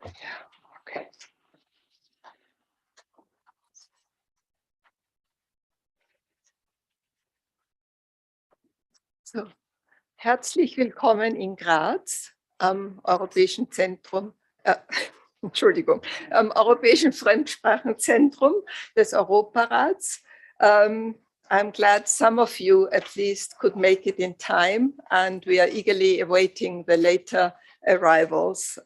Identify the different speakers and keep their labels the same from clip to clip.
Speaker 1: Okay. So, herzlich willkommen in Graz am Europäischen Zentrum, Entschuldigung, am Europäischen Fremdsprachenzentrum des Europarats. I'm glad some of you at least could make it in time, and we are eagerly awaiting the later arrivals.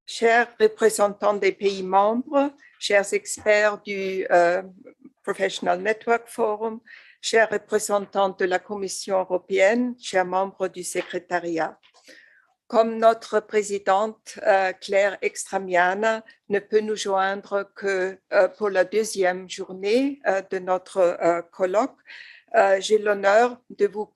Speaker 1: Chers représentants des pays membres, chers experts du Professional Network Forum, chers représentants de la Commission européenne, chers membres du secrétariat. Comme notre présidente Claire Extramiana ne peut nous joindre que pour la deuxième journée de notre colloque, j'ai l'honneur de vous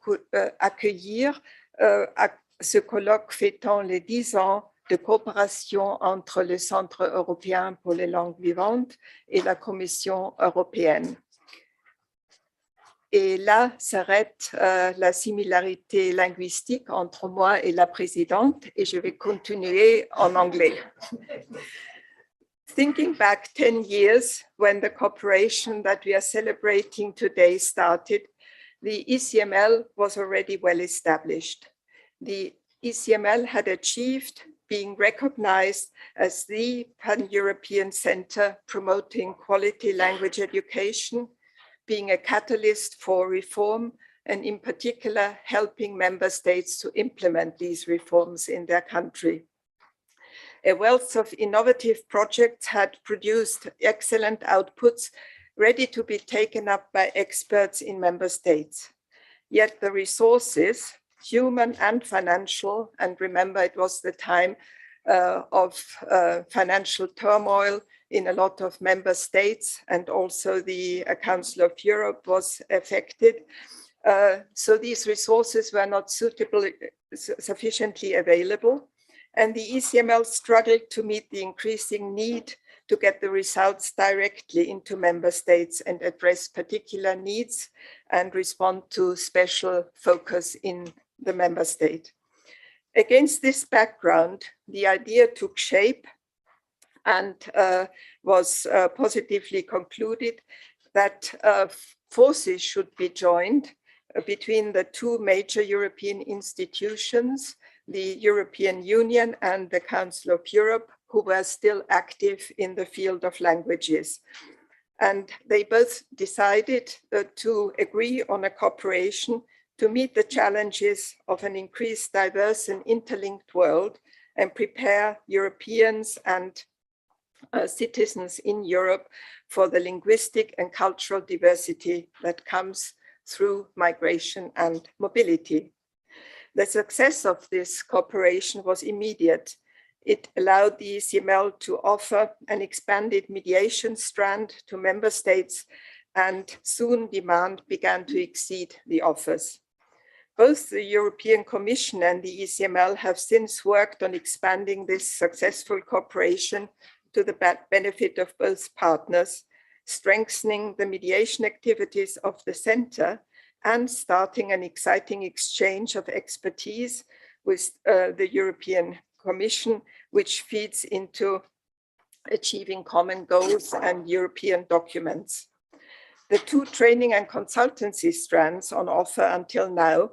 Speaker 1: accueillir à ce colloque fêtant les 10 ans de coopération entre le Centre européen pour les langues vivantes et la Commission européenne. Et là s'arrête la similarité linguistique entre moi et la présidente, et je vais continuer en anglais. Thinking back 10 years, when the cooperation that we are celebrating today started, the ECML was already well established. The ECML had achieved being recognized as the pan-European center promoting quality language education, being a catalyst for reform, and in particular, helping member states to implement these reforms in their country. A wealth of innovative projects had produced excellent outputs ready to be taken up by experts in member states. Yet the resources, human and financial, and remember it was the time of financial turmoil in a lot of member states, and also the Council of Europe was affected. So these resources were not sufficiently available, and the ECML struggled to meet the increasing need to get the results directly into member states and address particular needs and respond to special focus in the member state. Against this background, the idea took shape and was positively concluded that forces should be joined between the two major European institutions, the European Union and the Council of Europe, who were still active in the field of languages. And they both decided to agree on a cooperation to meet the challenges of an increased diverse and interlinked world and prepare Europeans and citizens in Europe for the linguistic and cultural diversity that comes through migration and mobility. The success of this cooperation was immediate. It allowed the ECML to offer an expanded mediation strand to member states, and soon demand began to exceed the offers. Both the European Commission and the ECML have since worked on expanding this successful cooperation to the benefit of both partners, strengthening the mediation activities of the center and starting an exciting exchange of expertise with the European Commission, which feeds into achieving common goals and European documents. The two training and consultancy strands on offer until now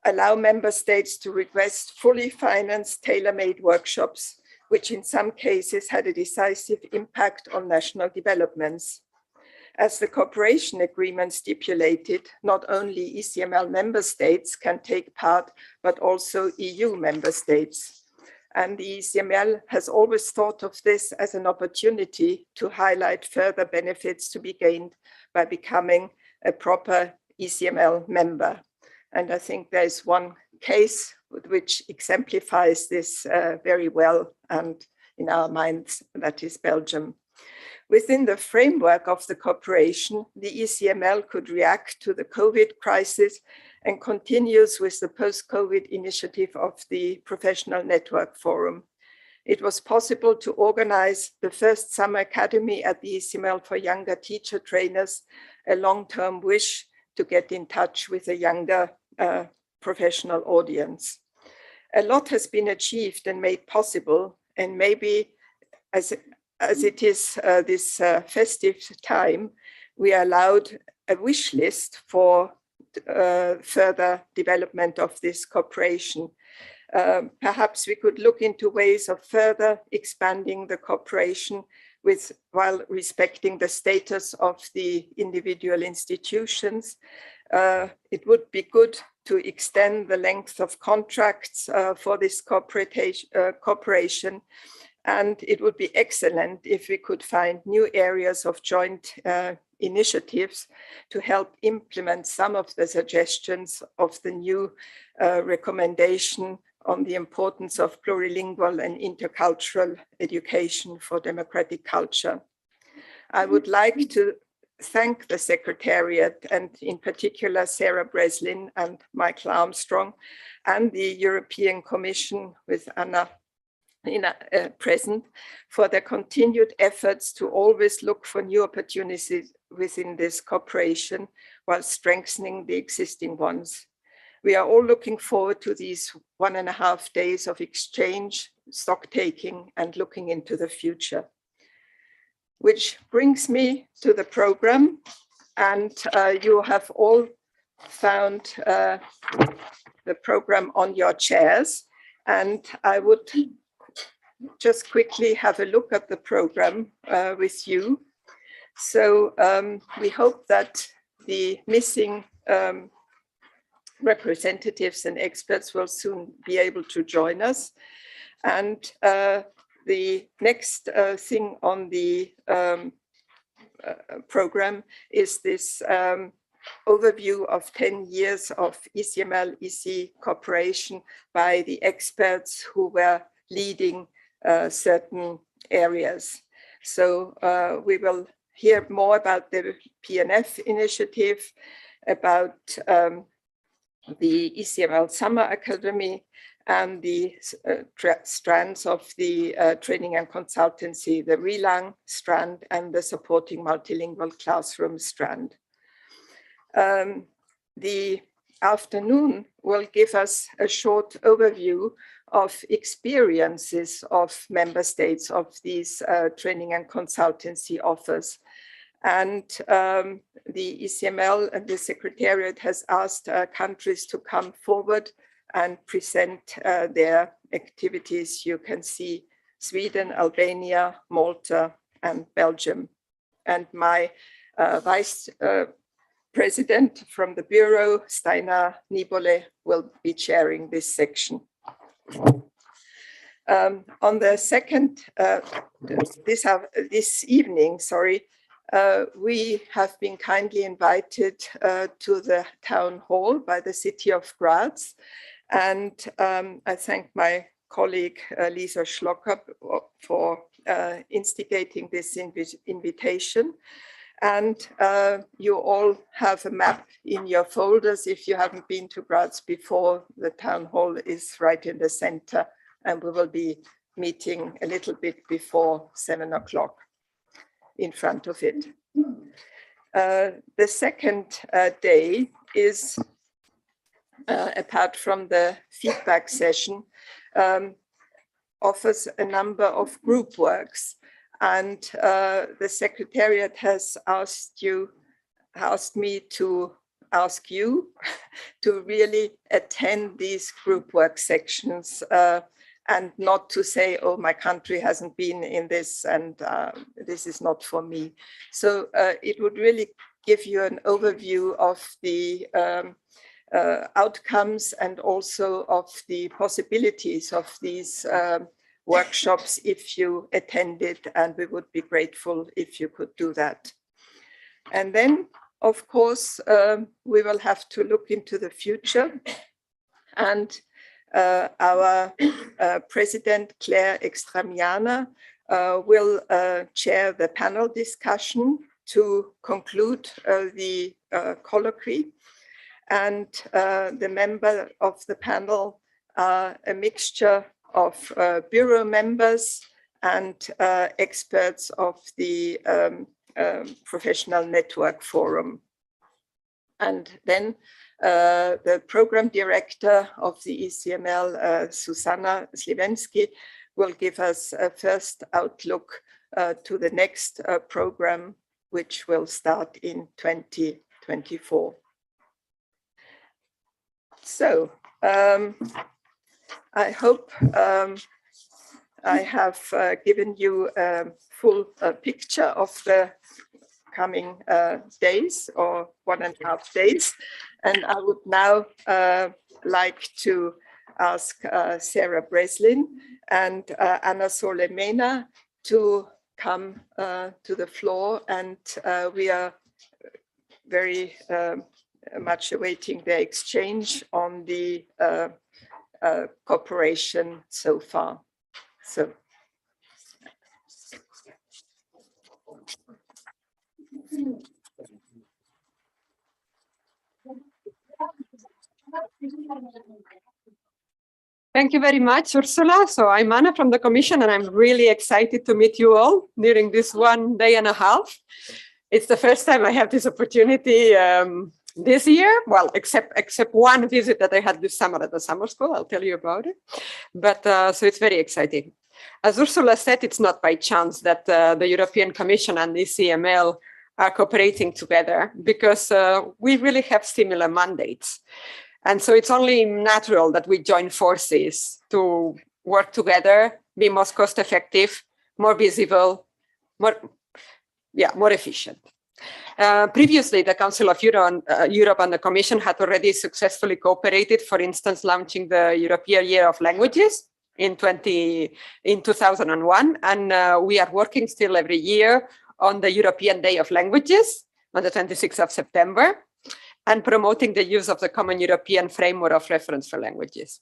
Speaker 1: allow member states to request fully financed tailor-made workshops, which in some cases had a decisive impact on national developments. As the cooperation agreement stipulated, not only ECML member states can take part, but also EU member states. And the ECML has always thought of this as an opportunity to highlight further benefits to be gained by becoming a proper ECML member. And I think there's one case which exemplifies this very well, and in our minds, that is Belgium. Within the framework of the cooperation, the ECML could react to the COVID crisis and continues with the post-COVID initiative of the Professional Network Forum. It was possible to organize the first summer academy at the ECML for younger teacher trainers, a long-term wish to get in touch with a younger professional audience. A lot has been achieved and made possible, and maybe as it is this festive time, we are allowed a wish list for further development of this cooperation. Perhaps we could look into ways of further expanding the cooperation while respecting the status of the individual institutions. It would be good to extend the length of contracts for this cooperation. And it would be excellent if we could find new areas of joint initiatives to help implement some of the suggestions of the new recommendation on the importance of plurilingual and intercultural education for democratic culture. I would like to thank the Secretariat, and in particular Sarah Breslin and Michael Armstrong, and the European Commission with Anna present, for their continued efforts to always look for new opportunities within this cooperation while strengthening the existing ones. We are all looking forward to these 1.5 days of exchange, stock taking, and looking into the future. Which brings me to the program, and you have all found the program on your chairs, and I would just quickly have a look at the program with you. So we hope that the missing representatives and experts will soon be able to join us. And the next thing on the program is this overview of 10 years of ECML-EC cooperation by the experts who were leading certain areas. So we will hear more about the PNF initiative, about the ECML Summer Academy, and the strands of the training and consultancy, the Relang strand and the supporting multilingual classroom strand. The afternoon will give us a short overview of experiences of member states of these training and consultancy offers. And the ECML and the Secretariat has asked countries to come forward and present their activities. You can see Sweden, Albania, Malta, and Belgium. And my Vice President from the Bureau, Steinar Nibole, will be chairing this section. On the second, this evening, we have been kindly invited to the town hall by the city of Graz. And I thank my colleague Lisa Schlocker for instigating this invitation. And you all have a map in your folders. If you haven't been to Graz before, the town hall is right in the center, and we will be meeting a little bit before 7 o'clock in front of it. The second day is, apart from the feedback session, offers a number of group works. And the Secretariat has asked me to ask you to really attend these group work sections and not to say, oh, my country hasn't been in this and this is not for me. So it would really give you an overview of the outcomes and also of the possibilities of these workshops if you attended, and we would be grateful if you could do that. And then, of course, we will have to look into the future, and our President Claire Extramiana will chair the panel discussion to conclude the colloquy. And the member of the panel are a mixture of bureau members and experts of the Professional Network Forum. And then the program director of the ECML, Susanna Slivensky, will give us a first outlook to the next program, which will start in 2024. So I hope I have given you a full picture of the coming days or 1.5 days. And I would now like to ask Sarah Breslin and Anna Solemena to come to the floor, and we are very much awaiting their exchange on the cooperation so far. So.
Speaker 2: Thank you very much, Ursula. So I'm Anna from the Commission, and I'm really excited to meet you all during this 1.5 days. It's the first time I have this opportunity this year. Well, except one visit that I had this summer at the summer school. I'll tell you about it. But so it's very exciting. As Ursula said, it's not by chance that the European Commission and the ECML are cooperating together, because we really have similar mandates. And so it's only natural that we join forces to work together, be most cost effective, more visible, more efficient. Previously, the Council of Europe and the Commission had already successfully cooperated, for instance, launching the European Year of Languages in 2001. And we are working still every year on the European Day of Languages on the 26th of September, and promoting the use of the Common European Framework of Reference for Languages.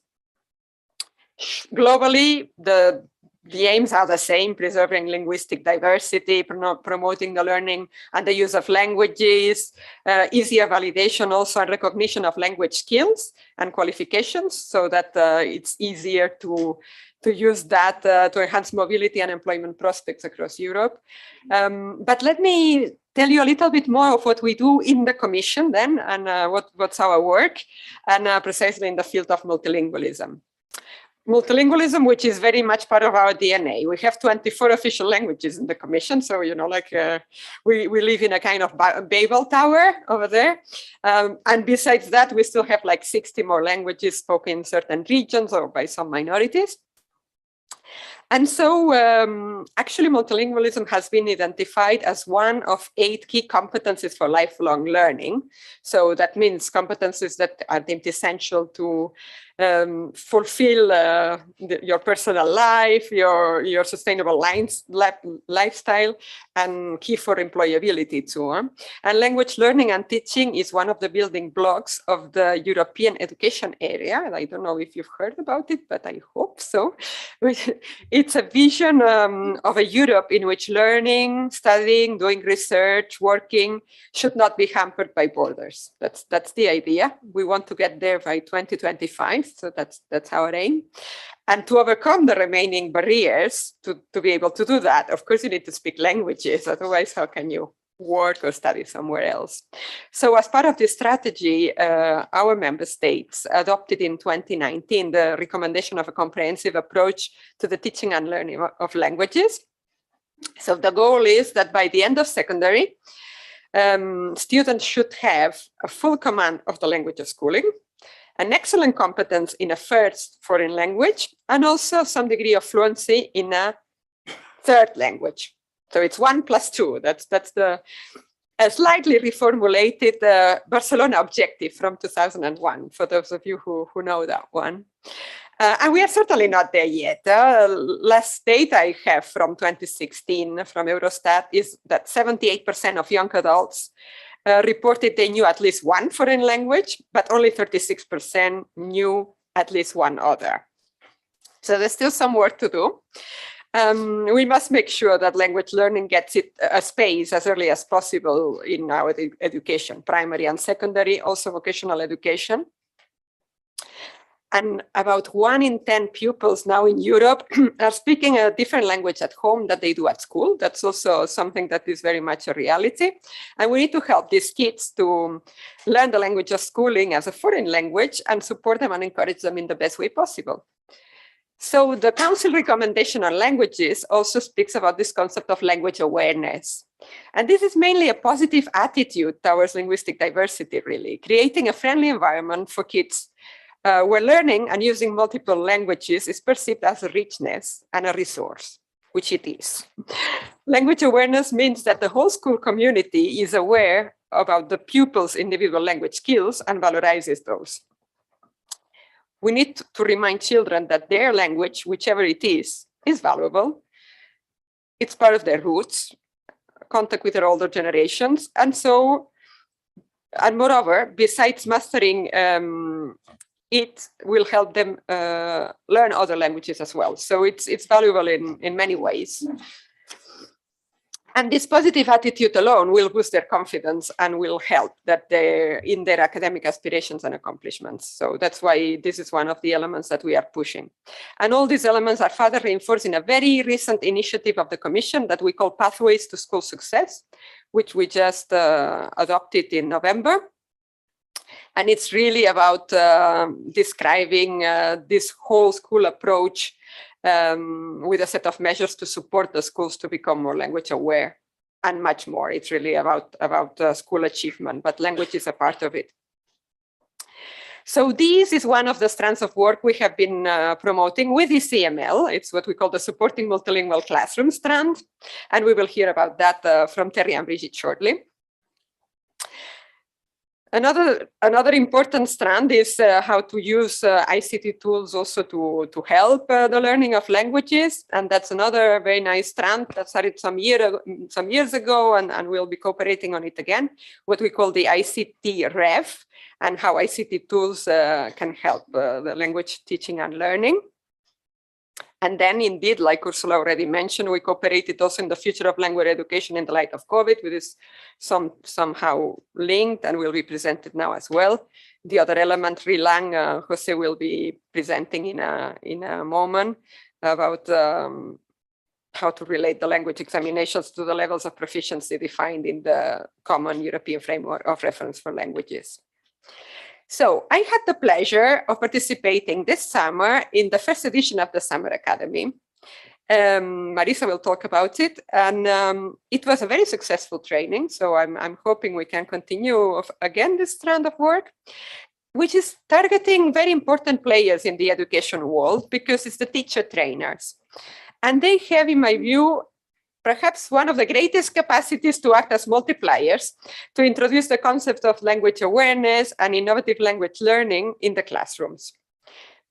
Speaker 2: Globally, the aims are the same: preserving linguistic diversity, promoting the learning and the use of languages, easier validation also and recognition of language skills and qualifications, so that it's easier to use that to enhance mobility and employment prospects across Europe. But let me tell you a little bit more of what we do in the Commission then, and what's our work, and precisely in the field of multilingualism. Multilingualism, which is very much part of our DNA. We have 24 official languages in the Commission, so we live in a kind of Babel tower over there. And besides that, we still have like 60 more languages spoken in certain regions or by some minorities. And so actually multilingualism has been identified as one of 8 key competencies for lifelong learning. So that means competencies that are deemed essential to fulfill your personal life, your sustainable lifestyle, and key for employability too. And language learning and teaching is one of the building blocks of the European education area. I don't know if you've heard about it, but I hope so. It's a vision of a Europe in which learning, studying, doing research, working should not be hampered by borders. That's the idea. We want to get there by 2025. So that's our aim. And to overcome the remaining barriers to be able to do that, of course, you need to speak languages. Otherwise, how can you work or study somewhere else? So as part of this strategy, our member states adopted in 2019 the recommendation of a comprehensive approach to the teaching and learning of languages. So the goal is that by the end of secondary, students should have a full command of the language of schooling, an excellent competence in a first foreign language, and also some degree of fluency in a third language. So it's 1 + 2. That's the slightly reformulated Barcelona objective from 2001, for those of you who know that one. And we are certainly not there yet. Last data I have from 2016 from Eurostat is that 78% of young adults reported they knew at least one foreign language, but only 36% knew at least one other. So there's still some work to do. We must make sure that language learning gets a space as early as possible in our education, primary and secondary, also vocational education. And about 1 in 10 pupils now in Europe are speaking a different language at home than they do at school. That's also something that is very much a reality. And we need to help these kids to learn the language of schooling as a foreign language and support them and encourage them in the best way possible. So the Council recommendation on languages also speaks about this concept of language awareness. And this is mainly a positive attitude towards linguistic diversity, really, creating a friendly environment for kids where learning and using multiple languages is perceived as a richness and a resource, which it is. Language awareness means that the whole school community is aware about the pupils' individual language skills and valorizes those. We need to remind children that their language, whichever it is valuable. It's part of their roots, contact with their older generations. And moreover, besides mastering, it will help them learn other languages as well. So it's valuable in many ways. And this positive attitude alone will boost their confidence and will help that in their academic aspirations and accomplishments. So that's why this is one of the elements that we are pushing. And all these elements are further reinforced in a very recent initiative of the Commission that we call Pathways to School Success, which we just adopted in November. And it's really about describing this whole school approach with a set of measures to support the schools to become more language aware and much more. It's really about school achievement, but language is a part of it. So this is one of the strands of work we have been promoting with ECML. It's what we call the Supporting Multilingual Classroom strand. And we will hear about that from Terry and Brigitte shortly. Another important strand is how to use ICT tools also to help the learning of languages. And that's another very nice strand that started some years ago, and we'll be cooperating on it again, what we call the ICT Rev, and how ICT tools can help the language teaching and learning. And then indeed, like Ursula already mentioned, we cooperated also in the future of language education in the light of COVID, which is somehow linked and will be presented now as well. The other element, Relang, Jose will be presenting in a moment about how to relate the language examinations to the levels of proficiency defined in the Common European Framework of Reference for Languages. So I had the pleasure of participating this summer in the first edition of the Summer Academy. Marisa will talk about it, and it was a very successful training. So I'm hoping we can continue again this strand of work, which is targeting very important players in the education world because it's the teacher trainers. And they have, in my view, perhaps one of the greatest capacities to act as multipliers to introduce the concept of language awareness and innovative language learning in the classrooms.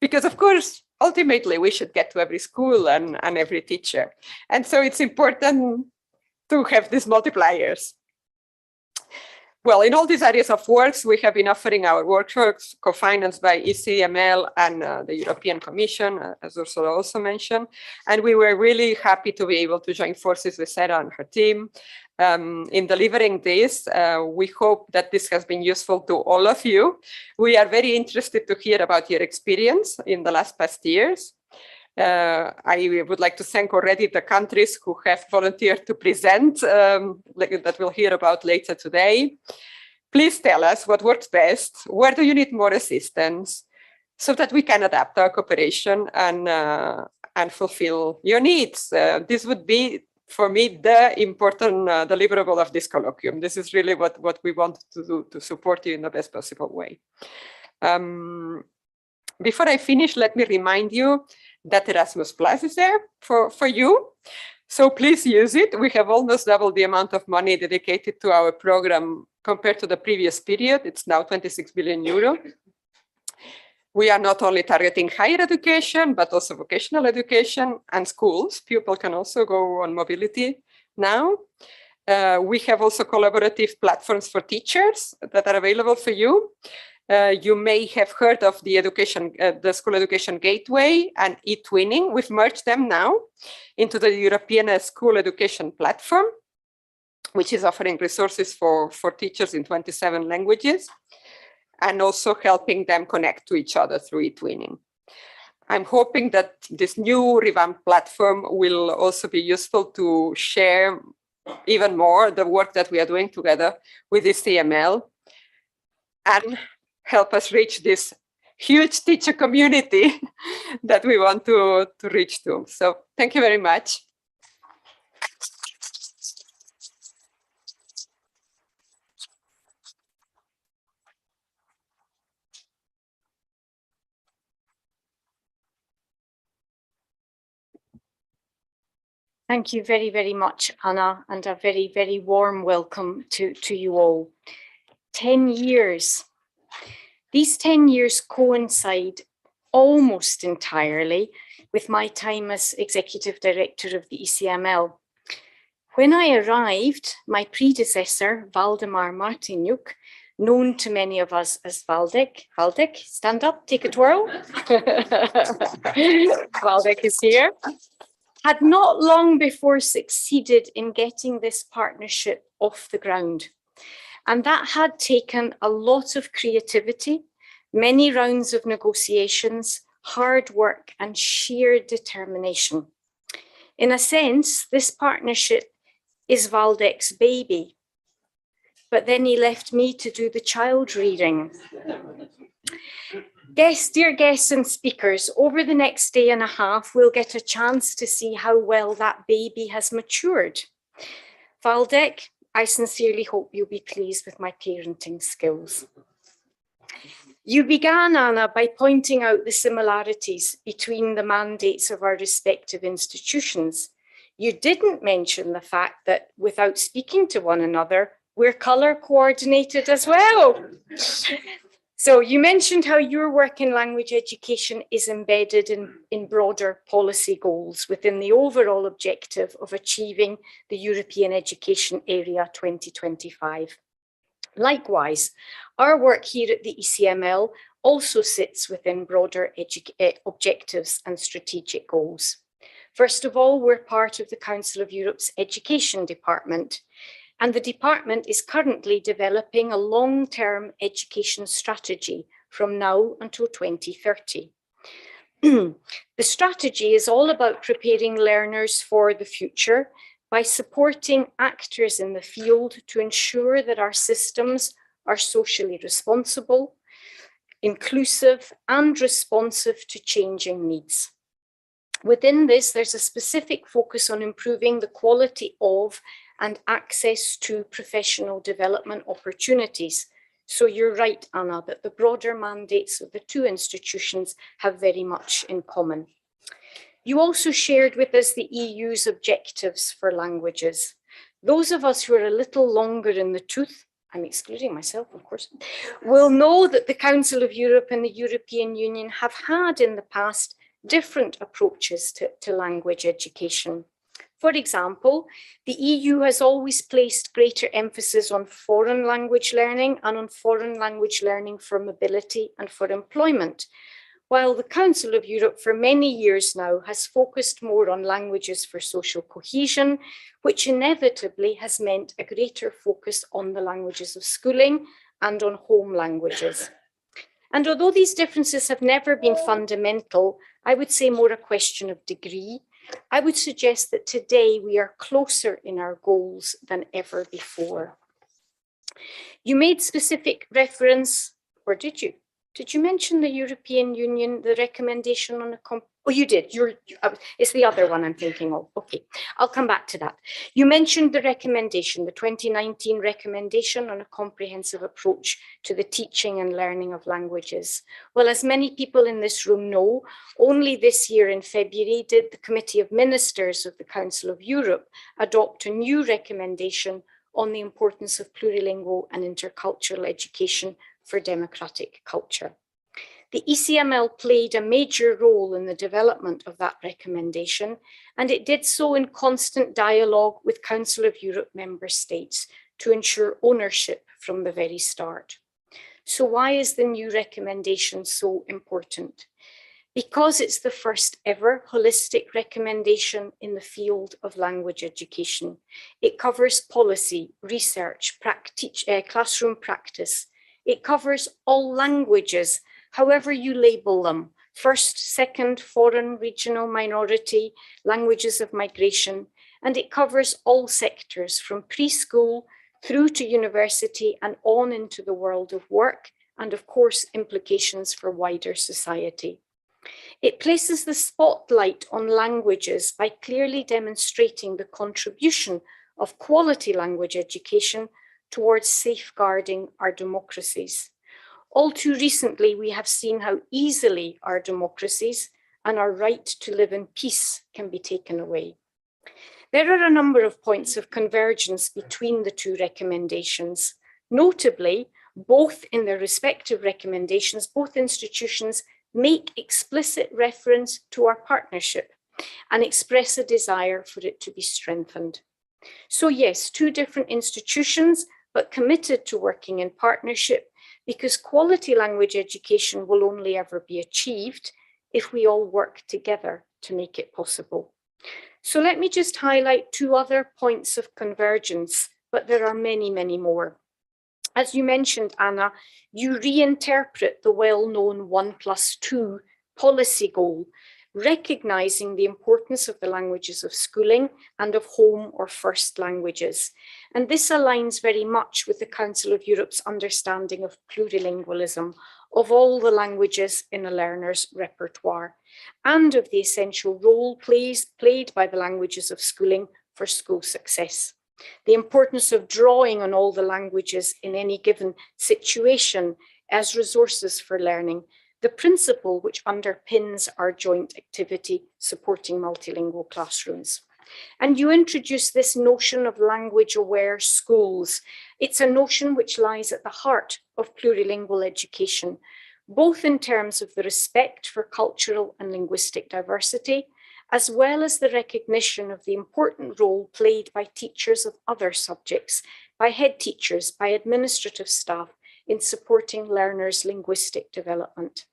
Speaker 2: Because of course, ultimately we should get to every school and every teacher. And so it's important to have these multipliers. Well, in all these areas of works, we have been offering our workshops co-financed by ECML and the European Commission, as Ursula also mentioned. And we were really happy to be able to join forces with Sarah and her team in delivering this. We hope that this has been useful to all of you. We are very interested to hear about your experience in the past years. I would like to thank already the countries who have volunteered to present, that we'll hear about later today. Please tell us what works best, where do you need more assistance, so that we can adapt our cooperation and fulfill your needs. This would be, for me, the important deliverable of this colloquium. This is really what we want to do to support you in the best possible way. Before I finish, let me remind you that Erasmus Plus is there for you. So please use it. We have almost doubled the amount of money dedicated to our program compared to the previous period. It's now 26 billion euro. We are not only targeting higher education, but also vocational education and schools. People can also go on mobility now. We have also collaborative platforms for teachers that are available for you. You may have heard of the School Education Gateway and eTwinning. We've merged them now into the European School Education Platform, which is offering resources for teachers in 27 languages. and also helping them connect to each other through e-twinning. I'm hoping that this new revamped platform will also be useful to share even more the work that we are doing together with ECML and help us reach this huge teacher community that we want to reach to. So thank you very much.
Speaker 3: Thank you very, very much, Anna, and a very, very warm welcome to you all. 10 years. These 10 years coincide almost entirely with my time as Executive Director of the ECML. When I arrived, my predecessor, Valdemar Martinyuk, known to many of us as Valdek, stand up, take a twirl. Valdek is here. Had not long before succeeded in getting this partnership off the ground. And that had taken a lot of creativity, many rounds of negotiations, hard work, and sheer determination. In a sense, this partnership is Valdek's baby. But then he left me to do the child rearing. Dear guests and speakers, over the next day and a half, we'll get a chance to see how well that baby has matured. Valdek, I sincerely hope you'll be pleased with my parenting skills. You began, Anna, by pointing out the similarities between the mandates of our respective institutions. You didn't mention the fact that without speaking to one another, we're colour coordinated as well. So you mentioned how your work in language education is embedded in broader policy goals within the overall objective of achieving the European Education Area 2025. Likewise, our work here at the ECML also sits within broader objectives and strategic goals. First of all, we're part of the Council of Europe's Education Department, and the department is currently developing a long-term education strategy from now until 2030. The strategy is all about preparing learners for the future by supporting actors in the field to ensure that our systems are socially responsible, inclusive, and responsive to changing needs. Within this, there's a specific focus on improving the quality of and access to professional development opportunities. So you're right, Anna, that the broader mandates of the two institutions have very much in common. You also shared with us the EU's objectives for languages. Those of us who are a little longer in the tooth, I'm excluding myself, of course, will know that the Council of Europe and the European Union have had in the past different approaches to language education. For example, the EU has always placed greater emphasis on foreign language learning and on foreign language learning for mobility and for employment, while the Council of Europe for many years now has focused more on languages for social cohesion, which inevitably has meant a greater focus on the languages of schooling and on home languages. And although these differences have never been fundamental, I would say more a question of degree. I would suggest that today we are closer in our goals than ever before. You made specific reference, or did you? Did you mention the European Union, the recommendation on a oh, you did. It's the other one I'm thinking of. Okay, I'll come back to that. You mentioned the recommendation, the 2019 recommendation on a comprehensive approach to the teaching and learning of languages. Well, as many people in this room know, only this year in February did the Committee of Ministers of the Council of Europe adopt a new recommendation on the importance of plurilingual and intercultural education for democratic culture. The ECML played a major role in the development of that recommendation, and it did so in constant dialogue with Council of Europe member states to ensure ownership from the very start. So why is the new recommendation so important? Because it's the first ever holistic recommendation in the field of language education. It covers policy, research, classroom practice, It covers all languages, however you label them: first, second, foreign, regional, minority, languages of migration, and it covers all sectors from preschool through to university and on into the world of work, and of course, implications for wider society. It places the spotlight on languages by clearly demonstrating the contribution of quality language education towards safeguarding our democracies. All too recently, we have seen how easily our democracies and our right to live in peace can be taken away. There are a number of points of convergence between the two recommendations. Notably, both in their respective recommendations, both institutions make explicit reference to our partnership and express a desire for it to be strengthened. So yes, two different institutions, but committed to working in partnership, because quality language education will only ever be achieved if we all work together to make it possible. So let me just highlight two other points of convergence, but there are many, many more. As you mentioned, Anna, you reinterpret the well-known 1+2 policy goal, recognizing the importance of the languages of schooling and of home or first languages. And this aligns very much with the Council of Europe's understanding of plurilingualism, of all the languages in a learner's repertoire, and of the essential role played by the languages of schooling for school success. The importance of drawing on all the languages in any given situation as resources for learning, the principle which underpins our joint activity supporting multilingual classrooms. And you introduce this notion of language-aware schools. It's a notion which lies at the heart of plurilingual education, both in terms of the respect for cultural and linguistic diversity, as well as the recognition of the important role played by teachers of other subjects, by head teachers, by administrative staff in supporting learners' linguistic development.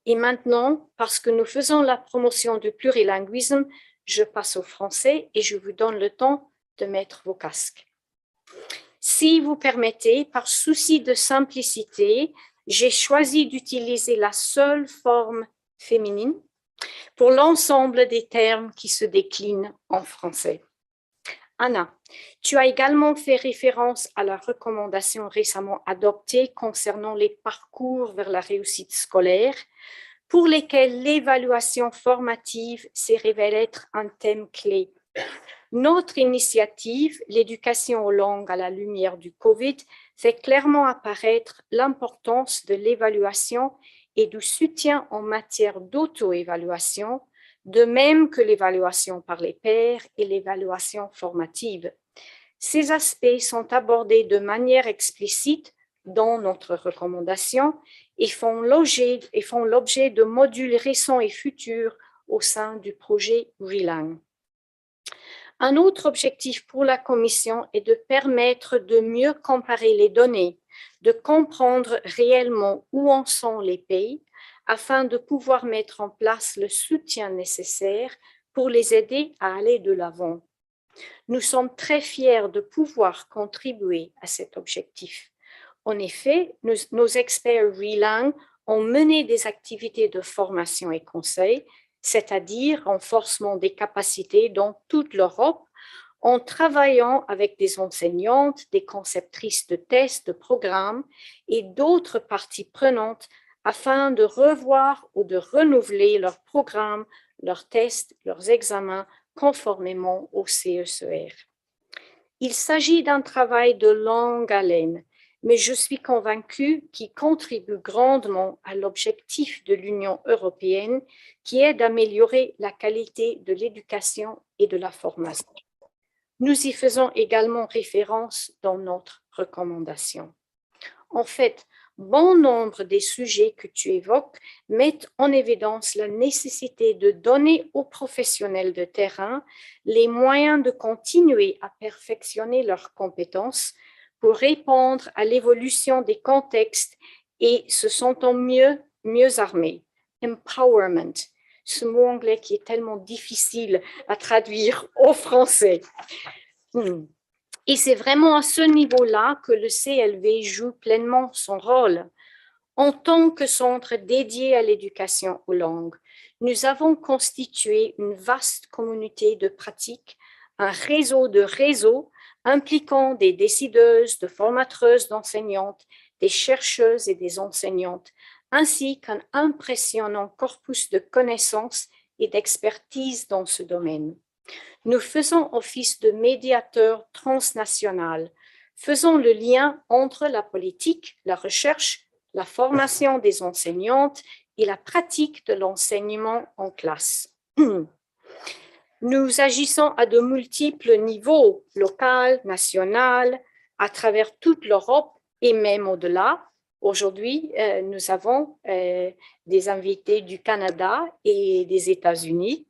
Speaker 3: Et maintenant, parce que nous faisons la promotion du plurilinguisme, je passe au français et je vous donne le temps de mettre vos casques. Si vous permettez, par souci de simplicité, j'ai choisi d'utiliser la seule forme féminine pour l'ensemble des termes qui se déclinent en français. Anna, tu as également fait référence à la recommandation récemment adoptée concernant les parcours vers la réussite scolaire, pour lesquels l'évaluation formative s'est révélée être un thème clé. Notre initiative, l'éducation aux langues à la lumière du Covid, fait clairement apparaître l'importance de l'évaluation et du soutien en matière d'auto-évaluation, de même que l'évaluation par les pairs et l'évaluation formative. Ces aspects sont abordés de manière explicite dans notre recommandation et font l'objet de modules récents et futurs au sein du projet Relang. Un autre objectif pour la Commission est de permettre de mieux comparer les données, de comprendre réellement où en sont les pays, afin de pouvoir mettre en place le soutien nécessaire pour les aider à aller de l'avant. Nous sommes très fiers de pouvoir contribuer à cet objectif. En effet, nos experts Relang ont mené des activités de formation et conseil, c'est-à-dire renforcement des capacités dans toute l'Europe, en travaillant avec des enseignantes, des conceptrices de tests, de programmes et d'autres parties prenantes afin de revoir ou de renouveler leurs programmes, leurs tests, leurs examens conformément au CECR. Il s'agit d'un travail de longue haleine, mais je suis convaincue qu'il contribue grandement à l'objectif de l'Union européenne qui est d'améliorer la qualité de l'éducation et de la formation. Nous y faisons également référence dans notre recommandation. En fait, bon nombre des sujets que tu évoques mettent en évidence la nécessité de donner aux professionnels de terrain les moyens de continuer à perfectionner leurs compétences pour répondre à l'évolution des contextes et se sentant mieux armés. Empowerment, ce mot anglais qui est tellement difficile à traduire au français. Et c'est vraiment à ce niveau-là que le CLV joue pleinement son rôle. En tant que centre dédié à l'éducation aux langues, nous avons constitué une vaste communauté de pratiques, un réseau de réseaux impliquant des décideuses, de formateuses d'enseignantes, des chercheuses et des enseignantes, ainsi qu'un impressionnant corpus de connaissances et d'expertise dans ce domaine. Nous faisons office de médiateur transnational, faisons le lien entre la politique, la recherche, la formation des enseignantes et la pratique de l'enseignement en classe. Nous agissons à de multiples niveaux, local, national, à travers toute l'Europe et même au-delà. Aujourd'hui, nous avons des invités du Canada et des États-Unis.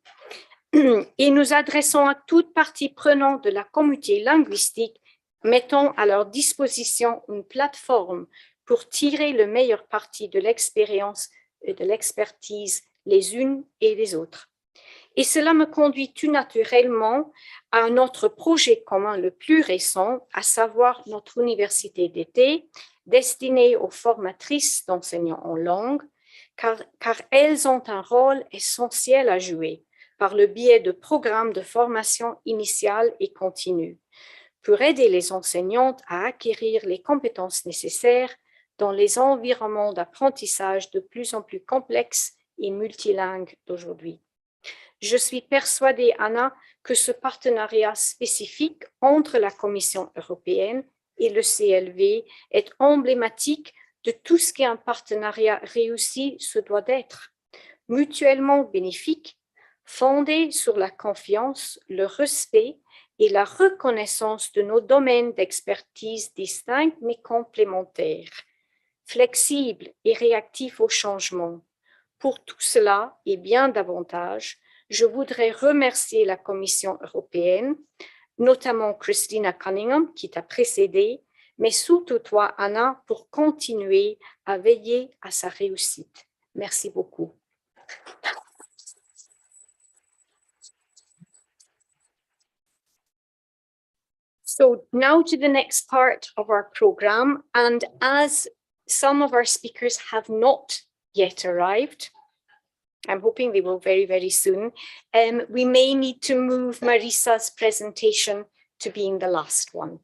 Speaker 3: Et nous adressons à toute partie prenante de la communauté linguistique, mettons à leur disposition une plateforme pour tirer le meilleur parti de l'expérience et de l'expertise les unes et les autres. Et cela me conduit tout naturellement à notre projet commun le plus récent, à savoir notre université d'été, destinée aux formatrices d'enseignants en langue, car elles ont un rôle essentiel à jouer par le biais de programmes de formation initiale et continue, pour aider les enseignantes à acquérir les compétences nécessaires dans les environnements d'apprentissage de plus en plus complexes et multilingues d'aujourd'hui. Je suis persuadée, Anna, que ce partenariat spécifique entre la Commission européenne et le CLV est emblématique de tout ce qu'un partenariat réussi se doit d'être, mutuellement bénéfique, fondé sur la confiance, le respect et la reconnaissance de nos domaines d'expertise distincts mais complémentaires, flexibles et réactifs au changement. Pour tout cela et bien davantage, je voudrais remercier la Commission européenne, notamment Christina Cunningham qui t'a précédée, mais surtout toi, Anna, pour continuer à veiller à sa réussite. Merci beaucoup. So now to the next part of our program, and as some of our speakers have not yet arrived, I'm hoping they will very, very soon, we may need to move Marisa's presentation to being the last one.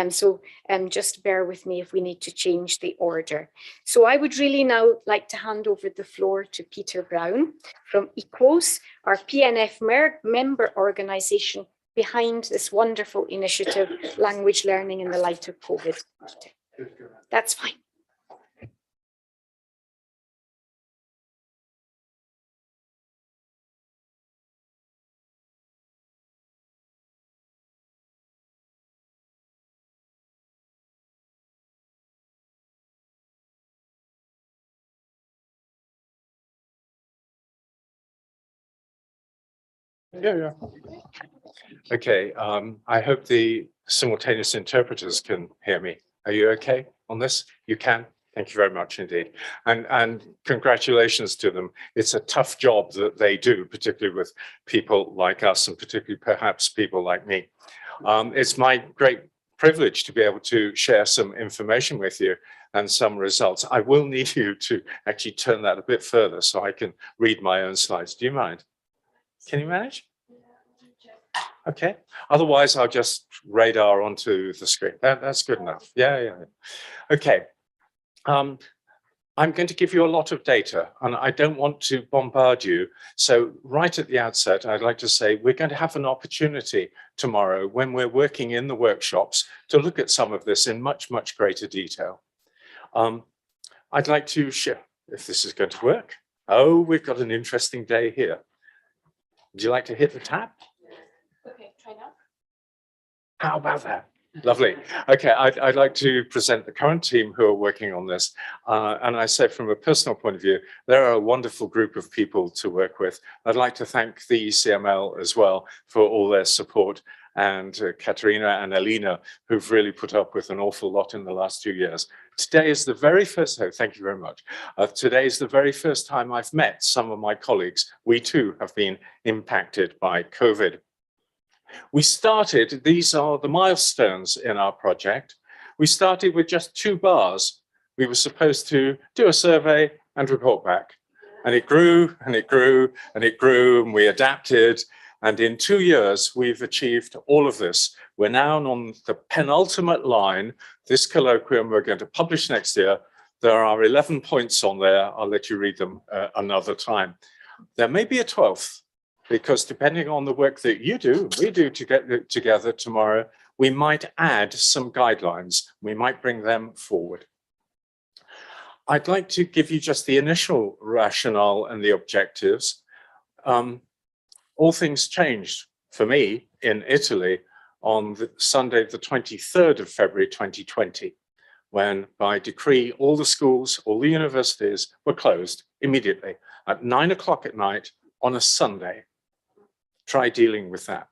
Speaker 3: So just bear with me if we need to change the order. So I would really now like to hand over the floor to Peter Brown from EQUOS, our PNF member organization behind this wonderful initiative, Language Learning in the Light of COVID. That's fine.
Speaker 4: Yeah. Okay, I hope the simultaneous interpreters can hear me. Are you okay on this? You can? Thank you very much indeed. And congratulations to them. It's a tough job that they do, particularly with people like us and particularly perhaps people like me. It's my great privilege to be able to share some information with you and some results. I will need you to actually turn that a bit further so I can read my own slides. Do you mind? Can you manage? Okay. Otherwise, I'll just radar onto the screen. That's good enough. Yeah. Okay. I'm going to give you a lot of data, and I don't want to bombard you. So right at the outset, I'd like to say we're going to have an opportunity tomorrow when we're working in the workshops to look at some of this in much, much greater detail. I'd like to share, if this is going to work. Oh, we've got an interesting day here. Would you like to hit the tap?
Speaker 3: Okay, try now.
Speaker 4: How about that? Lovely. Okay, I'd like to present the current team who are working on this. And I say from a personal point of view, they're a wonderful group of people to work with. I'd like to thank the ECML as well for all their support, and Katerina and Alina, who've really put up with an awful lot in the last 2 years. Today is the very first, thank you very much. Today is the very first time I've met some of my colleagues. We too have been impacted by COVID. We started, these are the milestones in our project. We started with just 2 bars. We were supposed to do a survey and report back. And it grew and it grew and it grew, and we adapted. And in 2 years, we've achieved all of this. We're now on the penultimate line. This colloquium we're going to publish next year. There are 11 points on there. I'll let you read them another time. There may be a 12th, because depending on the work that you do, we do to get together tomorrow, we might add some guidelines. We might bring them forward. I'd like to give you just the initial rationale and the objectives. All things changed for me in Italy on Sunday, the 23rd of February, 2020, when by decree, all the schools, all the universities were closed immediately at 9 o'clock at night on a Sunday. Try dealing with that.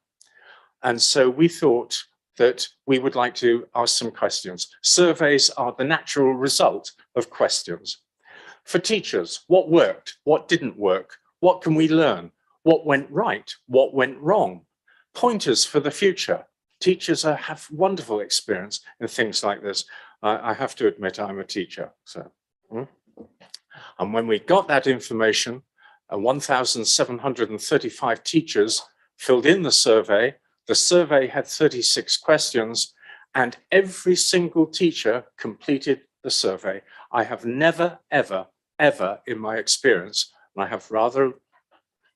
Speaker 4: And so we thought that we would like to ask some questions. Surveys are the natural result of questions. For teachers, what worked? What didn't work? What can we learn? What went right? What went wrong? Pointers for the future. Teachers have wonderful experience in things like this. I have to admit I'm a teacher. So, And when we got that information, 1,735 teachers filled in the survey. The survey had 36 questions, and every single teacher completed the survey. I have never, ever, ever in my experience, and I have rather,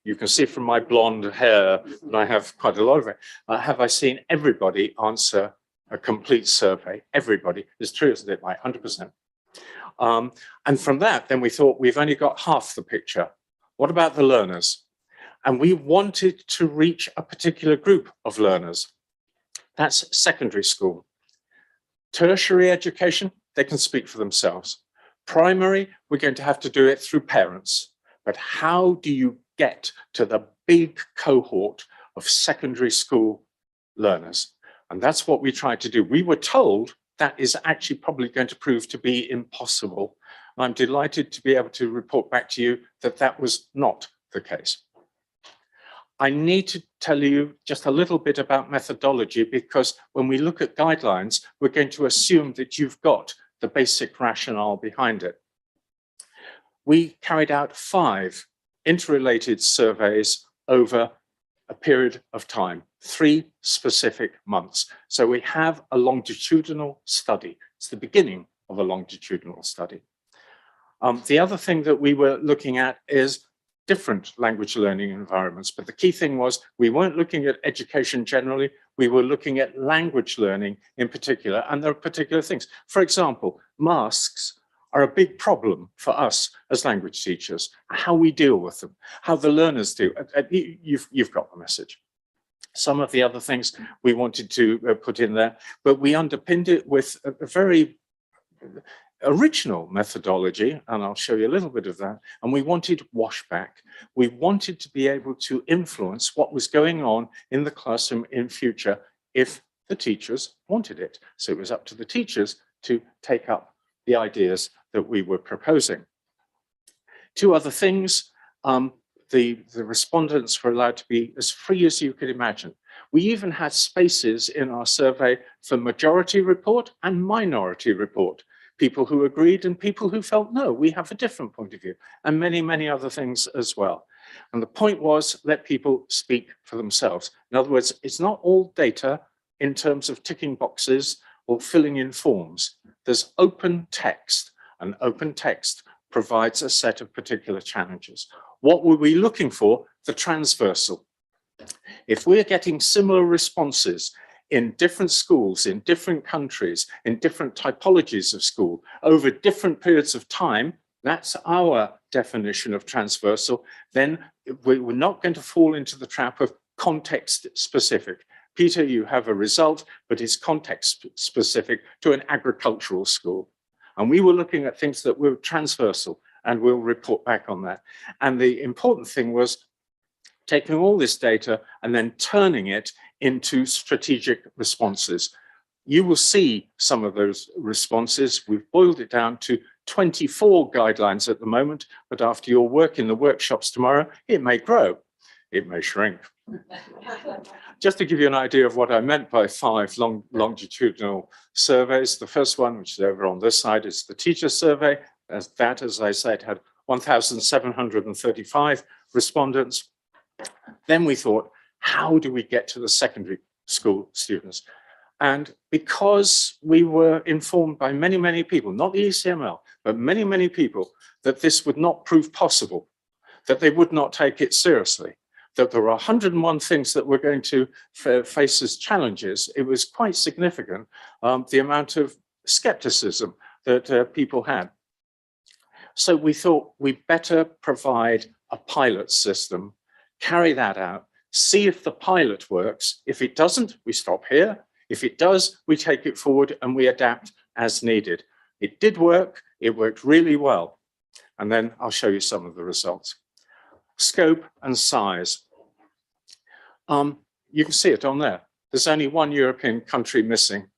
Speaker 4: you can see from my blonde hair, and I have quite a lot of it, have I seen everybody answer a complete survey? Everybody. It's true, isn't it? Like 100%. And from that, then we thought we've only got half the picture. What about the learners? And we wanted to reach a particular group of learners. That's secondary school. Tertiary education, they can speak for themselves. Primary, we're going to have to do it through parents. But how do you get to the big cohort of secondary school learners? And that's what we tried to do. We were told that is actually probably going to prove to be impossible. I'm delighted to be able to report back to you that that was not the case. I need to tell you just a little bit about methodology, because when we look at guidelines, we're going to assume that you've got the basic rationale behind it. We carried out 5 interrelated surveys over a period of time, 3 specific months. So we have a longitudinal study. It's the beginning of a longitudinal study. The other thing that we were looking at is different language learning environments. But the key thing was we weren't looking at education generally, we were looking at language learning in particular, and there are particular things. For example, masks are a big problem for us as language teachers, how we deal with them, how the learners do. You've got the message. Some of the other things we wanted to put in there, but we underpinned it with a very original methodology, and I'll show you a little bit of that. And we wanted washback. We wanted to be able to influence what was going on in the classroom in future if the teachers wanted it. So it was up to the teachers to take up the ideas that we were proposing. 2 other things. The respondents were allowed to be as free as you could imagine. We even had spaces in our survey for majority report and minority report. People who agreed and people who felt, no, we have a different point of view, and many, many other things as well. And the point was, let people speak for themselves. In other words, it's not all data in terms of ticking boxes or filling in forms. There's open text, and open text provides a set of particular challenges. What were we looking for? The transversal. If we're getting similar responses in different schools, in different countries, in different typologies of school, over different periods of time, that's our definition of transversal, then we're not going to fall into the trap of context specific. Peter, you have a result, but it's context specific to an agricultural school. And we were looking at things that were transversal, and we'll report back on that. And the important thing was taking all this data and then turning it into strategic responses. You will see some of those responses. We've boiled it down to 24 guidelines at the moment, but after your work in the workshops tomorrow, it may grow. it may shrink. Just to give you an idea of what I meant by 5 longitudinal surveys, the first one, which is over on this side, is the teacher survey. As I said, had 1,735 respondents. Then we thought, how do we get to the secondary school students? And because we were informed by many, many people, not the ECML, but many, many people, that this would not prove possible, that they would not take it seriously, that there were 101 things that were going to face as challenges, it was quite significant, the amount of skepticism that people had. So we thought we'd better provide a pilot system, carry that out, see if the pilot works. If it doesn't, we stop here. If it does, we take it forward and we adapt as needed. It did work, it worked really well. And then I'll show you some of the results. Scope and size. You can see it on there. There's only one European country missing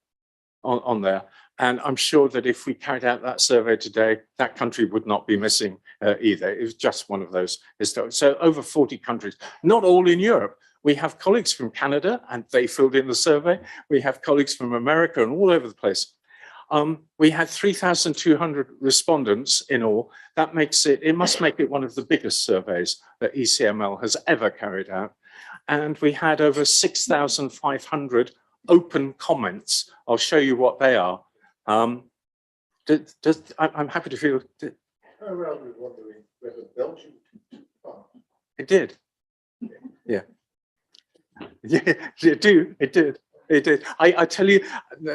Speaker 4: on there. And I'm sure that if we carried out that survey today, that country would not be missing either. It was just one of those historic. So over 40 countries, not all in Europe. We have colleagues from Canada and they filled in the survey. We have colleagues from America and all over the place. We had 3,200 respondents in all. That makes it, it must make it one of the biggest surveys that ECML has ever carried out. And we had over 6,500 open comments. I'll show you what they are. I'm happy to feel.
Speaker 5: Around wondering whether Belgium took part.
Speaker 4: It did. Yeah. Yeah, it did. It did. I tell you,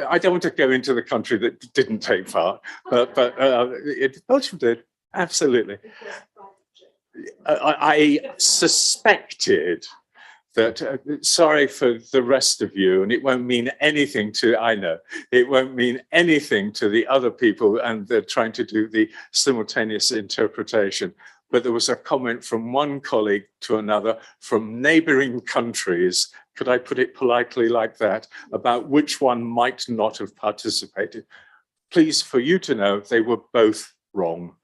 Speaker 4: I don't want to go into the country that didn't take part, but Belgium did, absolutely. I suspected that, sorry for the rest of you, and it won't mean anything to, I know, it won't mean anything to the other people and they're trying to do the simultaneous interpretation. But there was a comment from one colleague to another from neighboring countries, could I put it politely like that, about which one might not have participated. Please, for you to know, they were both wrong.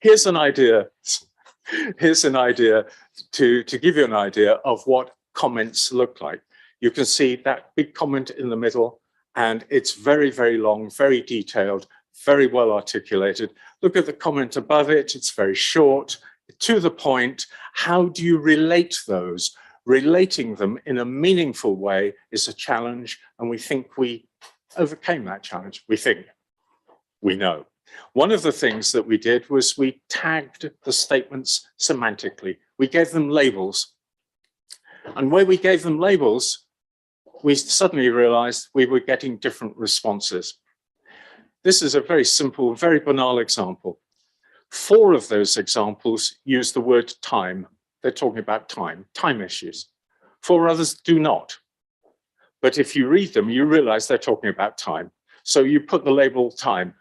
Speaker 4: Here's an idea. Here's an idea to give you an idea of what comments look like. You can see that big comment in the middle, and it's very, very long, very detailed, very well articulated. Look at the comment above it, it's very short, to the point. How do you relate those? Relating them in a meaningful way is a challenge, and we think we overcame that challenge. We think, we know. One of the things that we did was we tagged the statements semantically. We gave them labels. And where we gave them labels, we suddenly realized we were getting different responses. This is a very simple, very banal example. 4 of those examples use the word time. They're talking about time issues. 4 others do not. But if you read them, you realize they're talking about time. So you put the label time,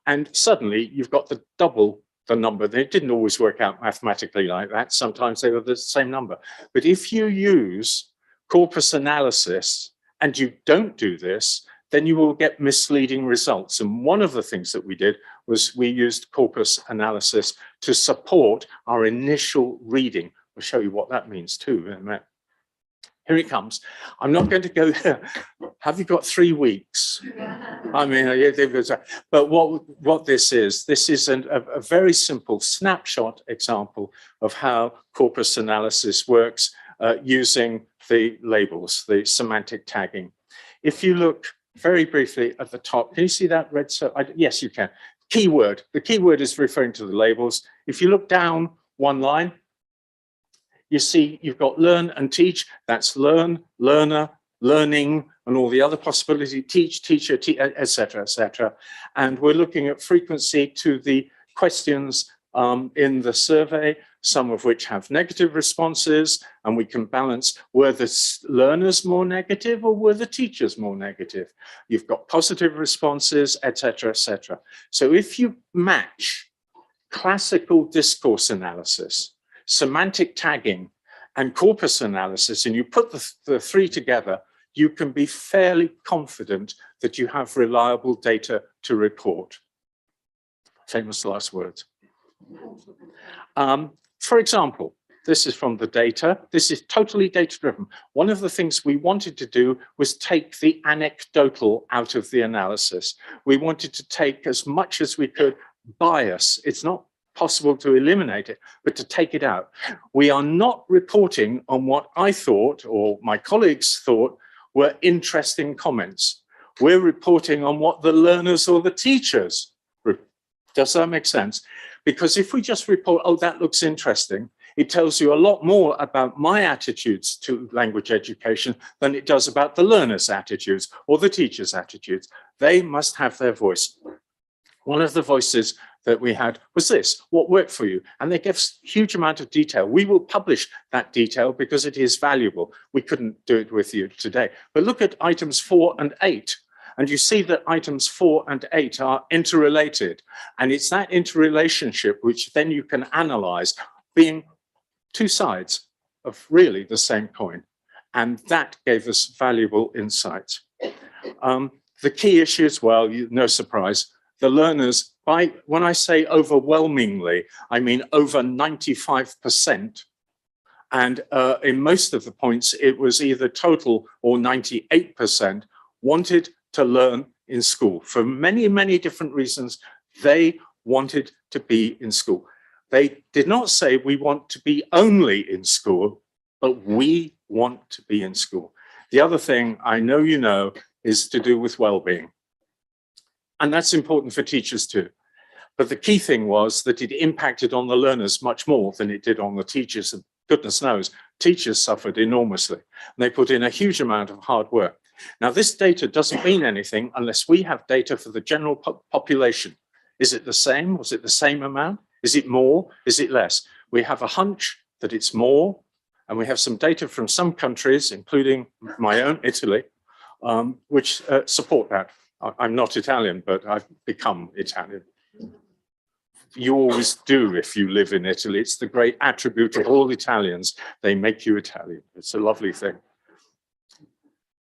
Speaker 4: and suddenly you've got the double the number. They didn't always work out mathematically like that. Sometimes they were the same number. But if you use corpus analysis and you don't do this, then you will get misleading results. And one of the things that we did was we used corpus analysis to support our initial reading. I'll show you what that means too in a minute. Here it comes. I'm not going to go there. Have you got 3 weeks? I mean, but what this is a very simple snapshot example of how corpus analysis works using the labels, the semantic tagging. If you look very briefly at the top, can you see that red circle? Yes, you can. Keyword. The keyword is referring to the labels. If you look down one line, you see you've got learn and teach. That's learn, learner, learning, and all the other possibilities, teach, teacher, etc., etc. And we're looking at frequency to the questions in the survey, some of which have negative responses, and we can balance, were the learners more negative or were the teachers more negative? You've got positive responses, etc., etc. So if you match classical discourse analysis, semantic tagging, and corpus analysis, and you put the 3 together, you can be fairly confident that you have reliable data to report. Famous last words. For example, This is from the data. This is totally data-driven. One of the things we wanted to do was take the anecdotal out of the analysis. We wanted to take as much as we could bias. It's not possible to eliminate it, but to take it out. We are not reporting on what I thought or my colleagues thought were interesting comments. We're reporting on what the learners or the teachers. Does that make sense? Because if we just report, oh, that looks interesting, it tells you a lot more about my attitudes to language education than it does about the learners' attitudes or the teachers' attitudes. They must have their voice. One of the voices that we had was this: what worked for you? And they give us a huge amount of detail. We will publish that detail because it is valuable. We couldn't do it with you today. But look at items 4 and 8. And you see that items 4 and 8 are interrelated. And it's that interrelationship which then you can analyze, being two sides of really the same coin. And that gave us valuable insights. The key issues, well, no surprise, the learners, when I say overwhelmingly, I mean over 95%. And in most of the points, it was either total or 98% wanted to learn in school. For many, many different reasons, they wanted to be in school. They did not say we want to be only in school, but we want to be in school. The other thing I know you know is to do with well-being. And that's important for teachers too. But the key thing was that it impacted on the learners much more than it did on the teachers. And goodness knows, teachers suffered enormously. And they put in a huge amount of hard work. Now, this data doesn't mean anything unless we have data for the general population. Is it the same? Was it the same amount? Is it more? Is it less? We have a hunch that it's more, and we have some data from some countries, including my own Italy, which support that. I'm not Italian, but I've become Italian. You always do if you live in Italy. It's the great attribute of all Italians. They make you Italian. It's a lovely thing.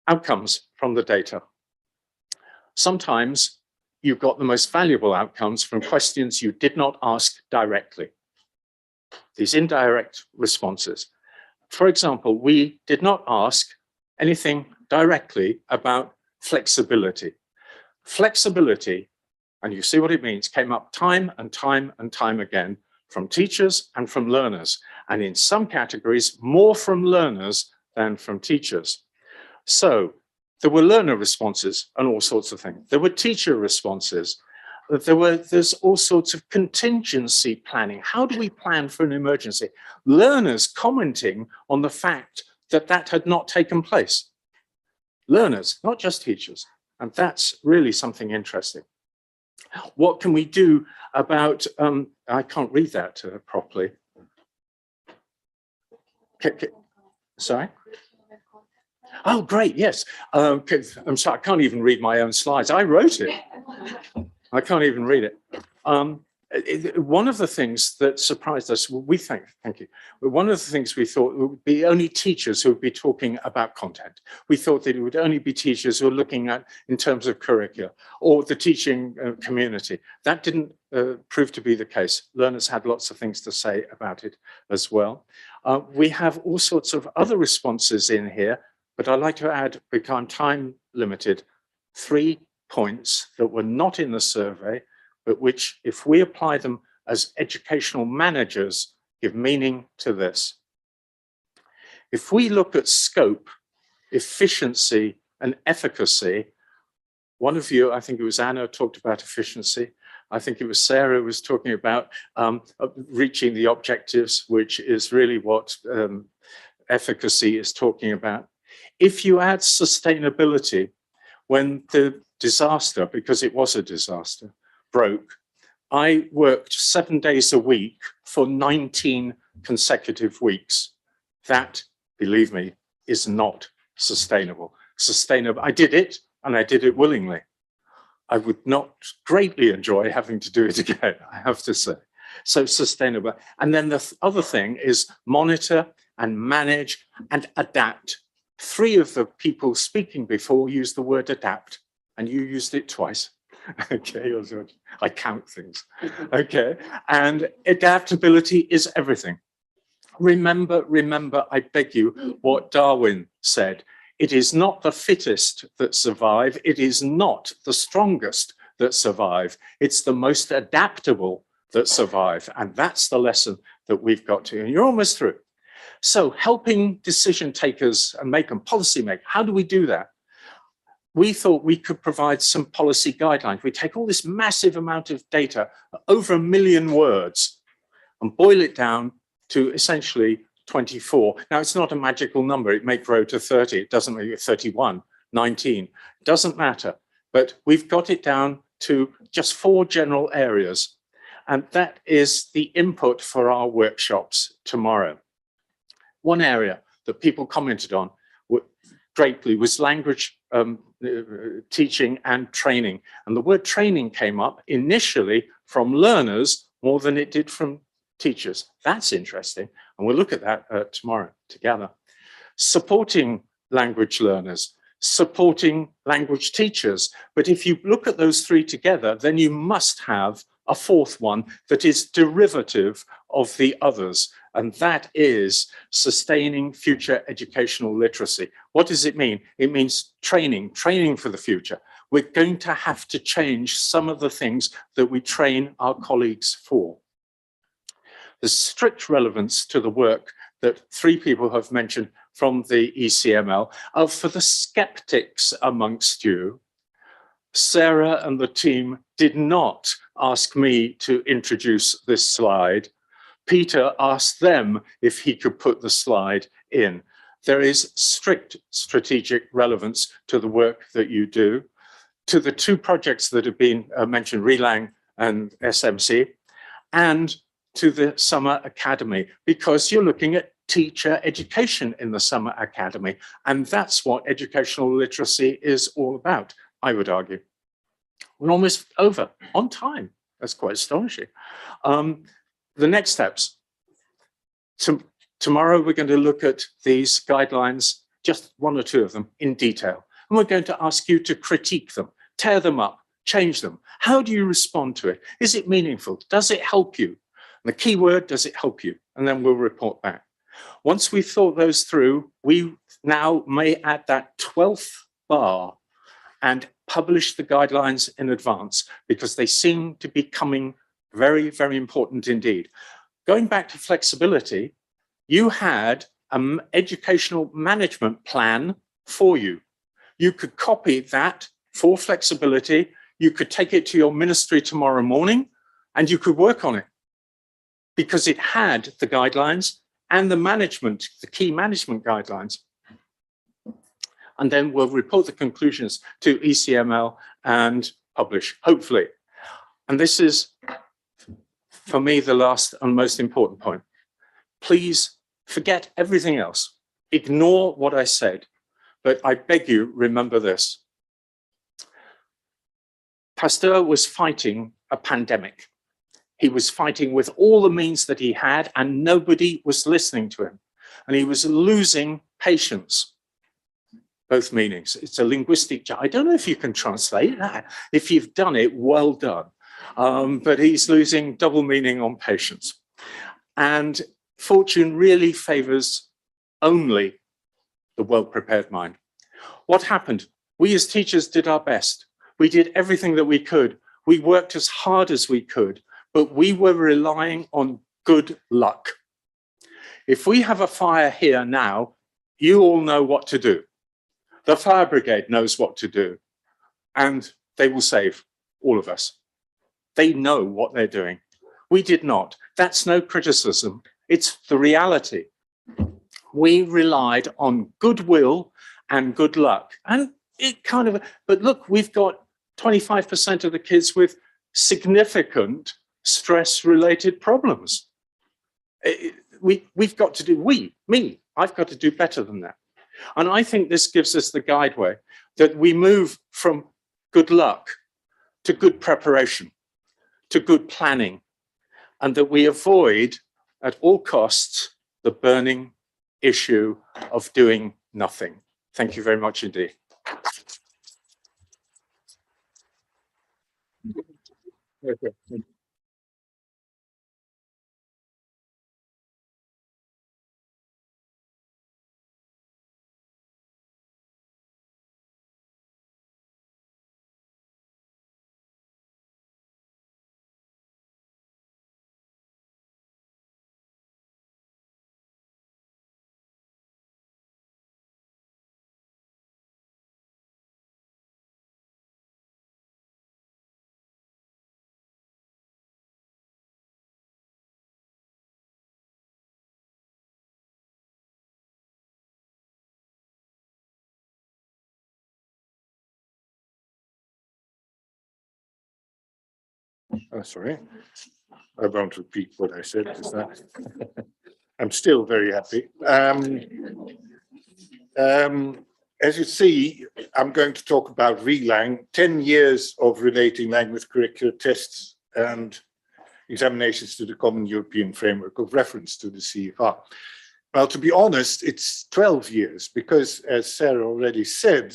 Speaker 4: Outcomes from the data. Sometimes you got the most valuable outcomes from questions you did not ask directly. These indirect responses. For example, we did not ask anything directly about flexibility. Flexibility, and you see what it means, came up time and time and time again from teachers and from learners, and in some categories, more from learners than from teachers. So there were learner responses and all sorts of things. There were teacher responses. There's all sorts of contingency planning. How do we plan for an emergency? Learners commenting on the fact that that had not taken place. Learners, not just teachers. And that's really something interesting. What can we do about, I can't read that properly. Sorry? Oh, great, yes. I'm sorry, I can't even read my own slides. I wrote it. I can't even read it. One of the things that surprised us, thank you. One of the things we thought would be only teachers who would be talking about content. We thought that it would only be teachers who are looking at in terms of curricula or the teaching community. That didn't prove to be the case. Learners had lots of things to say about it as well. We have all sorts of other responses in here, but I'd like to add, because I'm time limited, 3 points that were not in the survey, but which, if we apply them as educational managers, give meaning to this. If we look at scope, efficiency, and efficacy, one of you, I think it was Anna, talked about efficiency. I think it was Sarah who was talking about reaching the objectives, which is really what efficacy is talking about. If you add sustainability, when the disaster, because it was a disaster, broke, I worked 7 days a week for 19 consecutive weeks. That, believe me, is not sustainable. I did it, and I did it willingly. I would not greatly enjoy having to do it again, I have to say. So sustainable. And then the other thing is monitor and manage and adapt. 3 of the people speaking before used the word adapt, and you used it twice. Okay, I count things. Okay, and adaptability is everything. Remember, I beg you, what Darwin said. It is not the fittest that survive. It is not the strongest that survive. It's the most adaptable that survive. And that's the lesson that we've got to. And you're almost through. So helping decision takers and make them policy make. How do we do that? We thought we could provide some policy guidelines. We take all this massive amount of data, over 1 million words, and boil it down to essentially 24. Now, it's not a magical number. It may grow to 30. It doesn't make it 31, 19. It doesn't matter. But we've got it down to just 4 general areas. And that is the input for our workshops tomorrow. One area that people commented on greatly was language teaching and training. And the word training came up initially from learners more than it did from teachers. That's interesting. And we'll look at that tomorrow together. Supporting language learners, supporting language teachers. But if you look at those 3 together, then you must have a 4th one that is derivative of the others. And that is sustaining future educational literacy. What does it mean? It means training for the future. We're going to have to change some of the things that we train our colleagues for. The strict relevance to the work that 3 people have mentioned from the ECML are for the skeptics amongst you. Sarah and the team did not ask me to introduce this slide. Peter asked them if he could put the slide in. There is strict strategic relevance to the work that you do, to the 2 projects that have been mentioned, Relang and SMC, and to the Summer Academy, because you're looking at teacher education in the Summer Academy. And that's what educational literacy is all about, I would argue. We're almost over on time. That's quite astonishing. The next steps. Tomorrow, we're going to look at these guidelines, just 1 or 2 of them in detail. And we're going to ask you to critique them, tear them up, change them. How do you respond to it? Is it meaningful? Does it help you? And the key word, does it help you? And then we'll report back. Once we've thought those through, we now may add that 12th bar and publish the guidelines in advance, because they seem to be coming very, very important indeed. Going back to flexibility, you had an educational management plan for you. You could copy that for flexibility. You could take it to your ministry tomorrow morning and you could work on it, because it had the guidelines and the management, the key management guidelines. And then we'll report the conclusions to ECML and publish, hopefully. And this is, for me, the last and most important point. Please forget everything else. Ignore what I said. But I beg you, remember this. Pasteur was fighting a pandemic. He was fighting with all the means that he had, and nobody was listening to him. And he was losing patience. Both meanings. It's a linguistic. I don't know if you can translate that. If you've done it, well done. But he's losing double meaning on patience. And fortune really favors only the well-prepared mind. What happened? We as teachers did our best. We did everything that we could. We worked as hard as we could, but we were relying on good luck. If we have a fire here now, you all know what to do. The fire brigade knows what to do, and they will save all of us. They know what they're doing. We did not. That's no criticism. It's the reality. We relied on goodwill and good luck. And it kind of, but look, we've got 25% of the kids with significant stress-related problems. We've got to do, I've got to do better than that. And I think this gives us the guideway that we move from good luck to good preparation, to good planning, and that we avoid at all costs the burning issue of doing nothing. Thank you very much indeed. Okay.
Speaker 5: Oh, sorry. I won't repeat what I said. I'm still very happy. As you see, I'm going to talk about Relang, 10 years of relating language curricular tests and examinations to the Common European Framework of Reference to the CFR. Well, to be honest, it's 12 years because, as Sarah already said,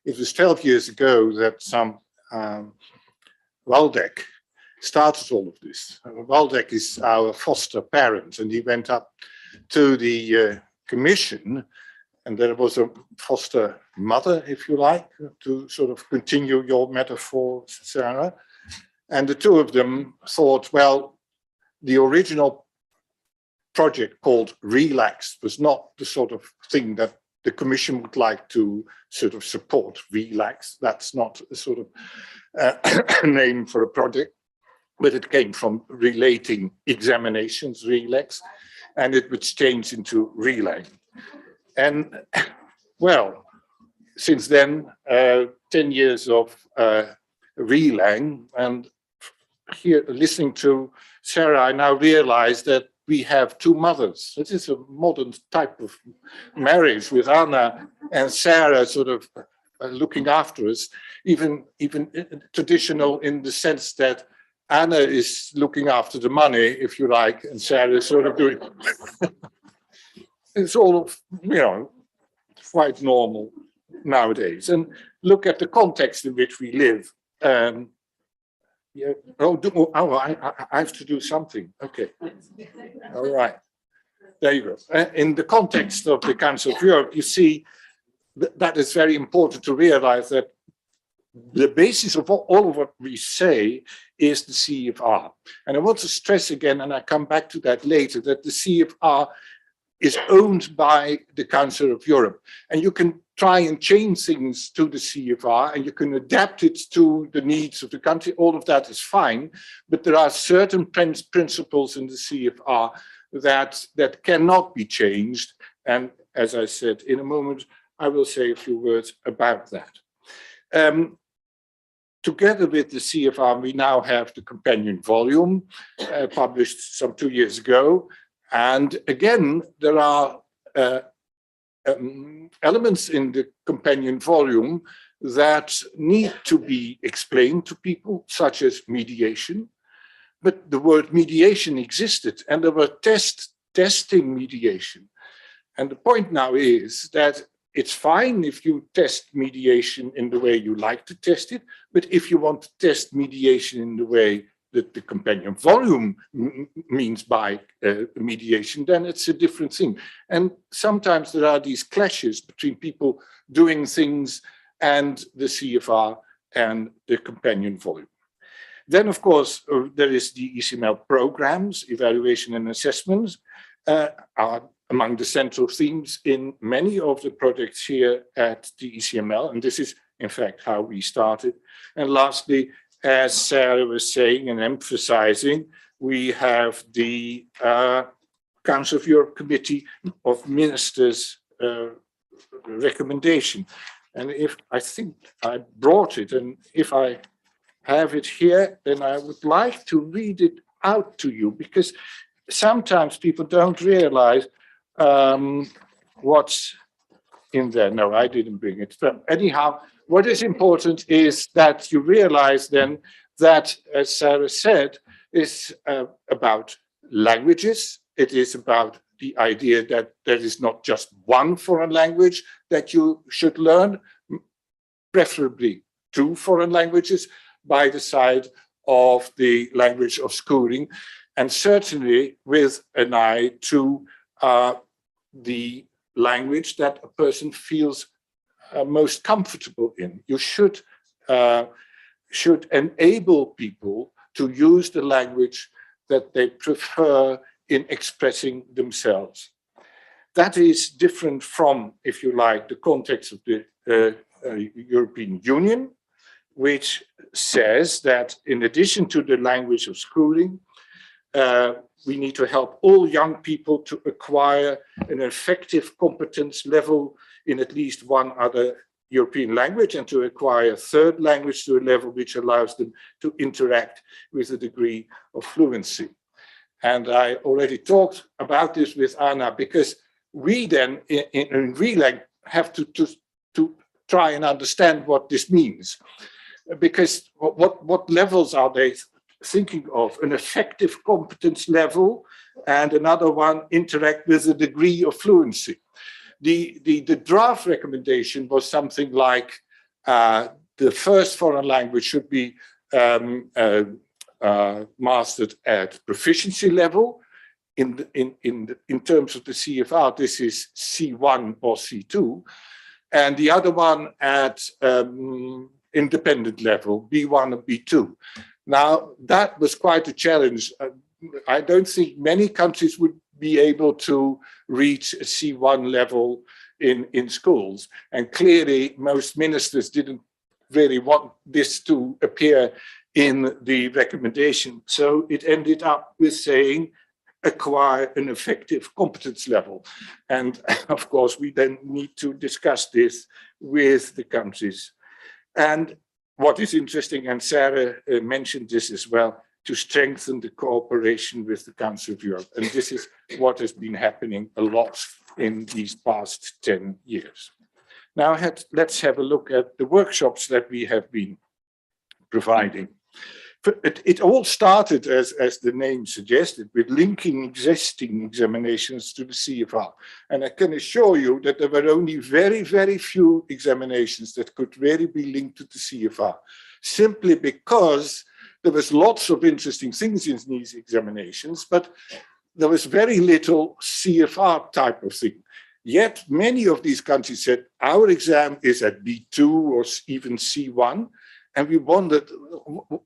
Speaker 5: it was 12 years ago that some Waldeck started all of this. Waldeck is our foster parent, and he went up to the Commission, and there was a foster mother, if you like, to sort of continue your metaphor, Sarah. And the two of them thought, well, the original project called Relax was not the sort of thing that the Commission would like to sort of support. Relax, that's not a sort of name for a project, but it came from relating examinations, Relax, and it was changed into Relang. And well, since then, 10 years of Relang, and here listening to Sarah, I now realize that we have two mothers. This is a modern type of marriage with Anna and Sarah sort of looking after us, even traditional in the sense that Anna is looking after the money, if you like, and Sarah is sort of doing it's all, you know, quite normal nowadays. And look at the context in which we live. Yeah. I have to do something. Okay. All right. There you go. In the context of the Council of Europe, you see that is very important to realize that the basis of all of what we say is the CFR. And I want to stress again, and I come back to that later, that the CFR is owned by the Council of Europe. And you can try and change things to the CFR and you can adapt it to the needs of the country. All of that is fine, but there are certain principles in the CFR that cannot be changed. And as I said, in a moment, I will say a few words about that. Together with the CFR, we now have the companion volume published some 2 years ago. And again, there are elements in the companion volume that need to be explained to people, such as mediation. But the word mediation existed, and there were testing mediation. And the point now is that it's fine if you test mediation in the way you like to test it, but if you want to test mediation in the way that the companion volume means by mediation, then it's a different thing. And sometimes there are these clashes between people doing things and the CFR and the companion volume. Then, of course, there is the ECML programs, evaluation and assessments, are among the central themes in many of the projects here at the ECML. And this is, in fact, how we started. And lastly, as Sarah was saying and emphasizing, we have the Council of Europe Committee of Ministers recommendation. And if I think I brought it, and if I have it here, then I would like to read it out to you, because sometimes people don't realize what's in there. No, I didn't bring it. But anyhow, what is important is that you realize then that, as Sarah said, is about languages. It is about the idea that there is not just one foreign language that you should learn, preferably 2 foreign languages by the side of the language of schooling, and certainly with an eye to the language that a person feels most comfortable in. You should enable people to use the language that they prefer in expressing themselves. That is different from, if you like, the context of the European Union, which says that in addition to the language of schooling, we need to help all young people to acquire an effective competence level in at least one other European language and to acquire a third language to a level which allows them to interact with a degree of fluency. And I already talked about this with Anna, because we then in Relang have to try and understand what this means. Because what levels are they thinking of? An effective competence level, and another one, interact with a degree of fluency. The draft recommendation was something like the first foreign language should be mastered at proficiency level. In terms of the CFR, this is C1 or C2, and the other one at independent level, B1 or B2. Now, that was quite a challenge. I don't think many countries would be able to reach a C1 level in schools. And clearly, most ministers didn't really want this to appear in the recommendation. So it ended up with saying, acquire an effective competence level. And of course, we then need to discuss this with the countries. And what is interesting, and Sarah mentioned this as well, to strengthen the cooperation with the Council of Europe. And this is what has been happening a lot in these past 10 years. Now let's have a look at the workshops that we have been providing. It all started, as the name suggested, with linking existing examinations to the CFR. And I can assure you that there were only very, very few examinations that could really be linked to the CFR, simply because there was lots of interesting things in these examinations, but there was very little CFR type of thing. Yet many of these countries said, our exam is at B2 or even C1. And we wondered,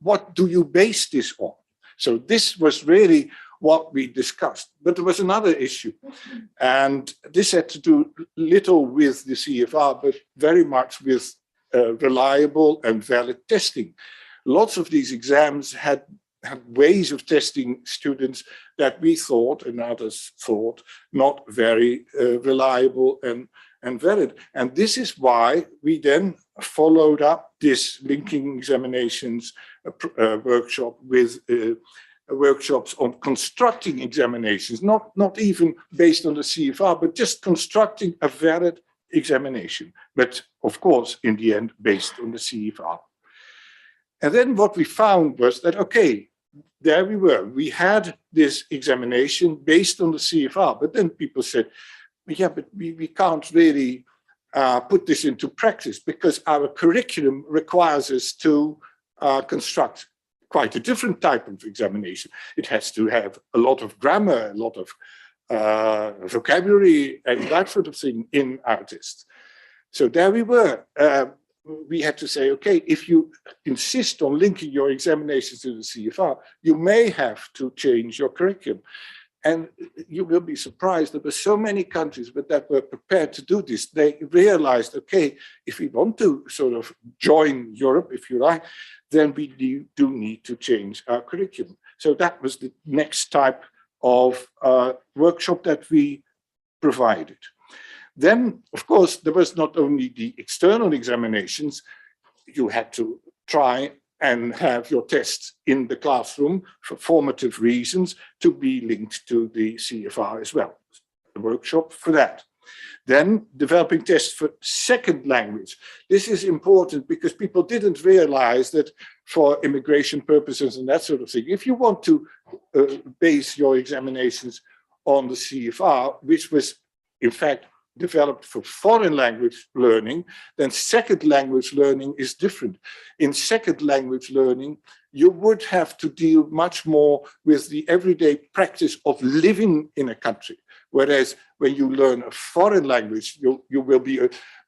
Speaker 5: what do you base this on? So this was really what we discussed. But there was another issue. And this had to do little with the CFR, but very much with reliable and valid testing. Lots of these exams had ways of testing students that we thought, and others thought, not very reliable and valid. And this is why we then followed up this linking examinations workshop with workshops on constructing examinations, not even based on the CFR, but just constructing a valid examination. But of course, in the end, based on the CFR. And then what we found was that, okay, there we were. We had this examination based on the CFR, but then people said, yeah, but we can't really put this into practice because our curriculum requires us to construct quite a different type of examination. It has to have a lot of grammar, a lot of vocabulary, and that sort of thing in our tests. So there we were. We had to say, okay, if you insist on linking your examinations to the CFR, you may have to change your curriculum. And you will be surprised, there were so many countries that were prepared to do this. They realized, okay, if we want to sort of join Europe, if you like, then we do need to change our curriculum. So that was the next type of workshop that we provided. Then, of course, there was not only the external examinations, you had to try and have your tests in the classroom for formative reasons to be linked to the CFR as well. The workshop for that. Then developing tests for second language. This is important because people didn't realize that for immigration purposes and that sort of thing, if you want to base your examinations on the CFR, which was in fact developed for foreign language learning, then second language learning is different. In second language learning, you would have to deal much more with the everyday practice of living in a country. Whereas when you learn a foreign language, you will be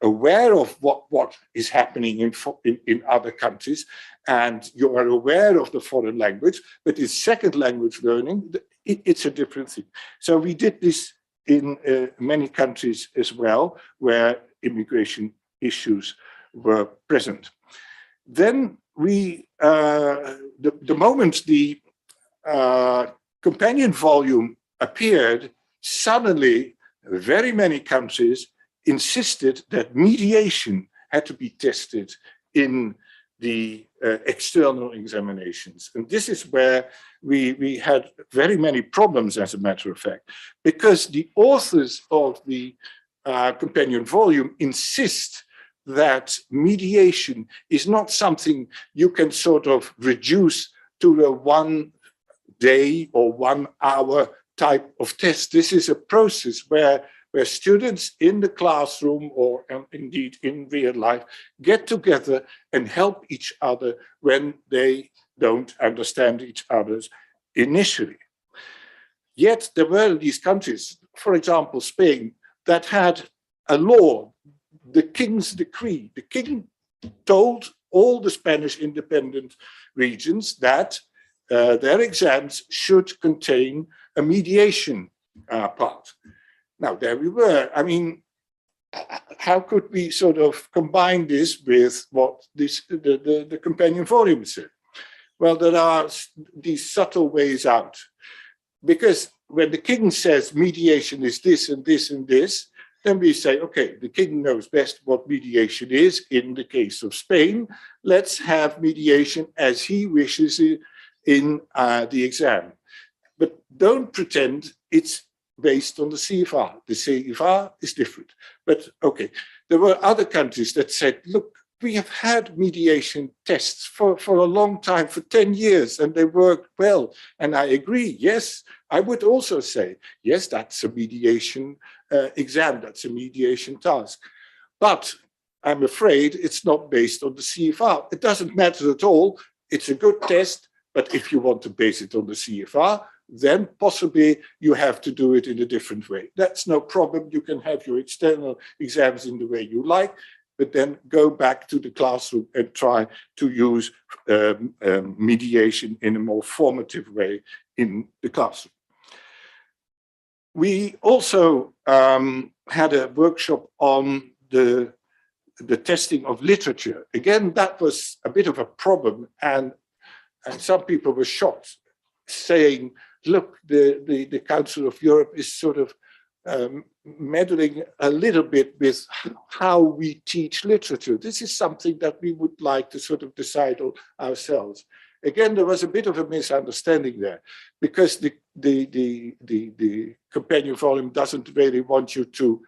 Speaker 5: aware of what is happening in other countries, and you are aware of the foreign language, but in second language learning, it's a different thing. So we did this in many countries as well, where immigration issues were present. Then we, the moment the companion volume appeared, suddenly very many countries insisted that mediation had to be tested in the external examinations. And this is where we had very many problems, as a matter of fact, because the authors of the companion volume insist that mediation is not something you can sort of reduce to a 1 day or 1 hour type of test. This is a process where students in the classroom, or indeed in real life, get together and help each other when they don't understand each other's initially. Yet there were these countries, for example, Spain, that had a law, the king's decree. The king told all the Spanish independent regions that their exams should contain a mediation part. Now, there we were. I mean, how could we sort of combine this with what the companion volume said? Well, there are these subtle ways out. Because when the king says mediation is this and this and this, then we say, okay, the king knows best what mediation is. In the case of Spain, let's have mediation as he wishes it in the exam. But don't pretend it's based on the CFR. The CFR is different. But okay, there were other countries that said, look, we have had mediation tests for a long time, for 10 years, and they worked well. And I agree, yes, I would also say, yes, that's a mediation exam, that's a mediation task. But I'm afraid it's not based on the CFR. It doesn't matter at all. It's a good test, but if you want to base it on the CFR, then possibly you have to do it in a different way. That's no problem. You can have your external exams in the way you like, but then go back to the classroom and try to use mediation in a more formative way in the classroom. We also had a workshop on the testing of literature. Again, that was a bit of a problem, and some people were shocked, saying, look, the Council of Europe is sort of meddling a little bit with how we teach literature. This is something that we would like to sort of decide on ourselves. Again, there was a bit of a misunderstanding there, because the companion volume doesn't really want you to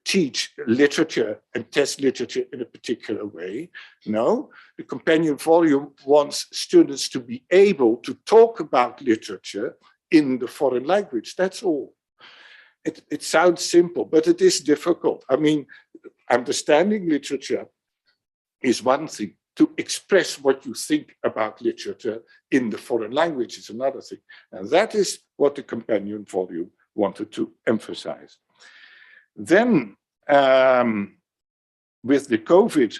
Speaker 5: teach literature and test literature in a particular way. No, the companion volume wants students to be able to talk about literature in the foreign language. That's all. It sounds simple, but it is difficult. I mean, understanding literature is one thing. To express what you think about literature in the foreign language is another thing. And that is what the companion volume wanted to emphasize. Then, with the COVID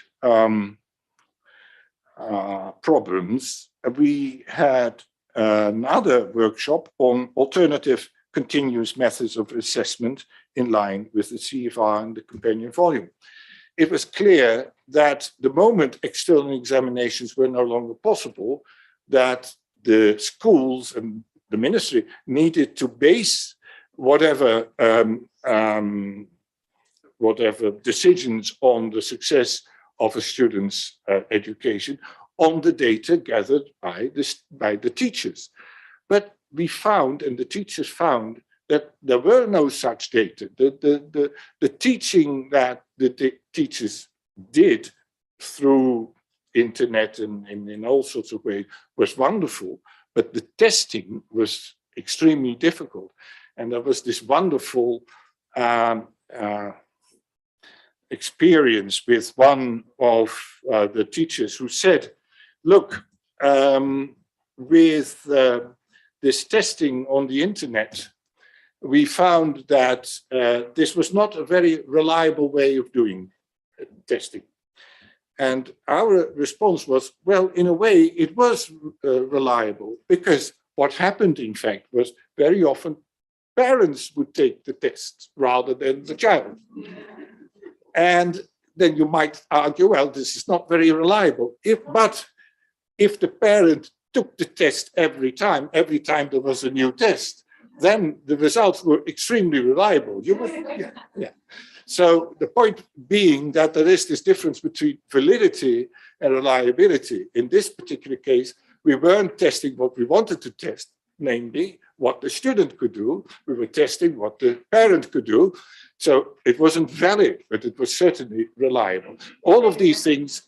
Speaker 5: problems, we had another workshop on alternative continuous methods of assessment in line with the CFR and the companion volume. It was clear that the moment external examinations were no longer possible, that the schools and the ministry needed to base whatever decisions on the success of a student's education on the data gathered by the teachers. But we found, and the teachers found, that there were no such data. The teaching that the teachers did through internet and in all sorts of ways was wonderful, but the testing was extremely difficult. And there was this wonderful experience with one of the teachers who said, look, with this testing on the internet, we found that this was not a very reliable way of doing testing. And our response was, well, in a way, it was reliable, because what happened, in fact, was very often parents would take the test rather than the child. And then you might argue, well, this is not very reliable. But if the parent took the test every time there was a new test, then the results were extremely reliable. So the point being that there is this difference between validity and reliability. In this particular case, we weren't testing what we wanted to test, namely what the student could do. We were testing what the parent could do. So it wasn't valid, but it was certainly reliable. All of these things,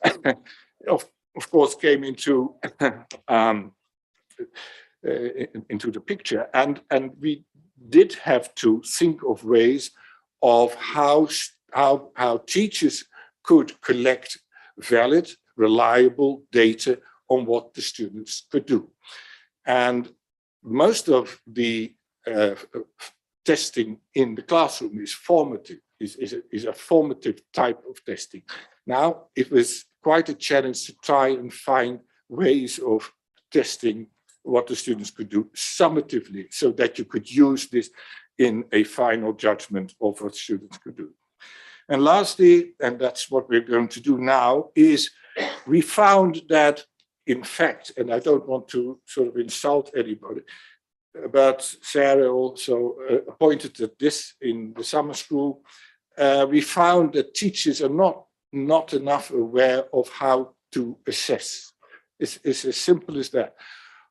Speaker 5: of course, came into the picture, and we did have to think of ways of how teachers could collect valid, reliable data on what the students could do. And most of the testing in the classroom is formative, is a formative type of testing. Now, it was quite a challenge to try and find ways of testing what the students could do summatively, so that you could use this in a final judgment of what students could do. And lastly, and that's what we're going to do now, is we found that, in fact, and I don't want to sort of insult anybody, but Sarah also pointed at this in the summer school, we found that teachers are not enough aware of how to assess. It's as simple as that.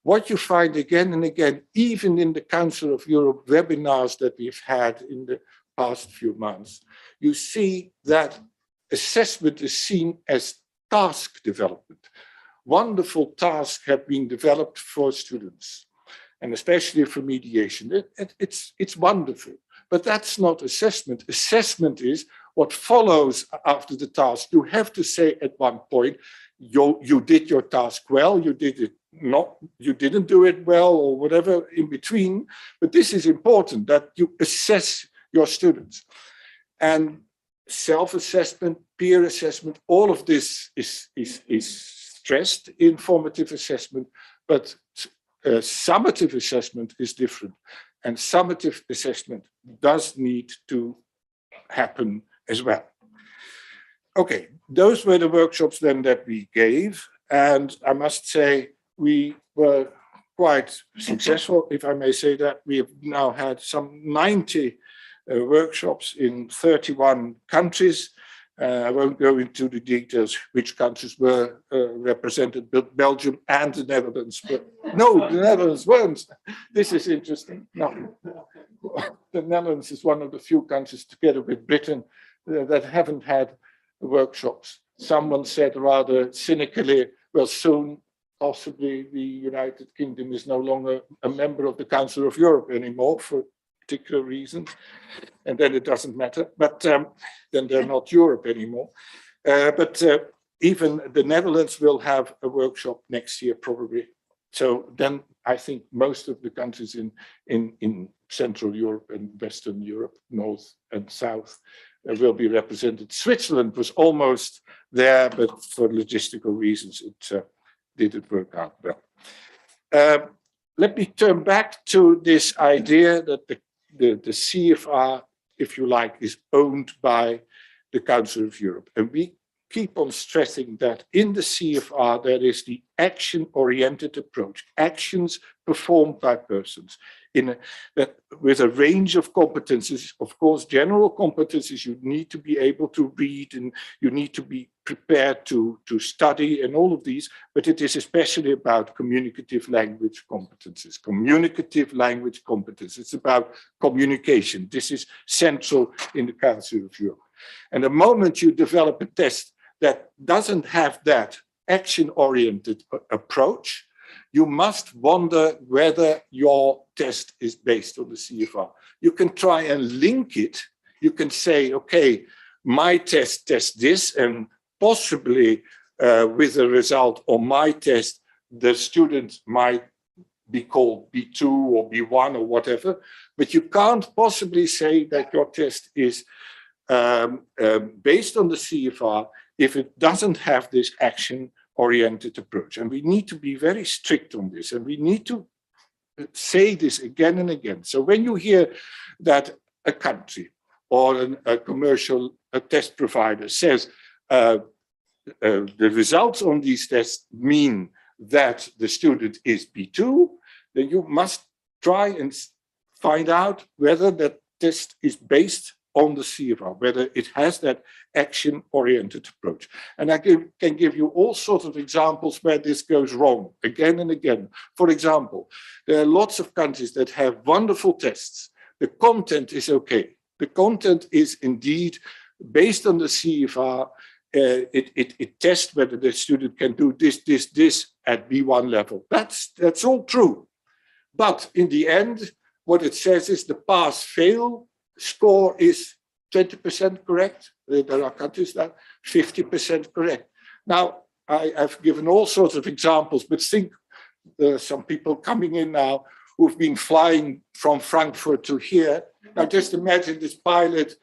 Speaker 5: What you find again and again, even in the Council of Europe webinars that we've had in the past few months, you see that assessment is seen as task development. Wonderful tasks have been developed for students, and especially for mediation. It's wonderful, but that's not assessment. Assessment is what follows after the task. You have to say at one point, you did your task well, you did it not, you didn't do it well, or whatever in between. But this is important, that you assess your students. And self-assessment, peer assessment, all of this is stressed in formative assessment, but summative assessment is different. And summative assessment does need to happen as well. Okay, those were the workshops then that we gave. And I must say, we were quite successful, if I may say that. We have now had some 90 workshops in 31 countries. I won't go into the details which countries were represented, but Belgium and the Netherlands. But no, the Netherlands weren't. This is interesting. No, the Netherlands is one of the few countries, together with Britain, that haven't had workshops. Someone said rather cynically, well, soon possibly the United Kingdom is no longer a member of the Council of Europe anymore for particular reasons, and then it doesn't matter, but then they're not Europe anymore. But even the Netherlands will have a workshop next year probably. So then I think most of the countries in Central Europe and Western Europe, North and South, will be represented. Switzerland was almost there, but for logistical reasons, it didn't work out well. Let me turn back to this idea that the CFR, if you like, is owned by the Council of Europe. And we keep on stressing that in the CFR, there is the action-oriented approach, actions performed by persons with a range of competencies. Of course, general competencies, you need to be able to read and you need to be prepared to study and all of these, but it is especially about communicative language competencies. Communicative language competence, it's about communication. This is central in the Council of Europe. And the moment you develop a test that doesn't have that action-oriented approach, you must wonder whether your test is based on the CFR. You can try and link it. You can say, okay, my test tests this, and possibly with the result on my test, the student might be called B2 or B1 or whatever, but you can't possibly say that your test is based on the CFR if it doesn't have this action-oriented approach. And we need to be very strict on this, and we need to say this again and again. So when you hear that a country or a commercial test provider says the results on these tests mean that the student is B2, then you must try and find out whether that test is based on the CFR, whether it has that action-oriented approach. And I can give you all sorts of examples where this goes wrong again and again. For example, there are lots of countries that have wonderful tests. The content is okay. The content is indeed based on the CFR. It tests whether the student can do this at B1 level. That's all true. But in the end, what it says is the pass-fail score is 20% correct. There are countries that 50% correct. Now, I've given all sorts of examples, but think there are some people coming in now who've been flying from Frankfurt to here. Now, just imagine this pilot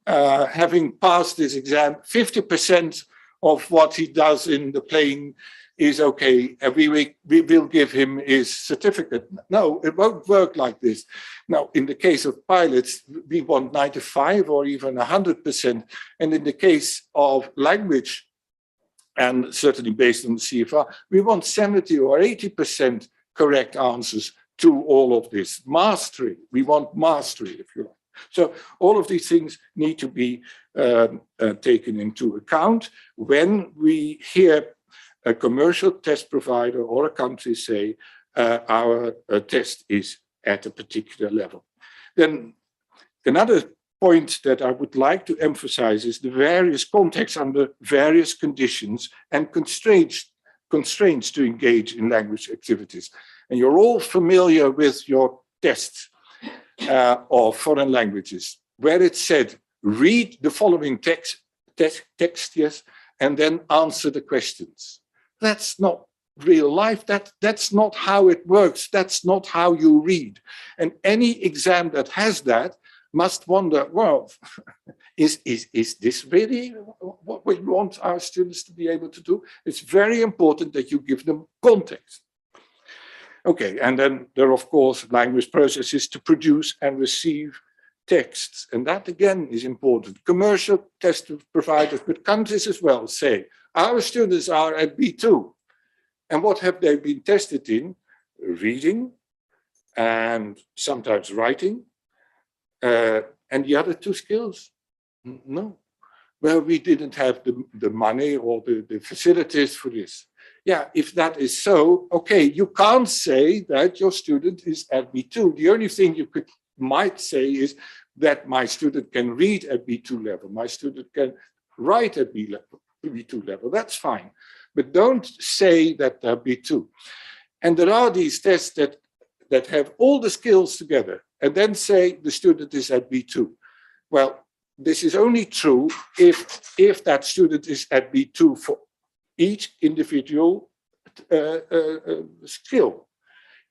Speaker 5: having passed this exam, 50% of what he does in the plane is okay, and we will give him his certificate. No, it won't work like this. Now, in the case of pilots, we want 95 or even 100%. And in the case of language, and certainly based on the CFR, we want 70 or 80% correct answers to all of this. Mastery, we want mastery, if you like. So all of these things need to be taken into account when we hear a commercial test provider or a country say our test is at a particular level. Then another point that I would like to emphasize is the various contexts under various conditions and constraints to engage in language activities. And you're all familiar with your tests of foreign languages, where it said, read the following text, yes, and then answer the questions. That's not real life. That's not how it works. That's not how you read. And any exam that has that must wonder, well, is this really what we want our students to be able to do? It's very important that you give them context. Okay, and then there are, of course, language processes to produce and receive texts. And that, again, is important. Commercial test providers, but countries as well, say, our students are at B2. And what have they been tested in? Reading and sometimes writing. And the other two skills? No. Well, we didn't have the money or the facilities for this. Yeah, if that is so, okay, you can't say that your student is at B2. The only thing you might say is that my student can read at B2 level, my student can write at B2 level, that's fine. But don't say that they're B2. And there are these tests that have all the skills together and then say the student is at B2. Well, this is only true if that student is at B2 for each individual skill.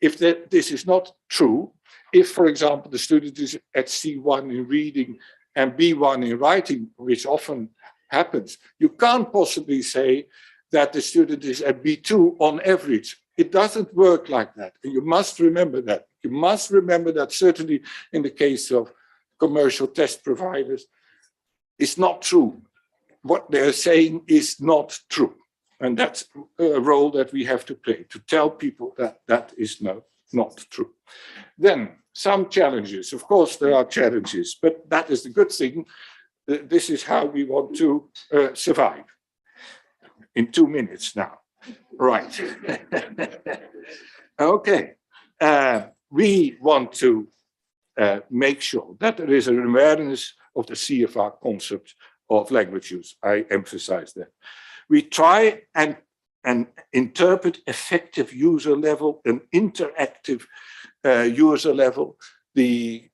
Speaker 5: If this is not true, if, for example, the student is at C1 in reading and B1 in writing, which often happens, you can't possibly say that the student is at B2 on average. It doesn't work like that. And you must remember that. You must remember that certainly in the case of commercial test providers, it's not true. What they're saying is not true. And that's a role that we have to play, to tell people that that is not true. Then some challenges. Of course, there are challenges, but that is the good thing. This is how we want to survive. In 2 minutes now. Right. Okay. We want to make sure that there is an awareness of the CFR concept of language use. I emphasize that. We try and interpret effective user level and interactive user level. The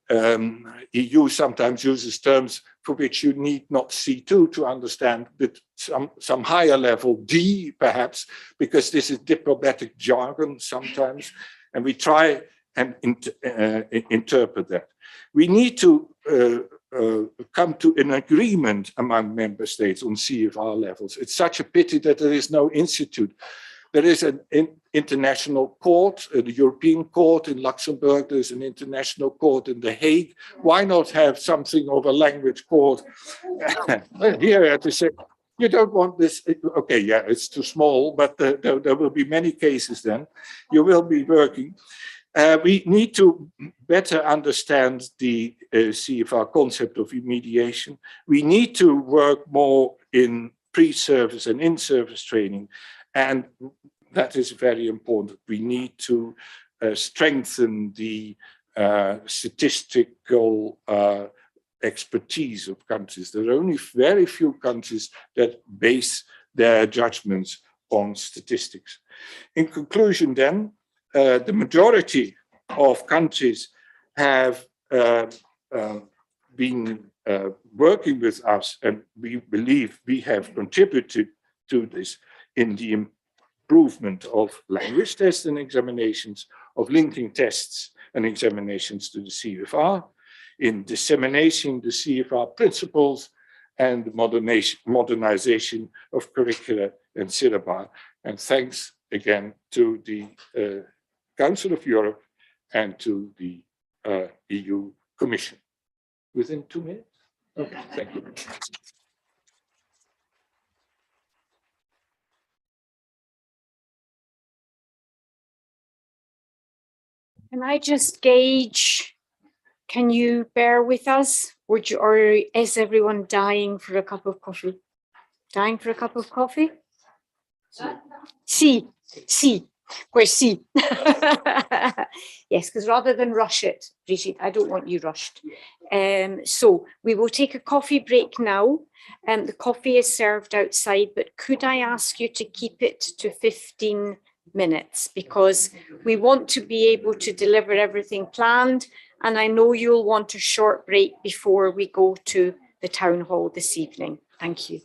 Speaker 5: EU sometimes uses terms for which you need not C2 to understand, but some higher level, D perhaps, because this is diplomatic jargon sometimes, and we try and interpret that. We need to come to an agreement among member states on CFR levels. It's such a pity that there is no institute. There is an international court, the European court in Luxembourg. There's an international court in The Hague. Why not have something of a language court here at the You don't want this, okay, yeah, it's too small, but there will be many cases then. You will be working. We need to better understand the CFR concept of remediation. We need to work more in pre-service and in-service training, and that is very important. We need to strengthen the statistical expertise of countries. There are only very few countries that base their judgments on statistics. In conclusion then, the majority of countries have been working with us, and we believe we have contributed to this in the improvement of language tests and examinations, of linking tests and examinations to the CFR, in disseminating the CFR principles, and modernization of curricula and syllabi. And thanks again to the Council of Europe and to the EU Commission. Within 2 minutes? Okay, thank you.
Speaker 3: Can I just gauge, can you bear with us? Or is everyone dying for a cup of coffee? Dying for a cup of coffee? Sí, pues sí. Yes, because rather than rush it, Brigitte, I don't want you rushed. So we will take a coffee break now. The coffee is served outside, but could I ask you to keep it to 15 minutes, because we want to be able to deliver everything planned, and I know you'll want a short break before we go to the town hall this evening. Thank you.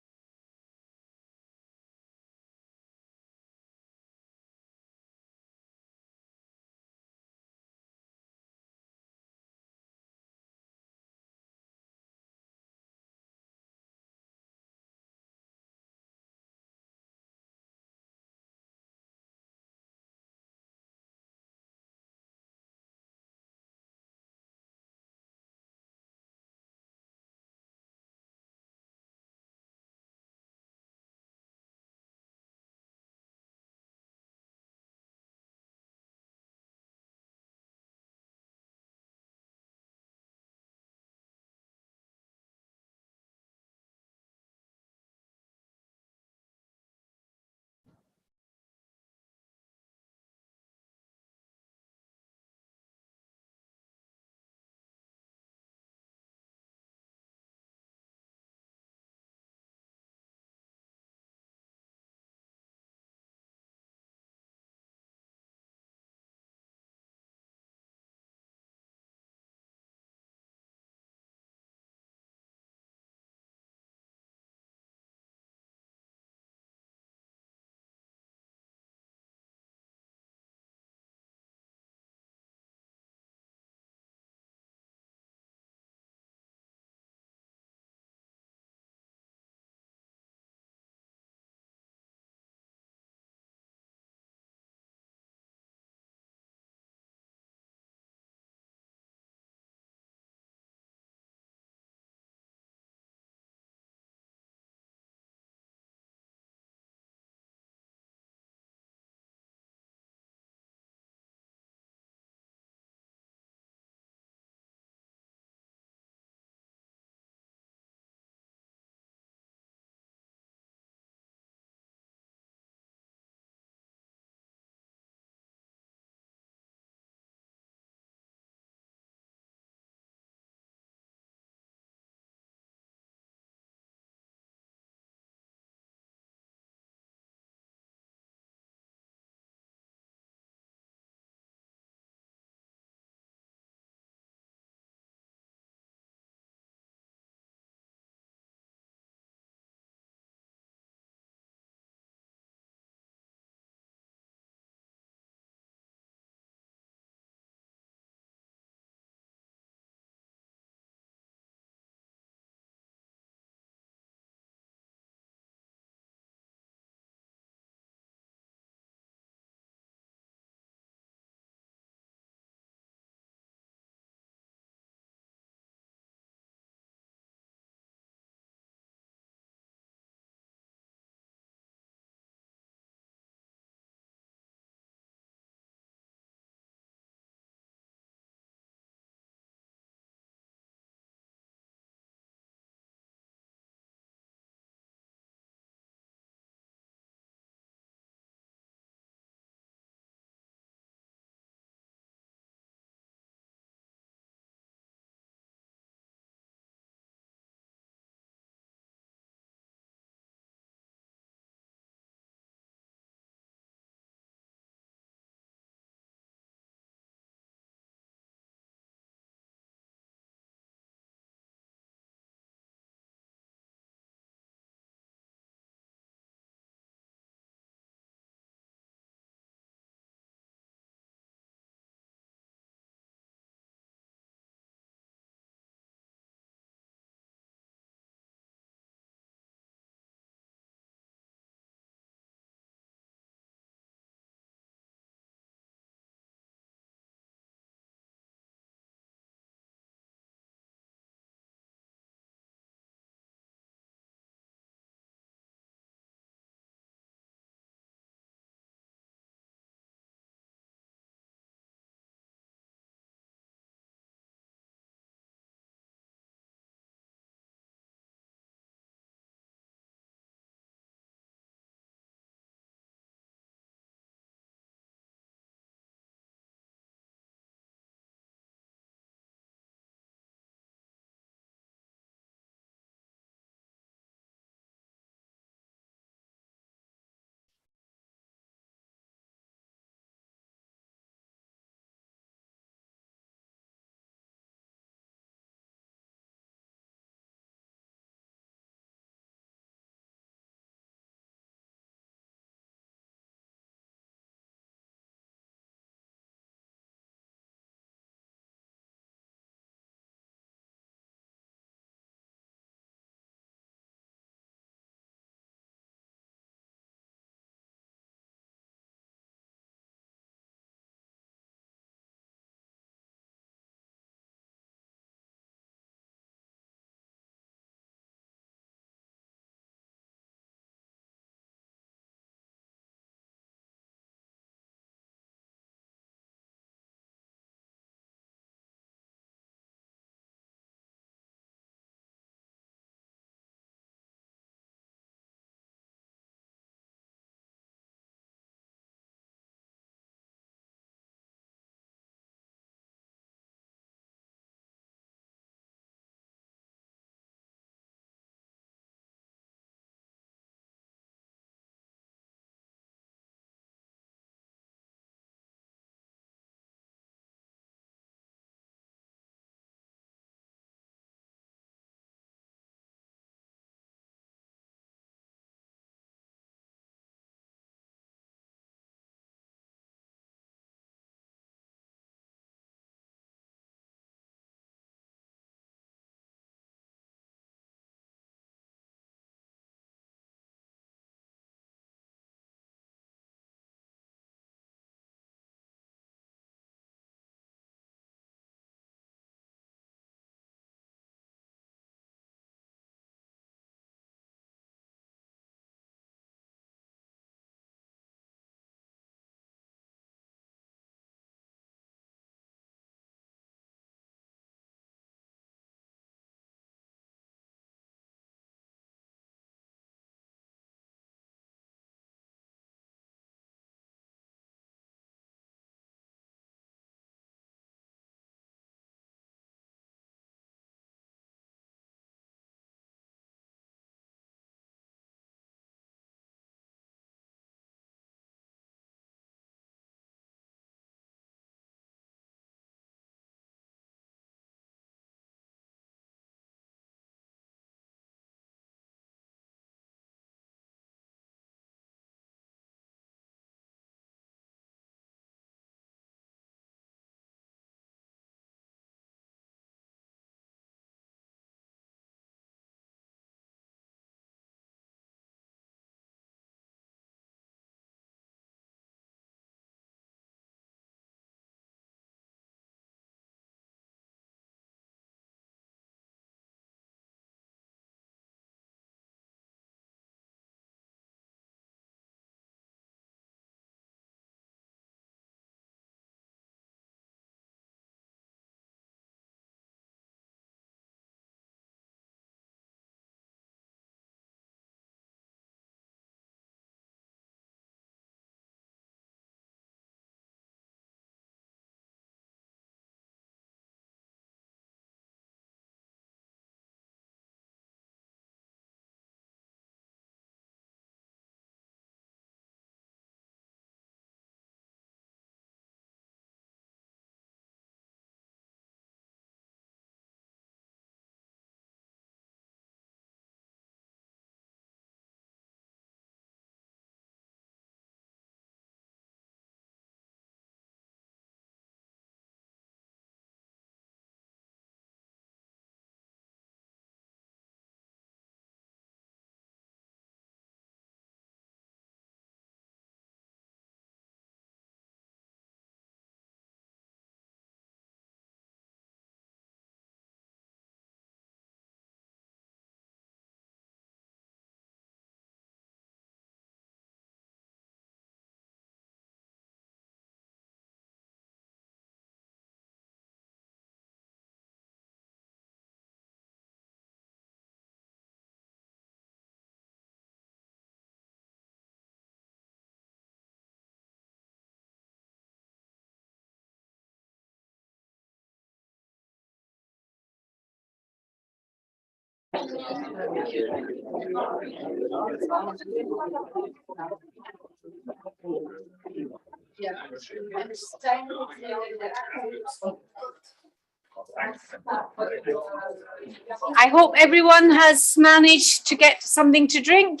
Speaker 3: I hope everyone has managed to get something to drink.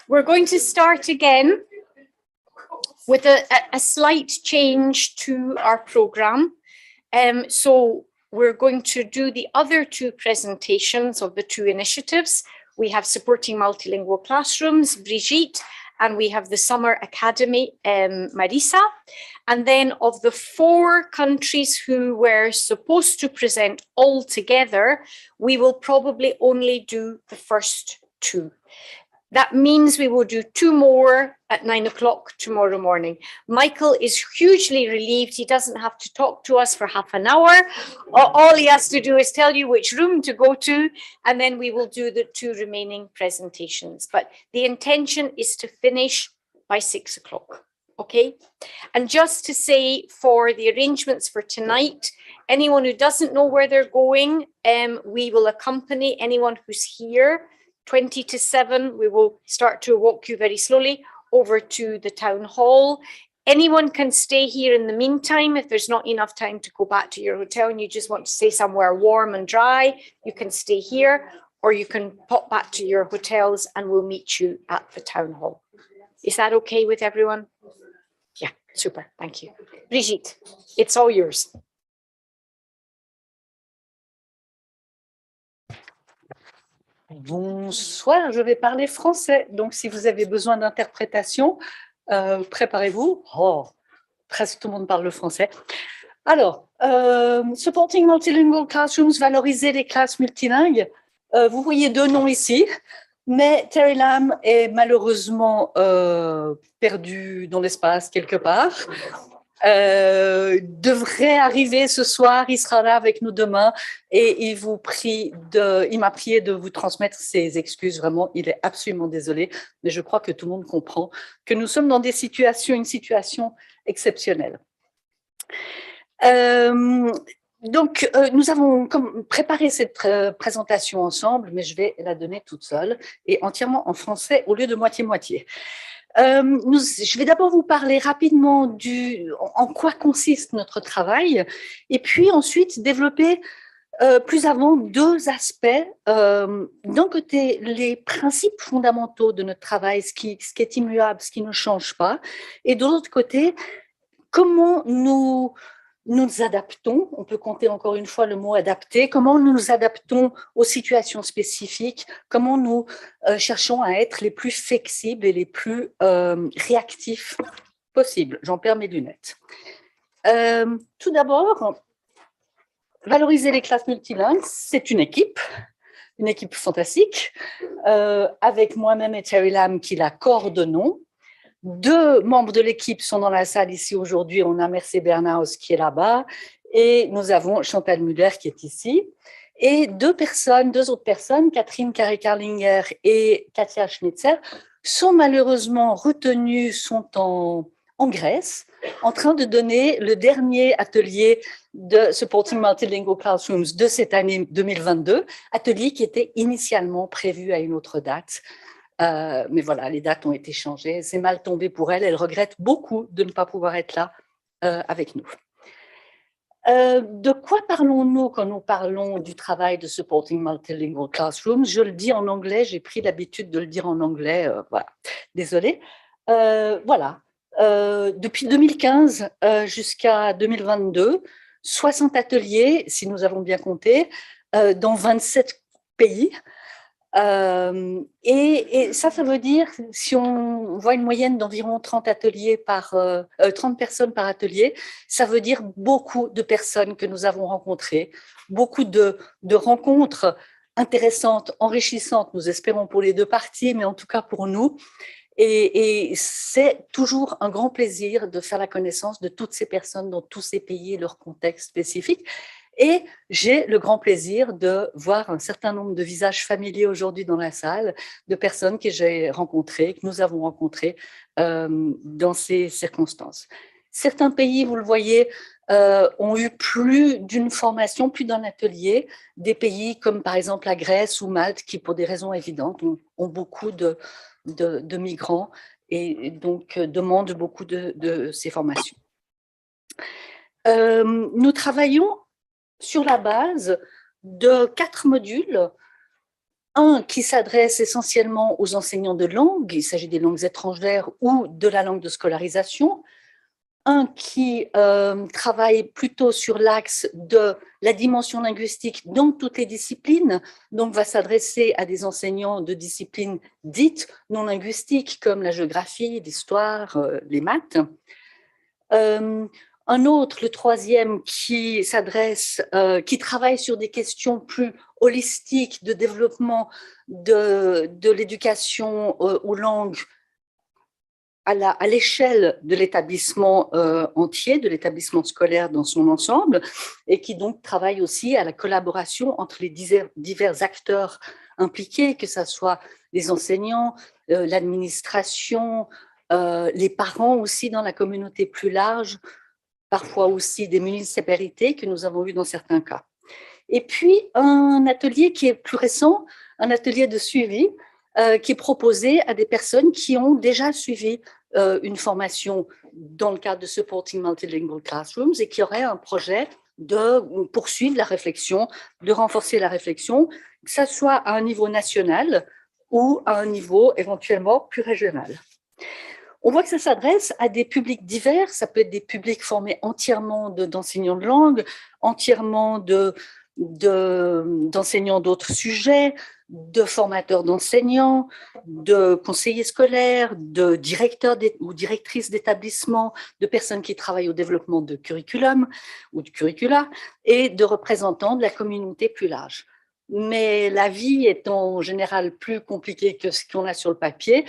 Speaker 3: We're going to start again with a slight change to our program. So we're going to do the other two presentations of the two initiatives. We have Supporting Multilingual Classrooms, Brigitte, and we have the Summer Academy, Marisa. And then of the 4 countries who were supposed to present all together, we will probably only do the first 2. That means we will do 2 more at 9 o'clock tomorrow morning. Michael is hugely relieved. He doesn't have to talk to us for half an hour. All he has to do is tell you which room to go to, and then we will do the 2 remaining presentations. But the intention is to finish by 6 o'clock, okay? And just to say, for the arrangements for tonight, anyone who doesn't know where they're going, we will accompany anyone who's here. 20 to 7, we will start to walk you very slowly over to the town hall. Anyone can stay here in the meantime. If there's not enough time to go back to your hotel and you just want to stay somewhere warm and dry, you can stay here, or you can pop back to your hotels and we'll meet you at the town hall. Is that okay with everyone? Yeah, super, thank you. Brigitte, it's all yours.
Speaker 6: Bonsoir, je vais parler français. Donc, si vous avez besoin d'interprétation, préparez-vous. Oh, presque tout le monde parle le français. Alors, Supporting Multilingual Classrooms, valoriser les classes multilingues. Vous voyez 2 noms ici, mais Terry Lam est malheureusement perdu dans l'espace quelque part. Devrait arriver ce soir, il sera là avec nous demain et il m'a prié de vous transmettre ses excuses. Vraiment, il est absolument désolé, mais je crois que tout le monde comprend que nous sommes dans une situation exceptionnelle. Donc, nous avons préparé cette présentation ensemble, mais je vais la donner toute seule et entièrement en français au lieu de moitié-moitié. Je vais d'abord vous parler rapidement en quoi consiste notre travail et puis ensuite développer plus avant 2 aspects. D'un côté, les principes fondamentaux de notre travail, ce qui est immuable, ce qui ne change pas, et de l'autre côté, comment nous adaptons, on peut compter encore une fois le mot adapter, comment nous nous adaptons aux situations spécifiques, comment nous cherchons à être les plus flexibles et les plus réactifs possibles. J'en perds mes lunettes. Tout d'abord, valoriser les classes multilingues, c'est une équipe fantastique, avec moi-même et Terry Lam qui la coordonnons. 2 membres de l'équipe sont dans la salle ici aujourd'hui. On a Mercé Bernhaus qui est là-bas et nous avons Chantal Muller qui est ici. Et 2 autres personnes, Catherine Carré-Carlinger et Katia Schnitzer, sont malheureusement retenues, sont en Grèce, en train de donner le dernier atelier de Supporting Multilingual Classrooms de cette année 2022, atelier qui était initialement prévu à une autre date. Mais voilà, les dates ont été changées. C'est mal tombé pour elle. Elle regrette beaucoup de ne pas pouvoir être là avec nous. De quoi parlons-nous quand nous parlons du travail de Supporting Multilingual Classrooms? Je le dis en anglais, j'ai pris l'habitude de le dire en anglais. Voilà, désolée. Voilà, depuis 2015 jusqu'à 2022, 60 ateliers, si nous avons bien compté, dans 27 pays. Et ça veut dire, si on voit une moyenne d'environ 30 personnes par atelier, ça veut dire beaucoup de personnes que nous avons rencontrées, beaucoup de rencontres intéressantes, enrichissantes, nous espérons pour les 2 parties, mais en tout cas pour nous. Et c'est toujours un grand plaisir de faire la connaissance de toutes ces personnes dans tous ces pays et leurs contextes spécifiques. Et j'ai le grand plaisir de voir un certain nombre de visages familiers aujourd'hui dans la salle, de personnes que j'ai rencontrées, que nous avons rencontrées dans ces circonstances. Certains pays, vous le voyez, ont eu plus d'une formation, plus d'un atelier. Des pays comme par exemple la Grèce ou Malte, qui pour des raisons évidentes ont beaucoup de migrants et donc demandent beaucoup de ces formations. Nous travaillons sur la base de 4 modules. Un qui s'adresse essentiellement aux enseignants de langue, il s'agit des langues étrangères ou de la langue de scolarisation. Un qui travaille plutôt sur l'axe de la dimension linguistique dans toutes les disciplines, donc va s'adresser à des enseignants de disciplines dites non linguistiques comme la géographie, l'histoire, les maths. Un autre, le troisième, qui travaille sur des questions plus holistiques de développement de l'éducation aux langues à l'échelle de l'établissement entier, de l'établissement scolaire dans son ensemble, et qui donc travaille aussi à la collaboration entre les divers acteurs impliqués, que ce soit les enseignants, l'administration, les parents aussi dans la communauté plus large, parfois aussi des municipalités que nous avons vu dans certains cas. Et puis un atelier qui est plus récent, un atelier de suivi, qui est proposé à des personnes qui ont déjà suivi une formation dans le cadre de Supporting Multilingual Classrooms et qui auraient un projet de poursuivre la réflexion, de renforcer la réflexion, que ce soit à un niveau national ou à un niveau éventuellement plus régional. On voit que ça s'adresse à des publics divers, ça peut être des publics formés entièrement d'enseignants de langue, entièrement d'enseignants d'autres sujets, de formateurs d'enseignants, de conseillers scolaires, de directeurs ou directrices d'établissements, de personnes qui travaillent au développement de curriculum ou de curricula et de représentants de la communauté plus large. Mais la vie est en général plus compliquée que ce qu'on a sur le papier,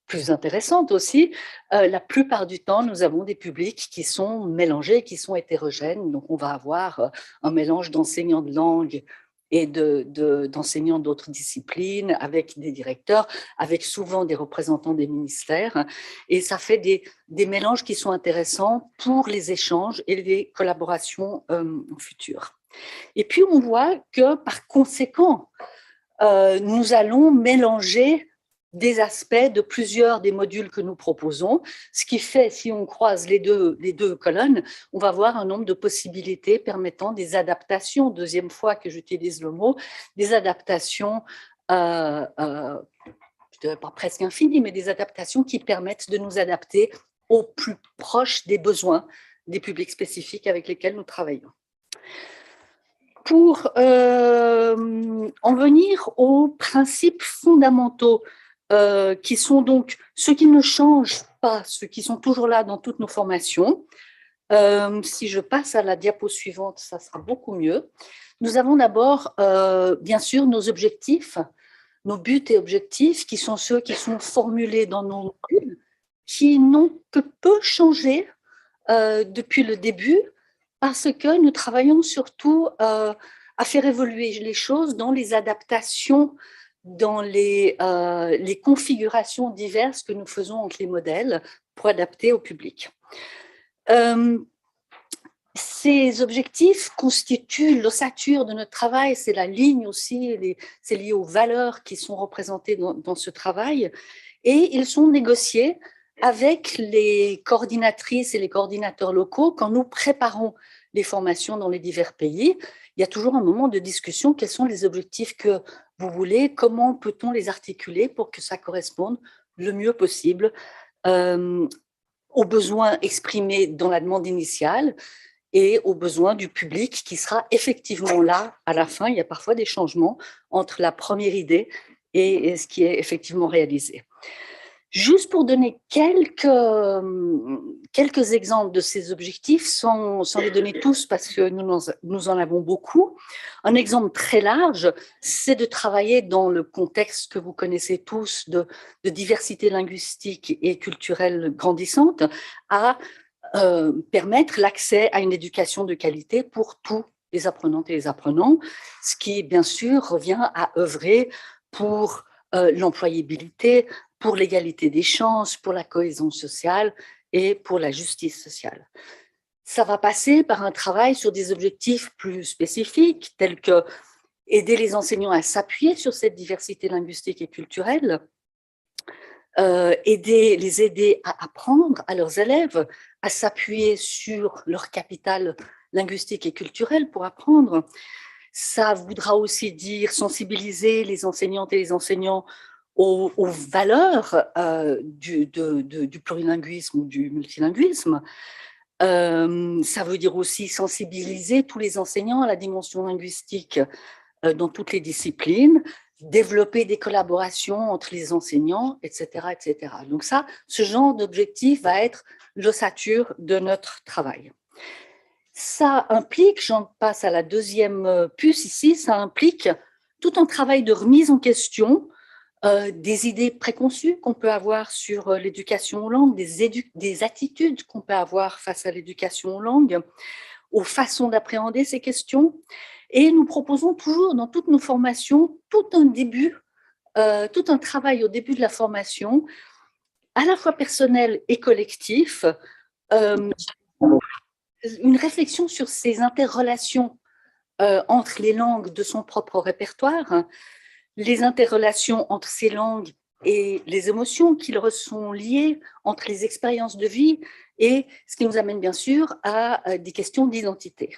Speaker 6: plus intéressante aussi. La plupart du temps, nous avons des publics qui sont mélangés, qui sont hétérogènes. Donc, on va avoir un mélange d'enseignants de langue et d'enseignants d'autres disciplines, avec des directeurs, avec souvent des représentants des ministères. Et ça fait des mélanges qui sont intéressants pour les échanges et les collaborations futures. Et puis, on voit que, par conséquent, nous allons mélanger des aspects de plusieurs des modules que nous proposons, ce qui fait, si on croise les deux colonnes, on va voir un nombre de possibilités permettant des adaptations, deuxième fois que j'utilise le mot, des adaptations, je dirais pas presque infinies, mais des adaptations qui permettent de nous adapter au plus proche des besoins des publics spécifiques avec lesquels nous travaillons. Pour en venir aux principes fondamentaux qui sont donc ceux qui ne changent pas, ceux qui sont toujours là dans toutes nos formations. Si je passe à la diapo suivante, ça sera beaucoup mieux. Nous avons d'abord, bien sûr, nos objectifs, nos buts et objectifs, qui sont ceux qui sont formulés dans nos modules, qui n'ont que peu changé depuis le début, parce que nous travaillons surtout à faire évoluer les choses dans les adaptations, dans les configurations diverses que nous faisons entre les modèles pour adapter au public. Ces objectifs constituent l'ossature de notre travail, c'est la ligne aussi, c'est lié aux valeurs qui sont représentées dans ce travail, et ils sont négociés avec les coordinatrices et les coordinateurs locaux quand nous préparons les formations dans les divers pays. Il y a toujours un moment de discussion, quels sont les objectifs que vous voulez, comment peut-on les articuler pour que ça corresponde le mieux possible aux besoins exprimés dans la demande initiale et aux besoins du public qui sera effectivement là à la fin. Il y a parfois des changements entre la première idée et ce qui est effectivement réalisé. Juste pour donner quelques exemples de ces objectifs, sans les donner tous parce que nous en avons beaucoup. Un exemple très large, c'est de travailler dans le contexte que vous connaissez tous de diversité linguistique et culturelle grandissante, à permettre l'accès à une éducation de qualité pour tous les apprenantes et les apprenants, ce qui, bien sûr, revient à œuvrer pour l'employabilité, pour l'égalité des chances, pour la cohésion sociale et pour la justice sociale. Ça va passer par un travail sur des objectifs plus spécifiques, tels que aider les enseignants à s'appuyer sur cette diversité linguistique et culturelle, les aider à apprendre à leurs élèves, à s'appuyer sur leur capital linguistique et culturel pour apprendre. Ça voudra aussi dire sensibiliser les enseignantes et les enseignants aux valeurs du plurilinguisme ou du multilinguisme. Ça veut dire aussi sensibiliser tous les enseignants à la dimension linguistique dans toutes les disciplines, développer des collaborations entre les enseignants, etc., etc. Donc ça, ce genre d'objectif va être l'ossature de notre travail. Ça implique, j'en passe à la deuxième puce ici, ça implique tout un travail de remise en question des idées préconçues qu'on peut avoir sur l'éducation aux langues, des attitudes qu'on peut avoir face à l'éducation aux langues, aux façons d'appréhender ces questions. Et nous proposons toujours dans toutes nos formations tout un travail au début de la formation, à la fois personnel et collectif, une réflexion sur ces interrelations entre les langues de son propre répertoire, les interrelations entre ces langues et les émotions qui leur sont liées, entre les expériences de vie, et ce qui nous amène bien sûr à des questions d'identité.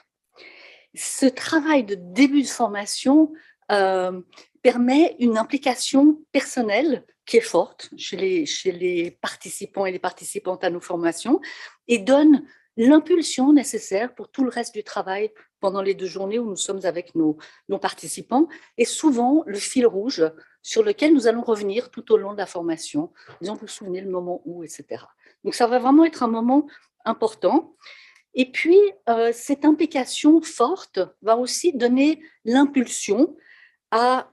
Speaker 6: Ce travail de début de formation permet une implication personnelle qui est forte chez les participants et les participantes à nos formations et donne l'impulsion nécessaire pour tout le reste du travail pendant les 2 journées où nous sommes avec nos participants, et souvent le fil rouge sur lequel nous allons revenir tout au long de la formation, disons, vous vous souvenez le moment où, etc. Donc ça va vraiment être un moment important. Et puis, cette implication forte va aussi donner l'impulsion au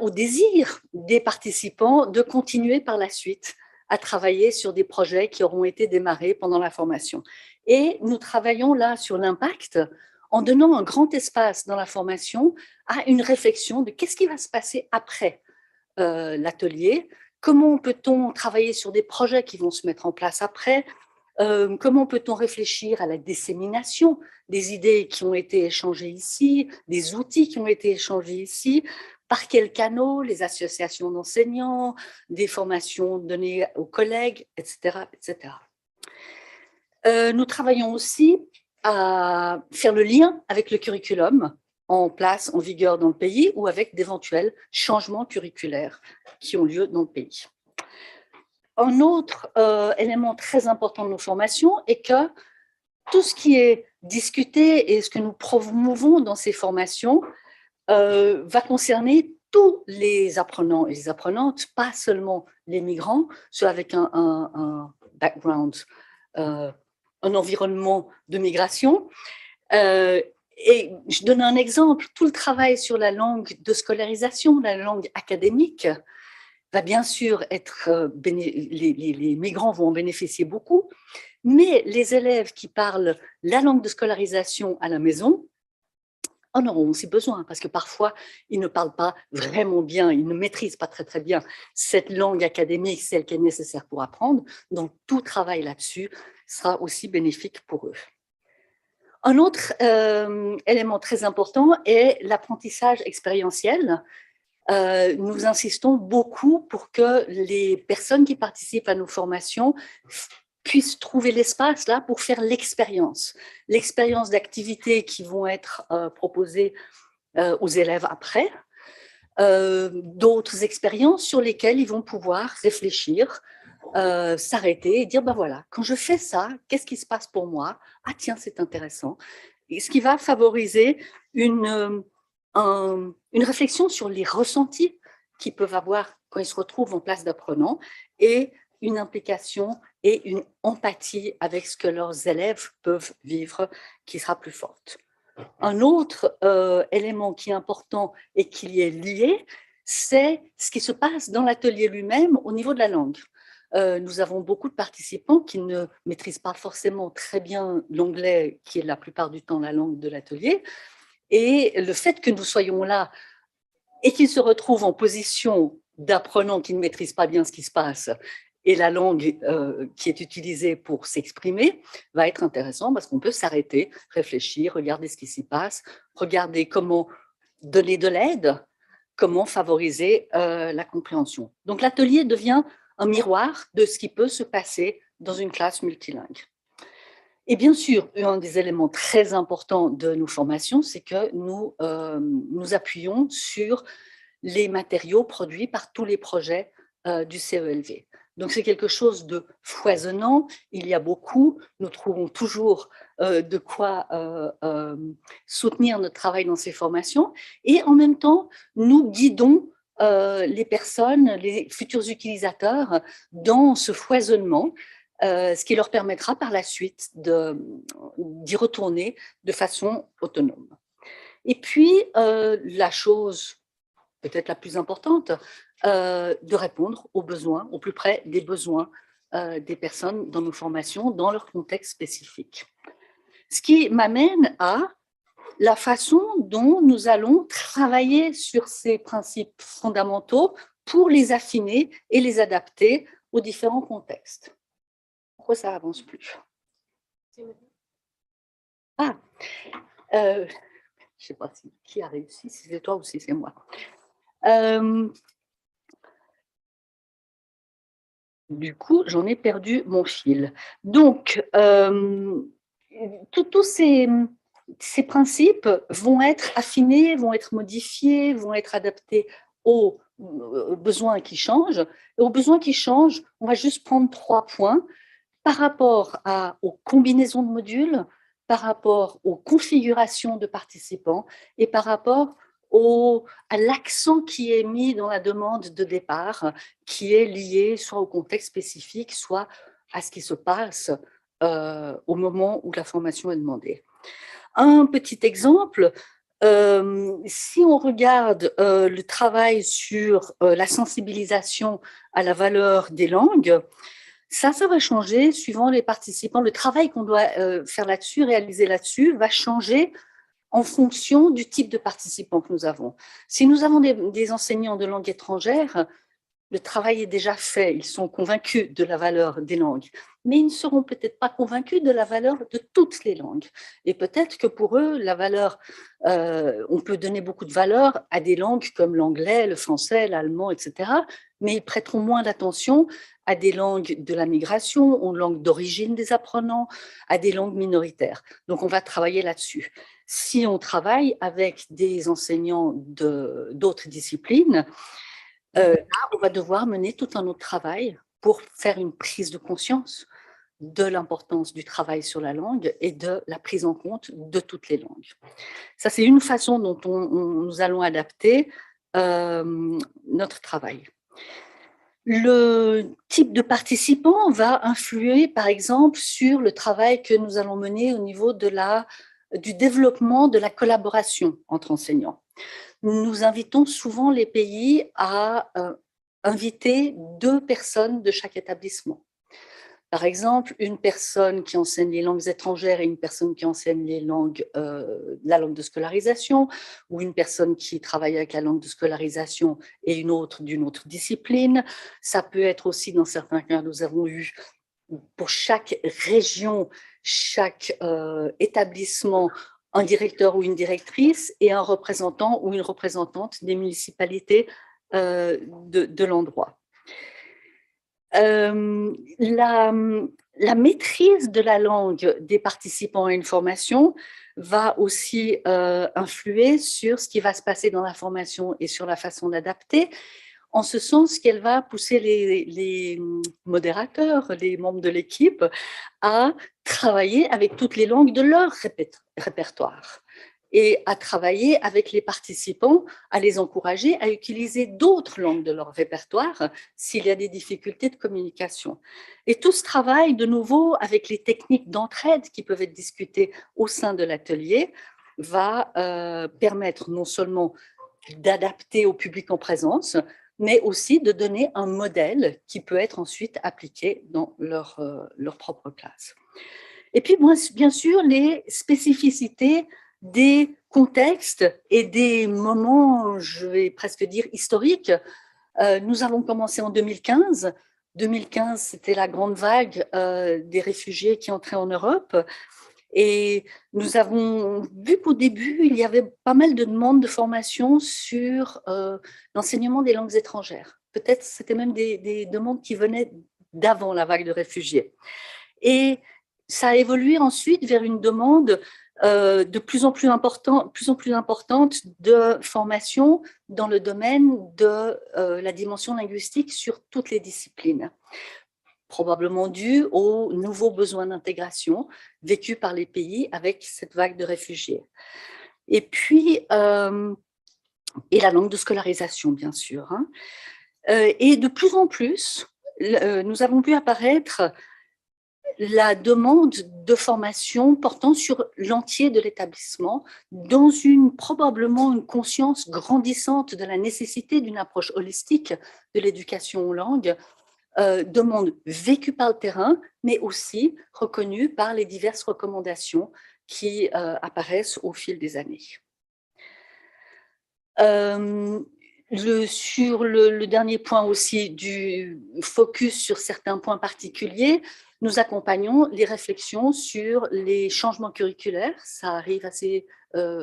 Speaker 6: désir des participants de continuer par la suite à travailler sur des projets qui auront été démarrés pendant la formation. Et nous travaillons là sur l'impact en donnant un grand espace dans la formation à une réflexion de qu'est-ce qui va se passer après l'atelier, comment peut-on travailler sur des projets qui vont se mettre en place après, comment peut-on réfléchir à la dissémination des idées qui ont été échangées ici, des outils qui ont été échangés ici, par quels canaux, les associations d'enseignants, des formations données aux collègues, etc., etc. Nous travaillons aussi à faire le lien avec le curriculum en place, en vigueur dans le pays, ou avec d'éventuels changements curriculaires qui ont lieu dans le pays. Un autre élément très important de nos formations est que tout ce qui est discuté et ce que nous promouvons dans ces formations va concerner tous les apprenants et les apprenantes, pas seulement les migrants, ceux avec un background, un environnement de migration. Et je donne un exemple, tout le travail sur la langue de scolarisation, la langue académique, va bien sûr être, les migrants vont en bénéficier beaucoup, mais les élèves qui parlent la langue de scolarisation à la maison en auront aussi besoin, parce que parfois, ils ne parlent pas vraiment bien, ils ne maîtrisent pas très très bien cette langue académique, celle qui est nécessaire pour apprendre, donc tout travail là-dessus sera aussi bénéfique pour eux. Un autre élément très important est l'apprentissage expérientiel. Nous insistons beaucoup pour que les personnes qui participent à nos formations puissent trouver l'espace là pour faire l'expérience d'activités qui vont être proposées aux élèves après, d'autres expériences sur lesquelles ils vont pouvoir réfléchir, s'arrêter et dire, ben voilà, quand je fais ça, qu'est-ce qui se passe pour moi? Ah tiens, c'est intéressant. Et ce qui va favoriser une réflexion sur les ressentis qu'ils peuvent avoir quand ils se retrouvent en place d'apprenants et une implication et une empathie avec ce que leurs élèves peuvent vivre qui sera plus forte. Un autre élément qui est important et qui y est lié, c'est ce qui se passe dans l'atelier lui-même au niveau de la langue. Nous avons beaucoup de participants qui ne maîtrisent pas forcément très bien l'anglais, qui est la plupart du temps la langue de l'atelier. Et le fait que nous soyons là et qu'ils se retrouvent en position d'apprenants qui ne maîtrisent pas bien ce qui se passe et la langue qui est utilisée pour s'exprimer va être intéressant parce qu'on peut s'arrêter, réfléchir, regarder ce qui s'y passe, regarder comment donner de l'aide, comment favoriser la compréhension. Donc l'atelier devient un miroir de ce qui peut se passer dans une classe multilingue. Et bien sûr, un des éléments très importants de nos formations, c'est que nous nous appuyons sur les matériaux produits par tous les projets du CELV. Donc c'est quelque chose de foisonnant, il y a beaucoup, nous trouvons toujours de quoi soutenir notre travail dans ces formations et en même temps, nous guidons les personnes, les futurs utilisateurs dans ce foisonnement, ce qui leur permettra par la suite d'y retourner de façon autonome. Et puis, la chose peut-être la plus importante, de répondre aux besoins, au plus près des besoins des personnes dans nos formations, dans leur contexte spécifique. Ce qui m'amène à la façon dont nous allons travailler sur ces principes fondamentaux pour les affiner et les adapter aux différents contextes. Pourquoi ça avance plus? Ah, je ne sais pas qui a réussi, si c'est toi ou si c'est moi. Du coup, j'en ai perdu mon fil. Donc, tous ces principes vont être affinés, vont être modifiés, vont être adaptés aux besoins qui changent. Et aux besoins qui changent, on va juste prendre 3 points par rapport aux combinaisons de modules, par rapport aux configurations de participants et par rapport à l'accent qui est mis dans la demande de départ, qui est lié soit au contexte spécifique, soit à ce qui se passe au moment où la formation est demandée. Un petit exemple, si on regarde le travail sur la sensibilisation à la valeur des langues, ça va changer suivant les participants. Le travail qu'on doit faire là-dessus, réaliser là-dessus, va changer en fonction du type de participants que nous avons. Si nous avons des enseignants de langue étrangère, le travail est déjà fait, ils sont convaincus de la valeur des langues, mais ils ne seront peut-être pas convaincus de la valeur de toutes les langues. Et peut-être que pour eux, la valeur, on peut donner beaucoup de valeur à des langues comme l'anglais, le français, l'allemand, etc., mais ils prêteront moins d'attention à des langues de la migration, aux langues d'origine des apprenants, à des langues minoritaires. Donc on va travailler là-dessus. Si on travaille avec des enseignants d'autres disciplines, là, on va devoir mener tout un autre travail pour faire une prise de conscience de l'importance du travail sur la langue et de la prise en compte de toutes les langues. Ça, c'est une façon dont nous allons adapter notre travail. Le type de participant va influer, par exemple, sur le travail que nous allons mener au niveau du développement de la collaboration entre enseignants. Nous invitons souvent les pays à inviter 2 personnes de chaque établissement. Par exemple, une personne qui enseigne les langues étrangères et une personne qui enseigne la langue de scolarisation, ou une personne qui travaille avec la langue de scolarisation et une autre d'une autre discipline. Ça peut être aussi, dans certains cas, nous avons eu pour chaque région, chaque établissement, un directeur ou une directrice et un représentant ou une représentante des municipalités de l'endroit. La maîtrise de la langue des participants à une formation va aussi influer sur ce qui va se passer dans la formation et sur la façon d'adapter, en ce sens qu'elle va pousser les modérateurs, les membres de l'équipe, à travailler avec toutes les langues de leur répertoire et à travailler avec les participants, à les encourager à utiliser d'autres langues de leur répertoire s'il y a des difficultés de communication. Et tout ce travail, de nouveau, avec les techniques d'entraide qui peuvent être discutées au sein de l'atelier, va permettre non seulement d'adapter au public en présence, mais aussi de donner un modèle qui peut être ensuite appliqué dans leur propre classe. Et puis, bien sûr, les spécificités des contextes et des moments, je vais presque dire historiques, Nous avons commencé en 2015. 2015, c'était la grande vague des réfugiés qui entraient en Europe. Et nous avons vu qu'au début, il y avait pas mal de demandes de formation sur l'enseignement des langues étrangères. Peut-être c'était même des demandes qui venaient d'avant la vague de réfugiés. Et ça a évolué ensuite vers une demande de plus en plus importante de formation dans le domaine de la dimension linguistique sur toutes les disciplines, probablement dû aux nouveaux besoins d'intégration vécus par les pays avec cette vague de réfugiés. Et puis, et la langue de scolarisation, bien sûr. Hein. Et de plus en plus, nous avons vu apparaître la demande de formation portant sur l'entier de l'établissement dans probablement une conscience grandissante de la nécessité d'une approche holistique de l'éducation aux langues, demande vécue par le terrain, mais aussi reconnue par les diverses recommandations qui apparaissent au fil des années. Sur le dernier point aussi du focus sur certains points particuliers, nous accompagnons les réflexions sur les changements curriculaires. Ça arrive assez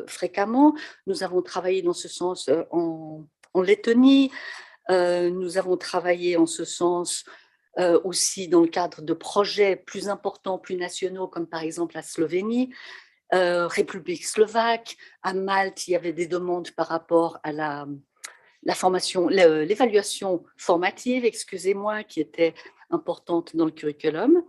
Speaker 6: fréquemment. Nous avons travaillé dans ce sens en Lettonie. Nous avons travaillé en ce sens aussi dans le cadre de projets plus importants, plus nationaux, comme par exemple la Slovénie, République slovaque. À Malte, il y avait des demandes par rapport à la formation, l'évaluation formative, excusez-moi, qui était importante dans le curriculum.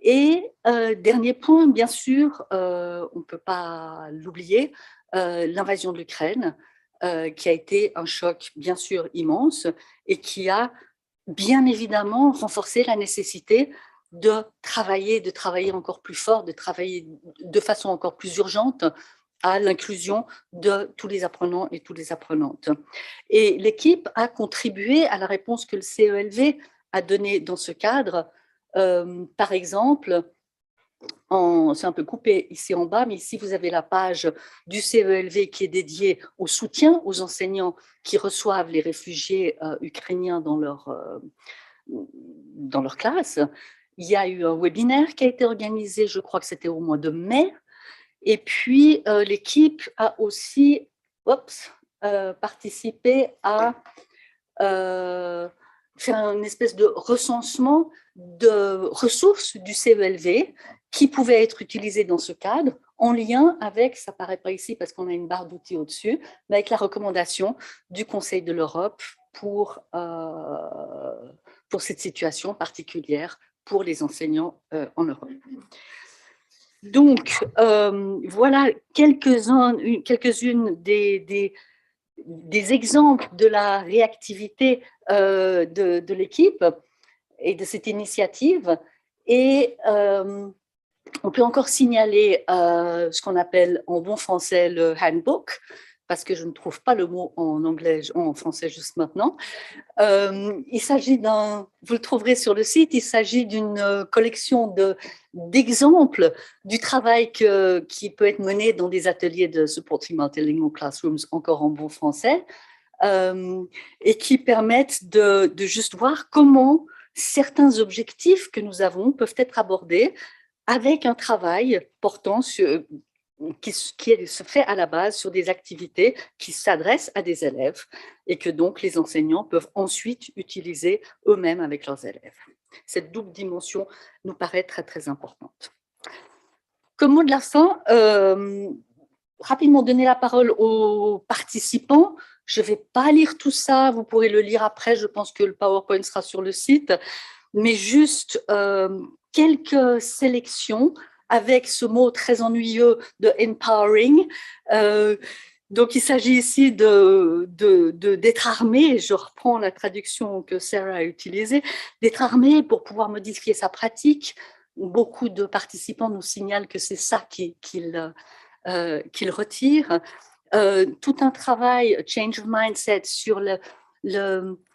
Speaker 6: Et dernier point, bien sûr, on ne peut pas l'oublier, l'invasion de l'Ukraine, qui a été un choc, bien sûr, immense et qui a bien évidemment renforcé la nécessité de travailler encore plus fort, de travailler de façon encore plus urgente à l'inclusion de tous les apprenants et toutes les apprenantes. Et l'équipe a contribué à la réponse que le CELV a donnée dans ce cadre. Par exemple, c'est un peu coupé ici en bas, mais ici vous avez la page du CELV qui est dédiée au soutien aux enseignants qui reçoivent les réfugiés ukrainiens dans leur classe. Il y a eu un webinaire qui a été organisé, je crois que c'était au mois de mai. Et puis, l'équipe a aussi participé à faire une espèce de recensement de ressources du CELV qui pouvaient être utilisées dans ce cadre, en lien avec, ça ne paraît pas ici parce qu'on a une barre d'outils au-dessus, mais avec la recommandation du Conseil de l'Europe pour cette situation particulière pour les enseignants en Europe. Donc, voilà quelques-unes des exemples de la réactivité de l'équipe et de cette initiative. Et on peut encore signaler ce qu'on appelle en bon français le handbook, parce que je ne trouve pas le mot en français juste maintenant. Il s'agit vous le trouverez sur le site, il s'agit d'une collection d'exemples du travail qui peut être mené dans des ateliers de Supporting Multilingual Classrooms, encore en bon français, et qui permettent de juste voir comment certains objectifs que nous avons peuvent être abordés avec un travail portant sur qui se fait à la base sur des activités qui s'adressent à des élèves et que donc les enseignants peuvent ensuite utiliser eux-mêmes avec leurs élèves. Cette double dimension nous paraît très, très importante. Comme mot de la fin, rapidement donner la parole aux participants. Je ne vais pas lire tout ça, vous pourrez le lire après, je pense que le PowerPoint sera sur le site, mais juste quelques sélections avec ce mot très ennuyeux de « empowering ». Donc, il s'agit ici d'être armé, je reprends la traduction que Sarah a utilisée, d'être armé pour pouvoir modifier sa pratique. Beaucoup de participants nous signalent que c'est ça qu'ils retirent. Tout un travail, change of mindset, sur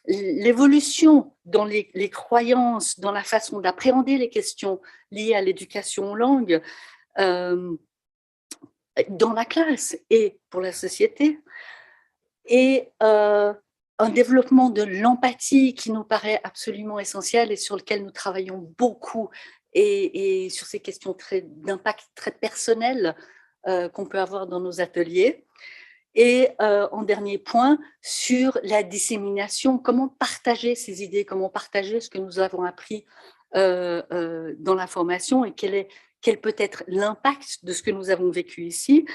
Speaker 6: l'évolution dans les croyances, dans la façon d'appréhender les questions liées à l'éducation aux langues, dans la classe et pour la société. Et un développement de l'empathie qui nous paraît absolument essentiel et sur lequel nous travaillons beaucoup, et sur ces questions d'impact très personnelles qu'on peut avoir dans nos ateliers. Et en dernier point, sur la dissémination, comment partager ces idées, comment partager ce que nous avons appris dans la formation, et quel peut être l'impact de ce que nous avons vécu ici.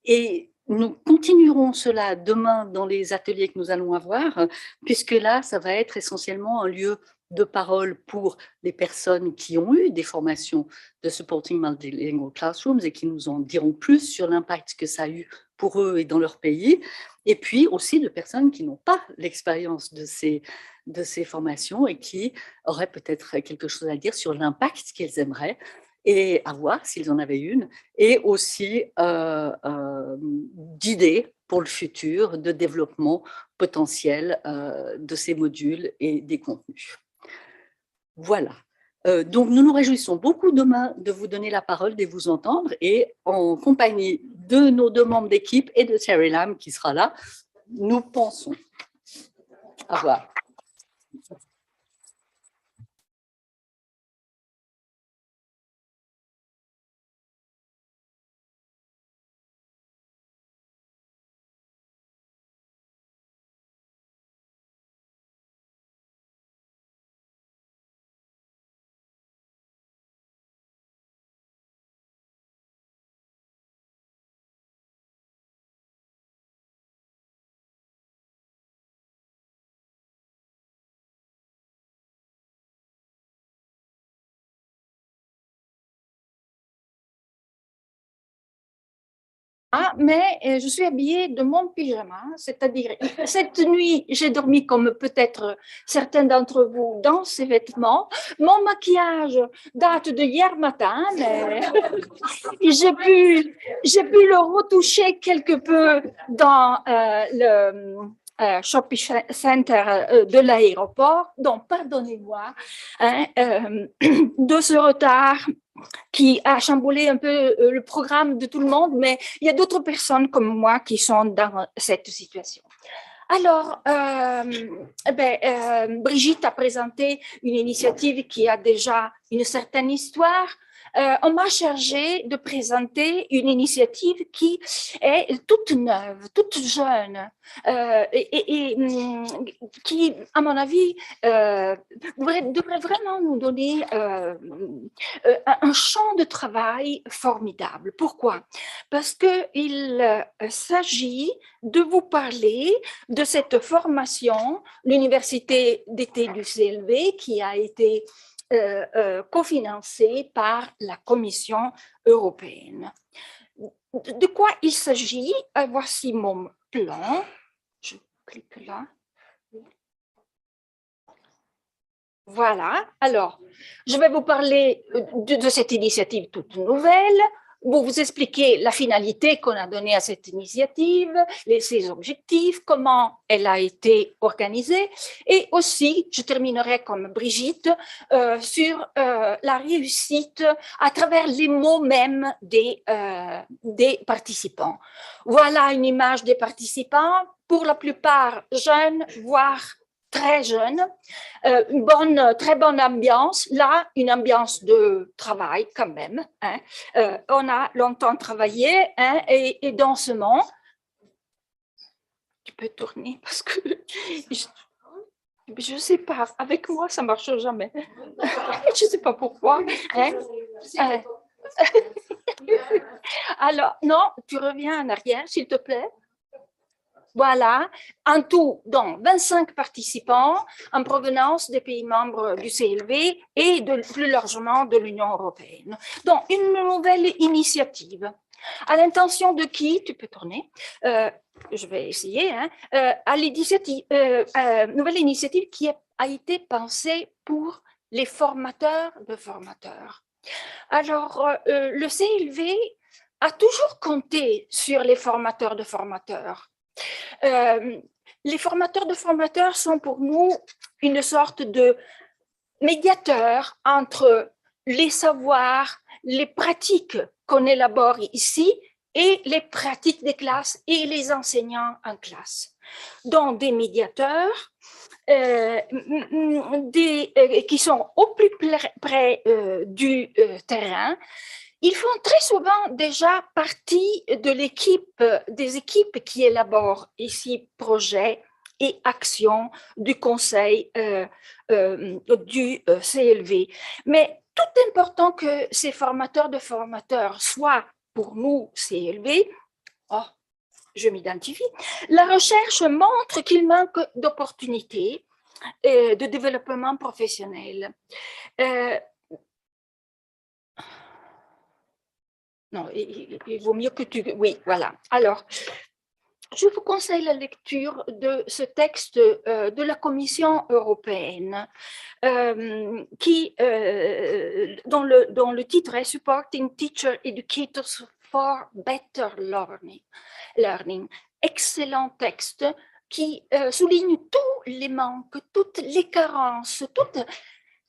Speaker 6: Et nous continuerons cela demain dans les ateliers que nous allons avoir, puisque là, ça va être essentiellement un lieu de parole pour les personnes qui ont eu des formations de Supporting Multilingual Classrooms et qui nous en diront plus sur l'impact que ça a eu pour eux et dans leur pays, et puis aussi de personnes qui n'ont pas l'expérience de ces formations et qui auraient peut-être quelque chose à dire sur l'impact qu'elles aimeraient et avoir s'ils en avaient une, et aussi d'idées pour le futur, de développement potentiel de ces modules et des contenus. Voilà. Donc, nous nous réjouissons beaucoup demain de vous donner la parole, de vous entendre, et en compagnie de nos deux membres d'équipe et de Terry Lam qui sera là, nous pensons. Au revoir.
Speaker 7: Ah, mais je suis habillée de mon pyjama, c'est-à-dire cette nuit, j'ai dormi comme peut-être certains d'entre vous dans ces vêtements. Mon maquillage date de hier matin, mais j'ai pu le retoucher quelque peu dans le shopping center de l'aéroport. Donc, pardonnez-moi de ce retard qui a chamboulé un peu le programme de tout le monde, mais il y a d'autres personnes comme moi qui sont dans cette situation. Alors, Brigitte a présenté une initiative qui a déjà une certaine histoire. On m'a chargé de présenter une initiative qui est toute neuve, toute jeune, et qui, à mon avis, devrait vraiment nous donner un champ de travail formidable. Pourquoi? Parce qu'il s'agit de vous parler de cette formation, l'Université d'été du CLV, qui a été cofinancée par la Commission européenne. De quoi il s'agit? Voici mon plan. Je clique là. Voilà. Alors, je vais vous parler de cette initiative toute nouvelle, vous expliquer la finalité qu'on a donnée à cette initiative, ses objectifs, comment elle a été organisée, et aussi, je terminerai comme Brigitte, sur la réussite à travers les mots mêmes des participants. Voilà une image des participants, pour la plupart jeunes, voire très jeune, une très bonne ambiance, là, une ambiance de travail quand même. Hein. On a longtemps travaillé hein, et densément. Tu peux tourner parce que je ne sais pas, avec moi ça ne marche jamais. Je ne sais pas pourquoi. Hein. Alors, non, tu reviens en arrière, s'il te plaît. Voilà, en tout, donc 25 participants en provenance des pays membres du CLV et plus largement de l'Union européenne. Donc, une nouvelle initiative. À l'intention de qui? Tu peux tourner. Je vais essayer. Hein, à l'initiative, nouvelle initiative qui a été pensée pour les formateurs de formateurs. Alors, le CLV a toujours compté sur les formateurs de formateurs. Les formateurs de formateurs sont pour nous une sorte de médiateur entre les savoirs, les pratiques qu'on élabore ici et les pratiques des classes et les enseignants en classe. dont des médiateurs qui sont au plus près du terrain. Ils font très souvent déjà partie de des équipes qui élaborent ici projets et actions du Conseil du CLV. Mais tout important que ces formateurs de formateurs soient pour nous CLV, je m'identifie, la recherche montre qu'il manque d'opportunités de développement professionnel. Non, il vaut mieux que tu... Oui, voilà. Alors, je vous conseille la lecture de ce texte de la Commission européenne qui, dont le titre est « Supporting Teacher Educators for Better Learning ». Excellent texte qui souligne tous les manques, toutes les carences, toute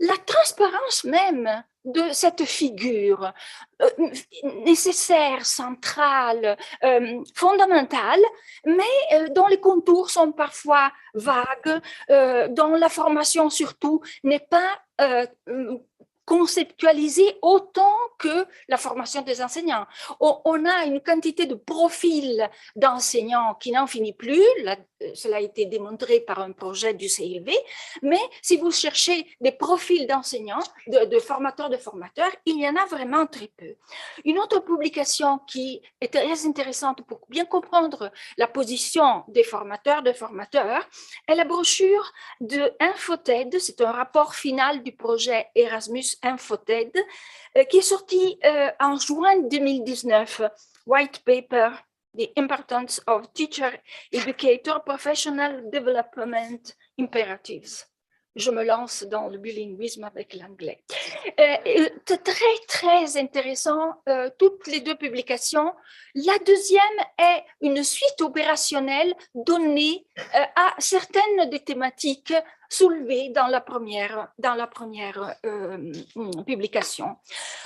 Speaker 7: la transparence même de cette figure nécessaire, centrale, fondamentale, mais dont les contours sont parfois vagues, dont la formation surtout n'est pas conceptualisée autant que la formation des enseignants. On a une quantité de profils d'enseignants qui n'en finit plus, cela a été démontré par un projet du CLV, mais si vous cherchez des profils d'enseignants, de formateurs, il y en a vraiment très peu. Une autre publication qui est très intéressante pour bien comprendre la position des formateurs, est la brochure de Infoted, c'est un rapport final du projet Erasmus Infoted, qui est sorti en juin 2019, White Paper, The Importance of Teacher Educator Professional Development Imperatives. Je me lance dans le bilinguisme avec l'anglais. Très, très intéressant, toutes les deux publications. La deuxième est une suite opérationnelle donnée à certaines des thématiques soulevées dans la première publication.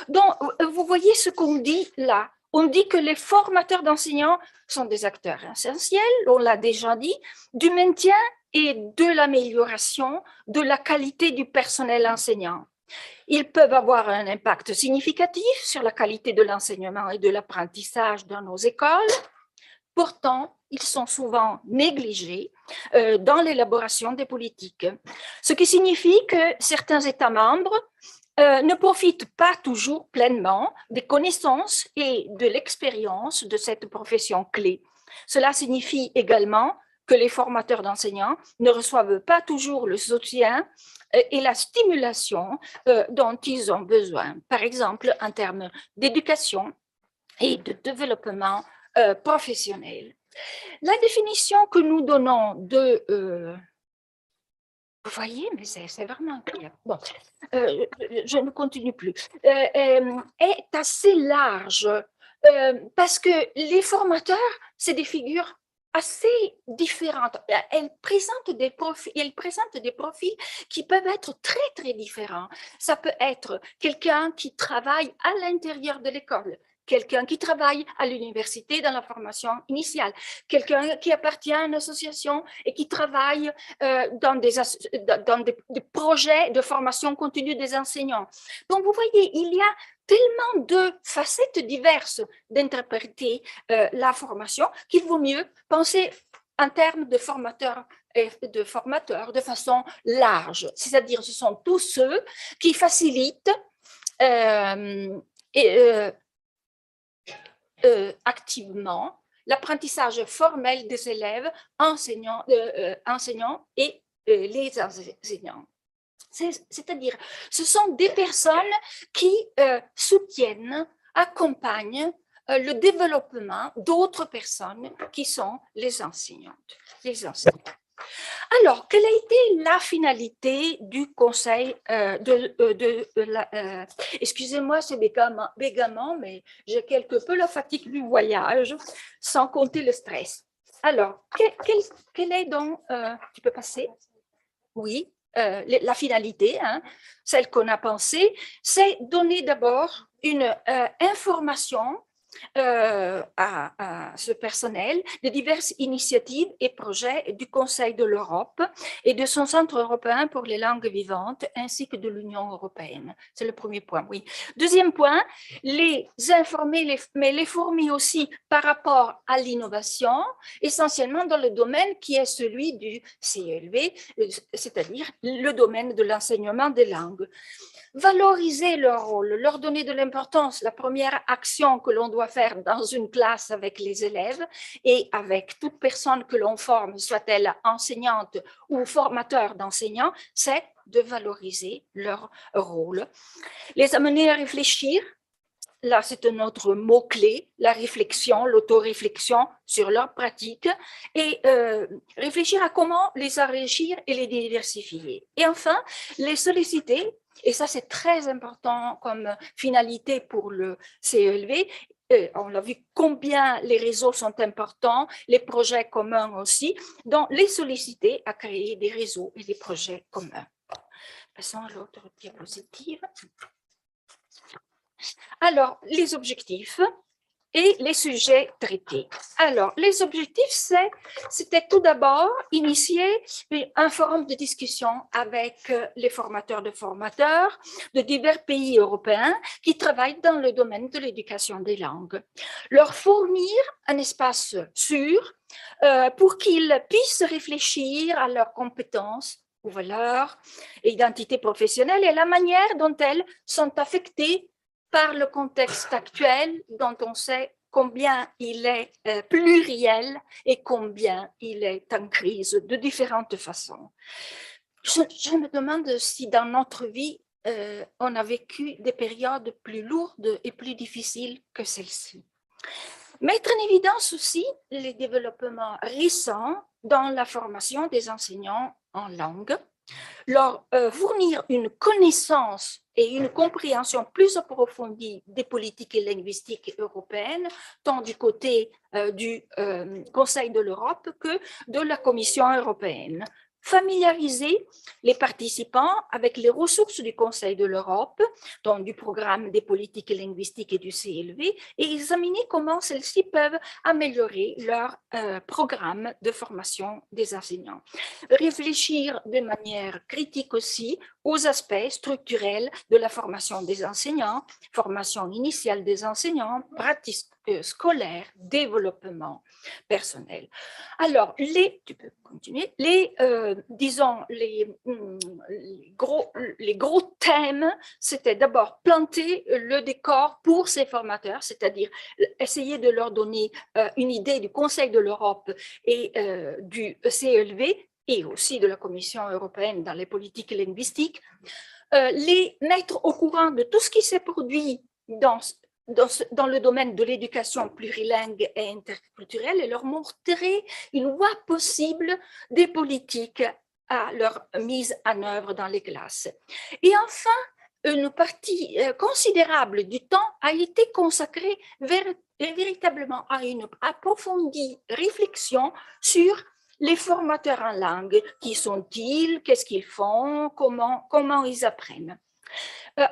Speaker 7: Donc, vous voyez ce qu'on dit là. On dit que les formateurs d'enseignants sont des acteurs essentiels, on l'a déjà dit, du maintien et de l'amélioration de la qualité du personnel enseignant. Ils peuvent avoir un impact significatif sur la qualité de l'enseignement et de l'apprentissage dans nos écoles. Pourtant, ils sont souvent négligés dans l'élaboration des politiques, ce qui signifie que certains États membres ne profitent pas toujours pleinement des connaissances et de l'expérience de cette profession clé. Cela signifie également que les formateurs d'enseignants ne reçoivent pas toujours le soutien et la stimulation dont ils ont besoin, par exemple en termes d'éducation et de développement professionnel. La définition que nous donnons de... vous voyez, mais c'est vraiment clair. Bon, je ne continue plus. Est assez large parce que les formateurs, c'est des figures assez différentes. Elles présentent des profils qui peuvent être très, très différents. Ça peut être quelqu'un qui travaille à l'intérieur de l'école, quelqu'un qui travaille à l'université dans la formation initiale, quelqu'un qui appartient à une association et qui travaille dans des projets de formation continue des enseignants. Donc, vous voyez, il y a tellement de facettes diverses d'interpréter la formation qu'il vaut mieux penser en termes de formateurs de façon large. C'est-à-dire, ce sont tous ceux qui facilitent activement l'apprentissage formel des élèves, enseignants et les enseignants. C'est-à-dire, ce sont des personnes qui soutiennent, accompagnent le développement d'autres personnes qui sont les enseignantes. Alors, quelle a été la finalité du conseil excusez-moi, c'est bégaiement, mais j'ai quelque peu la fatigue du voyage, sans compter le stress. Alors, quelle est donc, tu peux passer? Oui, la finalité, celle qu'on a pensée, c'est donner d'abord une information à ce personnel de diverses initiatives et projets du Conseil de l'Europe et de son Centre européen pour les langues vivantes, ainsi que de l'Union européenne. C'est le premier point, oui. Deuxième point, les informer, mais les former aussi par rapport à l'innovation, essentiellement dans le domaine qui est celui du CELV, c'est-à-dire le domaine de l'enseignement des langues. Valoriser leur rôle, leur donner de l'importance, la première action que l'on doit faire dans une classe avec les élèves et avec toute personne que l'on forme, soit-elle enseignante ou formateur d'enseignants, c'est de valoriser leur rôle. Les amener à réfléchir, là c'est un autre mot-clé, la réflexion, l'autoréflexion sur leurs pratiques et réfléchir à comment les enrichir et les diversifier. Et enfin, les solliciter. Et ça, c'est très important comme finalité pour le CELV. On l'a vu combien les réseaux sont importants, les projets communs aussi, donc les solliciter à créer des réseaux et des projets communs. Passons à l'autre diapositive. Alors, les objectifs et les sujets traités. Alors, les objectifs, c'était tout d'abord initier un forum de discussion avec les formateurs de divers pays européens qui travaillent dans le domaine de l'éducation des langues. Leur fournir un espace sûr pour qu'ils puissent réfléchir à leurs compétences, aux valeurs et identités professionnelles et la manière dont elles sont affectées par le contexte actuel dont on sait combien il est pluriel et combien il est en crise de différentes façons. Je me demande si dans notre vie, on a vécu des périodes plus lourdes et plus difficiles que celle-ci. Mettre en évidence aussi les développements récents dans la formation des enseignants en langue, leur fournir une connaissance et une compréhension plus approfondie des politiques linguistiques européennes, tant du côté du Conseil de l'Europe que de la Commission européenne. Familiariser les participants avec les ressources du Conseil de l'Europe, donc du programme des politiques linguistiques et du CLV, et examiner comment celles-ci peuvent améliorer leur programme de formation des enseignants. Réfléchir de manière critique aussi aux aspects structurels de la formation des enseignants, formation initiale des enseignants, pratique scolaire, développement personnel. Alors, tu peux continuer, disons, les gros thèmes, c'était d'abord planter le décor pour ces formateurs, c'est-à-dire essayer de leur donner une idée du Conseil de l'Europe et du CELV, et aussi de la Commission européenne dans les politiques linguistiques, les mettre au courant de tout ce qui s'est produit dans le domaine de l'éducation plurilingue et interculturelle et leur montrer une voie possible des politiques à leur mise en œuvre dans les classes. Et enfin, une partie considérable du temps a été consacrée véritablement à une approfondie réflexion sur les formateurs en langue. Qui sont-ils? Qu'est-ce qu'ils font? Comment ils apprennent?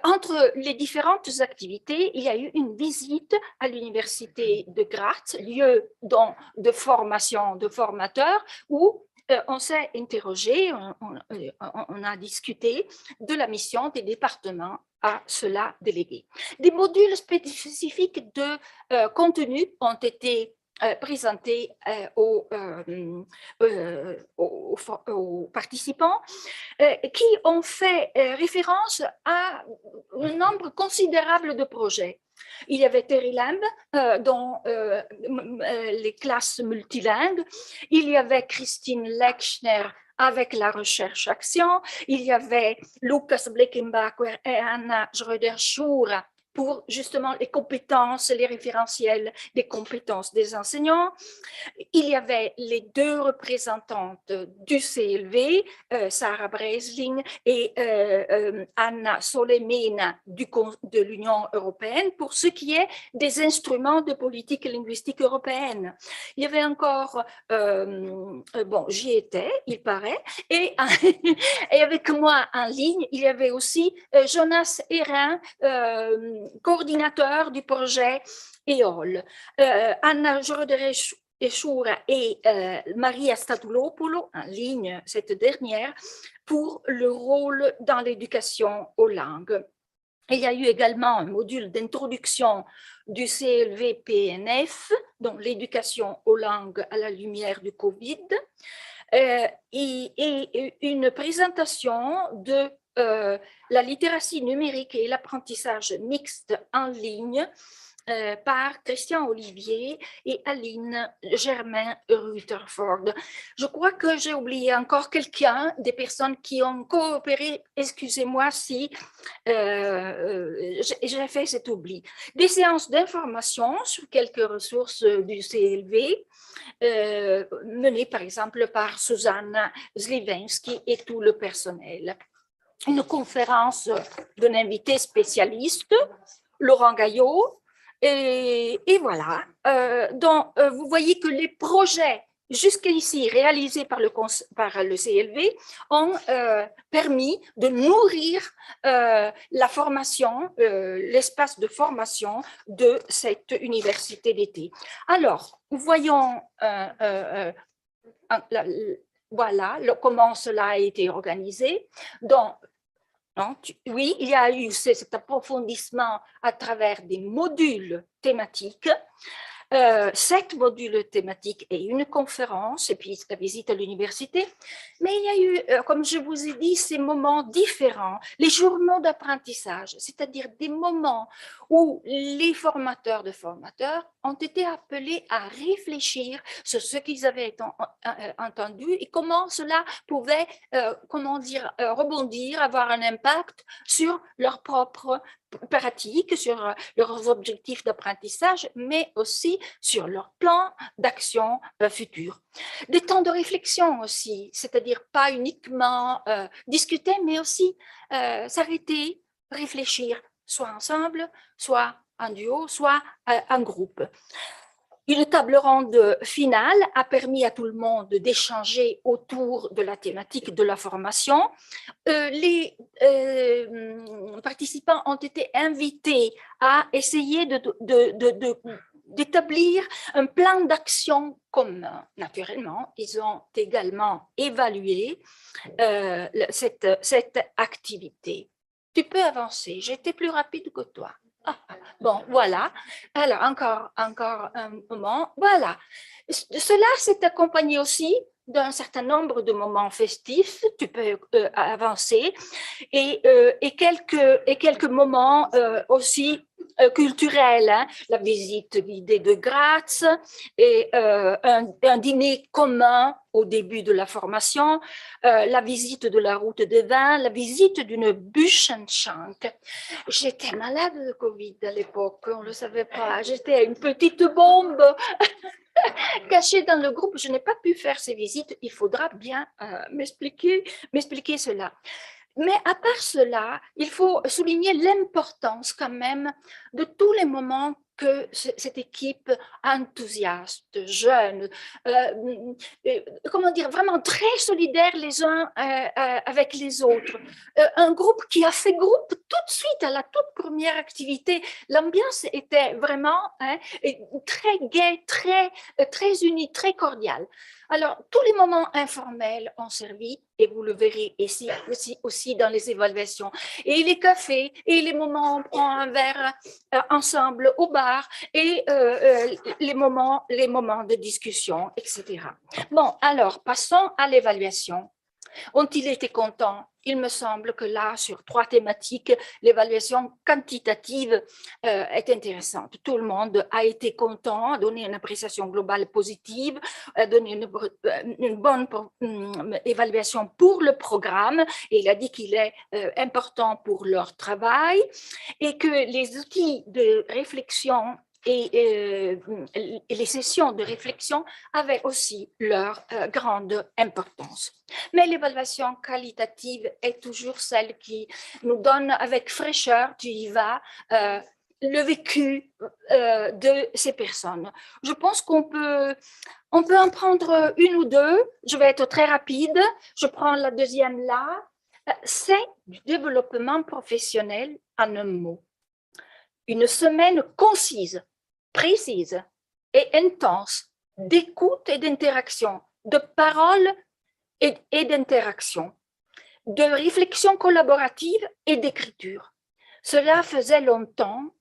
Speaker 7: Entre les différentes activités, il y a eu une visite à l'université de Graz, lieu de formation de formateurs, où on s'est interrogé, on a discuté de la mission des départements à cela délégués. Des modules spécifiques de contenu ont été présentés aux participants qui ont fait référence à un nombre considérable de projets. Il y avait Terry Lamb dans les classes multilingues, il y avait Christine Lechner avec la recherche-action, il y avait Lukas Bleckenbacher et Anna Schröder-Schur pour justement les compétences, les référentiels des compétences des enseignants. Il y avait les deux représentantes du CLV, Sarah Breisling et Anna Solemena de l'Union européenne, pour ce qui est des instruments de politique linguistique européenne. Il y avait encore, bon, j'y étais, il paraît, et avec moi en ligne, il y avait aussi Jonas Hérin, coordinateur du projet EOL. Anna Jordereșura et Maria Statulopoulou, en ligne, cette dernière, pour le rôle dans l'éducation aux langues. Il y a eu également un module d'introduction du CLV-PNF, donc l'éducation aux langues à la lumière du Covid, et une présentation de la littératie numérique et l'apprentissage mixte en ligne par Christian Olivier et Aline Germain-Rutherford. Je crois que j'ai oublié encore quelqu'un, des personnes qui ont coopéré, excusez-moi si j'ai fait cet oubli. Des séances d'information sur quelques ressources du CLV, menées par exemple par Susanna Sliwensky et tout le personnel. Une conférence d'un invité spécialiste, Laurent Gaillot, et voilà. Donc, vous voyez que les projets jusqu'ici réalisés par le CLV ont permis de nourrir la formation, l'espace de formation de cette université d'été. Alors, voyons voilà comment cela a été organisé. Donc, oui, il y a eu cet approfondissement à travers des modules thématiques, 7 modules thématiques et une conférence, et puis la visite à l'université. Mais il y a eu, comme je vous ai dit, ces moments différents, les journaux d'apprentissage, c'est-à-dire des moments où les formateurs de formateurs ont été appelés à réfléchir sur ce qu'ils avaient entendu et comment cela pouvait, rebondir, avoir un impact sur leur propre pratique, sur leurs objectifs d'apprentissage, mais aussi sur leur plan d'action futur. Des temps de réflexion aussi, c'est-à-dire pas uniquement discuter, mais aussi s'arrêter, réfléchir, soit ensemble, soit en duo, soit en groupe. Une table ronde finale a permis à tout le monde d'échanger autour de la thématique de la formation. Les participants ont été invités à essayer d'établir un plan d'action commun. Naturellement, ils ont également évalué cette activité. Tu peux avancer, j'étais plus rapide que toi. Bon, voilà. Alors, encore un moment. Voilà. Cela s'est accompagné aussi d'un certain nombre de moments festifs. Tu peux avancer. Et quelques moments aussi culturels. Hein. La visite guidée de Graz et un dîner commun au début de la formation, la visite de la route des vins, la visite d'une Büchenschank. J'étais malade de Covid à l'époque, on ne le savait pas. J'étais une petite bombe cachée dans le groupe. Je n'ai pas pu faire ces visites. Il faudra bien m'expliquer cela. Mais à part cela, il faut souligner l'importance quand même de tous les moments que cette équipe enthousiaste, jeune, comment dire, vraiment très solidaire les uns avec les autres. Un groupe qui a fait groupe tout de suite à la toute première activité. L'ambiance était vraiment très gaie, très unie, très cordiale. Alors, tous les moments informels ont servi, et vous le verrez ici aussi dans les évaluations, et les cafés, et les moments où on prend un verre ensemble au bar, et les moments de discussion, etc. Bon, alors, passons à l'évaluation. Ont-ils été contents? Il me semble que là, sur 3 thématiques, l'évaluation quantitative est intéressante. Tout le monde a été content, a donné une appréciation globale positive, a donné une bonne évaluation pour le programme, et il a dit qu'il est important pour leur travail, et que les outils de réflexion et les sessions de réflexion avaient aussi leur grande importance. Mais l'évaluation qualitative est toujours celle qui nous donne avec fraîcheur, tu y vas, le vécu de ces personnes. Je pense qu'on peut en prendre une ou deux. Je vais être très rapide. Je prends la deuxième là. C'est du développement professionnel en un mot. Une semaine concise précise et intense d'écoute et d'interaction, de parole et d'interaction, de réflexion collaborative et d'écriture. Cela faisait longtemps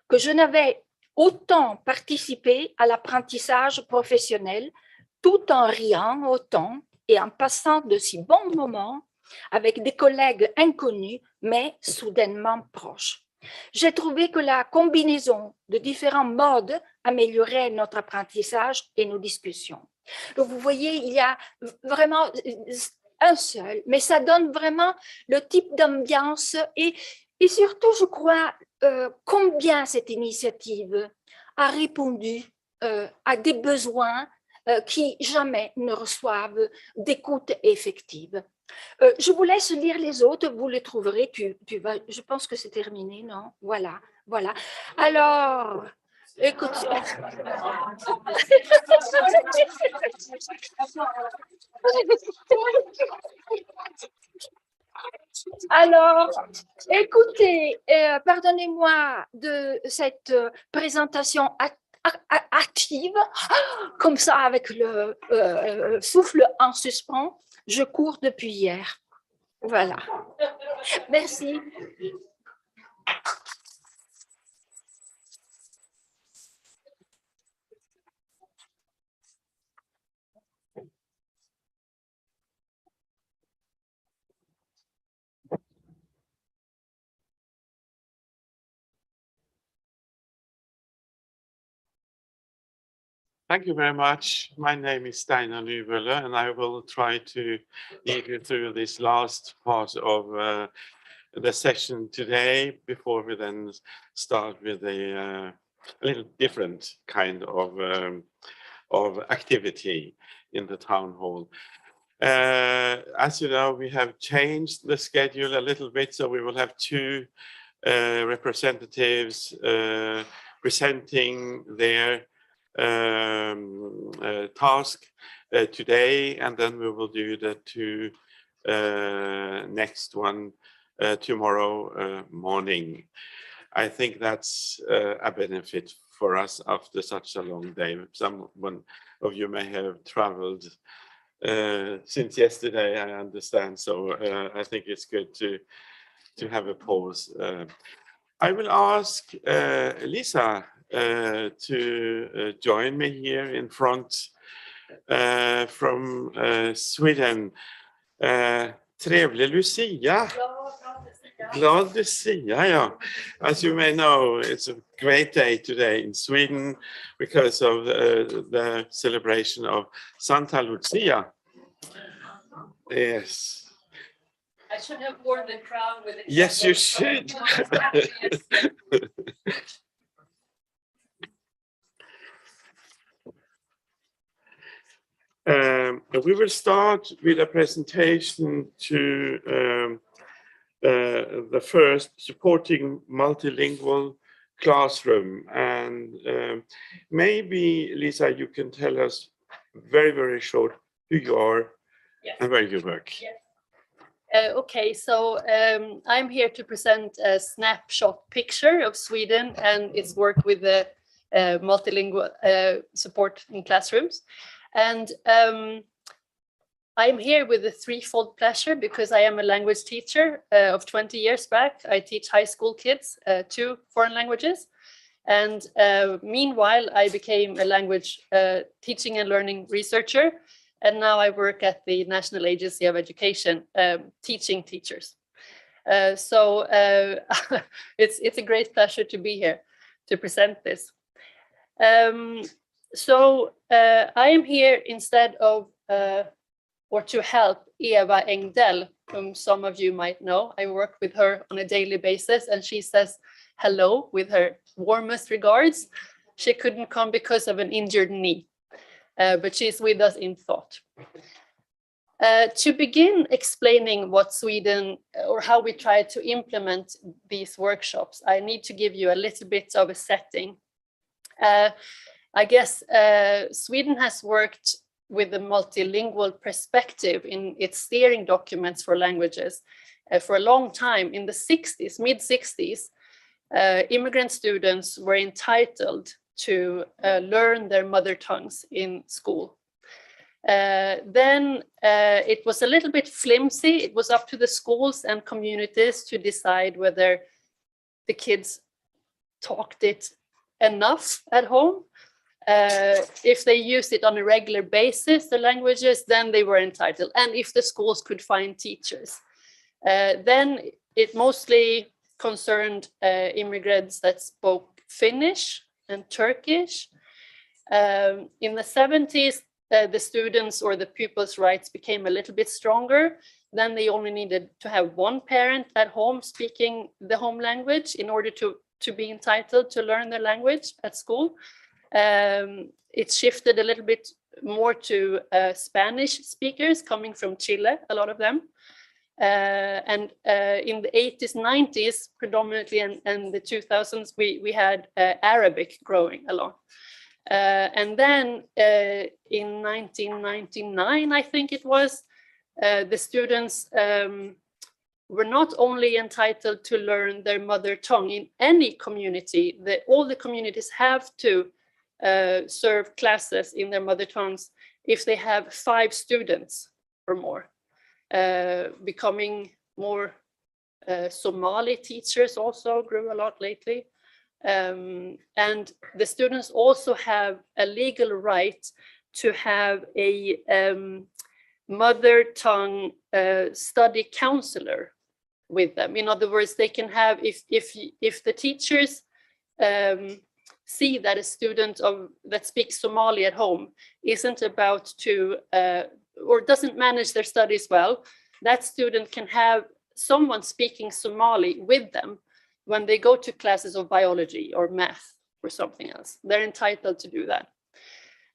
Speaker 7: que je n'avais autant participé à l'apprentissage professionnel tout en riant autant et en passant de si bons moments avec des collègues inconnus mais soudainement proches. J'ai trouvé que la combinaison de différents modes améliorait notre apprentissage et nos discussions. Donc, vous voyez, il y a vraiment un seul, mais ça donne vraiment le type d'ambiance et surtout, je crois, combien cette initiative a répondu à des besoins qui jamais ne reçoivent d'écoute effective. Je vous laisse lire les autres, vous les trouverez. Je pense que c'est terminé, non? Voilà, voilà. Alors, écoute. Alors, écoutez, pardonnez-moi de cette présentation active, comme ça, avec le souffle en suspens. Je cours depuis hier. Voilà. Merci.
Speaker 8: Thank you very much. My name is Steinar Nyvølle, and I will try to lead you through this last part of the session today before we then start with a little different kind of activity in the town hall. As you know, we have changed the schedule a little bit, so we will have two representatives presenting their task today, and then we will do the two next one tomorrow morning. I think that's a benefit for us after such a long day. Some of you may have traveled since yesterday, I understand, so I think it's good to have a pause. I will ask Lisa to join me here in front from Sweden. Trevlig Lucia. Glad Lucia, yeah. As you may know, it's a great day today in Sweden because of the celebration of Santa Lucia. Yes.
Speaker 9: I should have worn the crown with it.
Speaker 8: Yes, you should. We will start with a presentation to the first supporting multilingual classroom. And maybe, Lisa, you can tell us very, very short who you are and where you work.
Speaker 9: Yes. Okay, so I'm here to present a snapshot picture of Sweden and its work with the multilingual support in classrooms. And I'm here with a threefold pleasure because I am a language teacher of 20 years back. I teach high school kids 2 foreign languages. And meanwhile, I became a language teaching and learning researcher. And now I work at the National Agency of Education, teaching teachers. So it's a great pleasure to be here to present this. So I am here instead of, or to help Eva Engdahl, whom some of you might know. I work with her on a daily basis, and she says hello with her warmest regards. She couldn't come because of an injured knee. But she's with us in thought. To begin explaining what Sweden, or how we try to implement these workshops, I need to give you a little bit of a setting. I guess Sweden has worked with a multilingual perspective in its steering documents for languages for a long time. In the 60s, mid-60s, immigrant students were entitled to learn their mother tongues in school. Then it was a little bit flimsy. It was up to the schools and communities to decide whether the kids talked it enough at home. If they used it on a regular basis, the languages, then they were entitled. And if the schools could find teachers. Then it mostly concerned immigrants that spoke Finnish and Turkish. In the 70s, the students or the pupils' rights became a little bit stronger. Then they only needed to have one parent at home speaking the home language in order to be entitled to learn their language at school. It shifted a little bit more to Spanish speakers coming from Chile, a lot of them. And in the 80s, 90s, predominantly, and the 2000s, we had Arabic growing a lot. And then in 1999, I think it was, the students were not only entitled to learn their mother tongue in any community, all the communities have to serve classes in their mother tongues if they have 5 students or more. Becoming more Somali teachers also grew a lot lately. And the students also have a legal right to have a mother tongue study counselor with them. In other words, they can have, if the teachers see that a student that speaks Somali at home isn't about to or doesn't manage their studies well, that student can have someone speaking Somali with them when they go to classes of biology or math or something else. They're entitled to do that.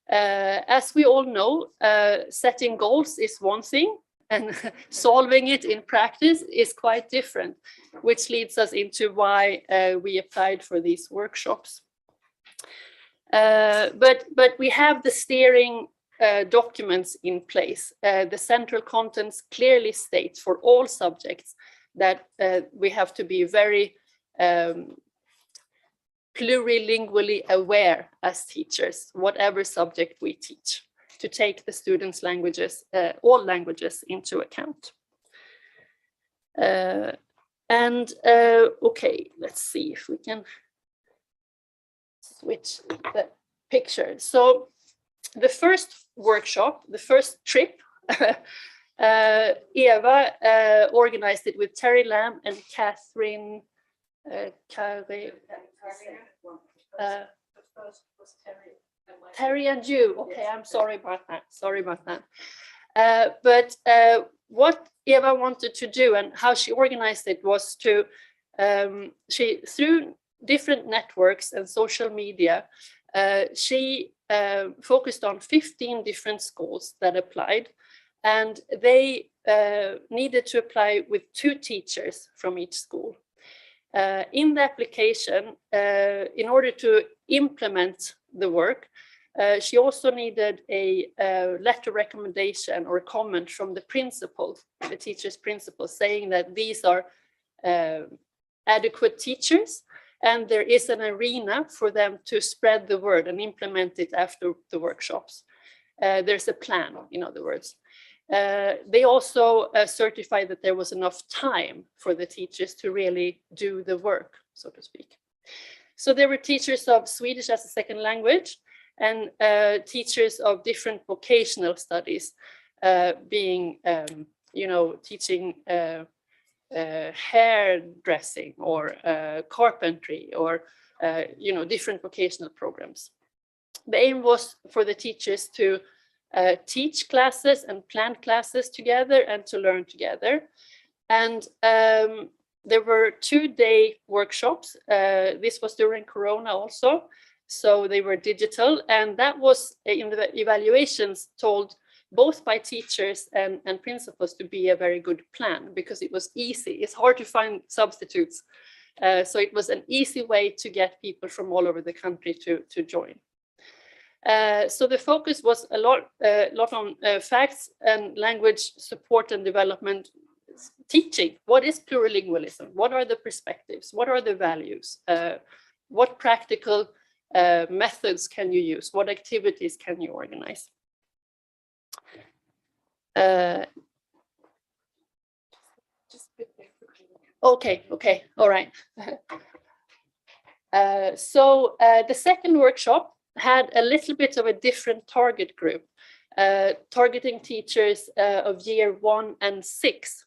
Speaker 9: As we all know, setting goals is one thing, and solving it in practice is quite different, which leads us into why we applied for these workshops. But we have the steering documents in place. The central contents clearly state for all subjects that we have to be very plurilingually aware as teachers, whatever subject we teach, to take the students' languages, all languages, into account. Okay, let's see if we can switch the picture. So the first workshop, the first trip, Eva organized it with Terry Lamb and Catherine Terry and you. Okay, I'm sorry about that. Sorry about that. But what Eva wanted to do and how she organized it was to, she, through different networks and social media, she focused on 15 different schools that applied, and they needed to apply with 2 teachers from each school. In the application, in order to implement the work, she also needed a letter recommendation or comment from the principal, the teacher's principal, saying that these are adequate teachers, and there is an arena for them to spread the word and implement it after the workshops. There's a plan, in other words. They also certified that there was enough time for the teachers to really do the work, so to speak. So there were teachers of Swedish as a second language and teachers of different vocational studies, being, teaching hairdressing or carpentry or, different vocational programs. The aim was for the teachers to teach classes and plan classes together and to learn together. And there were 2-day workshops. This was during Corona also, so they were digital. And that was in the evaluations told both by teachers and principals to be a very good plan because it was easy. It's hard to find substitutes. So it was an easy way to get people from all over the country to join. So the focus was a lot on facts and language support and development teaching. What is plurilingualism? What are the perspectives? What are the values? What practical methods can you use? What activities can you organize? Okay, all right. So the second workshop had a little bit of a different target group, targeting teachers of year 1 and 6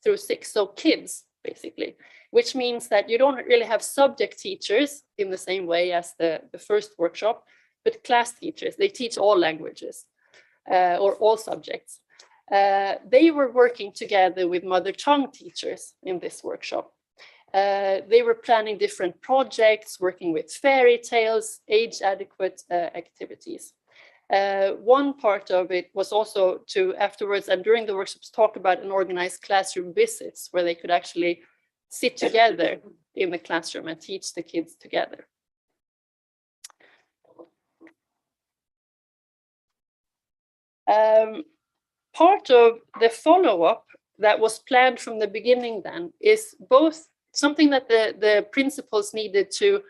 Speaker 9: through 6, so kids basically, which means that you don't really have subject teachers in the same way as the first workshop, but class teachers. They teach all languages or all subjects. They were working together with mother tongue teachers in this workshop. They were planning different projects, working with fairy tales, age-adequate activities. One part of it was also to afterwards and during the workshops talk about and organize classroom visits where they could actually sit together in the classroom and teach the kids together. Part of the follow-up that was planned from the beginning then is both something that the principals needed to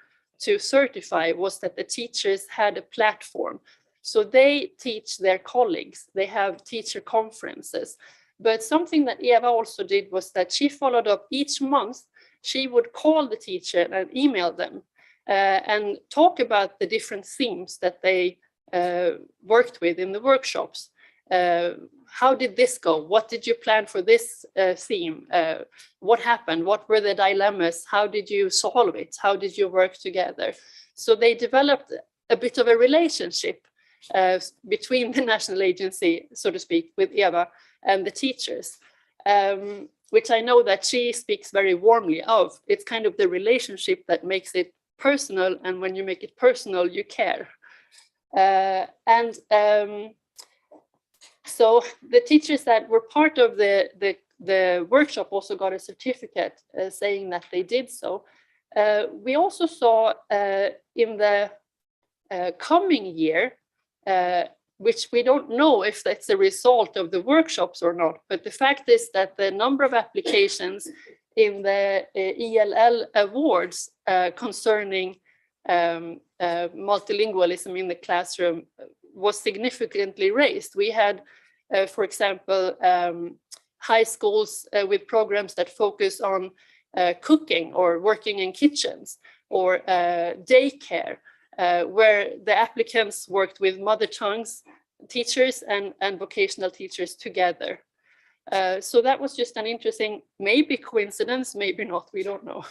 Speaker 9: certify was that the teachers had a platform. So they teach their colleagues, they have teacher conferences. But something that Eva also did was that she followed up each month. She would call the teacher and email them and talk about the different themes that they worked with in the workshops. How did this go? What did you plan for this theme? What happened? What were the dilemmas? How did you solve it? How did you work together? So they developed a bit of a relationship between the national agency, so to speak, with Eva and the teachers, which I know that she speaks very warmly of. It's kind of the relationship that makes it personal, and when you make it personal, you care. So the teachers that were part of the workshop also got a certificate saying that they did so. We also saw in the coming year, which we don't know if that's a result of the workshops or not, but the fact is that the number of applications in the ELL awards concerning multilingualism in the classroom was significantly raised. We had, for example, high schools with programs that focus on cooking or working in kitchens, or daycare, where the applicants worked with mother tongues teachers and vocational teachers together. So that was just an interesting, maybe coincidence, maybe not, we don't know.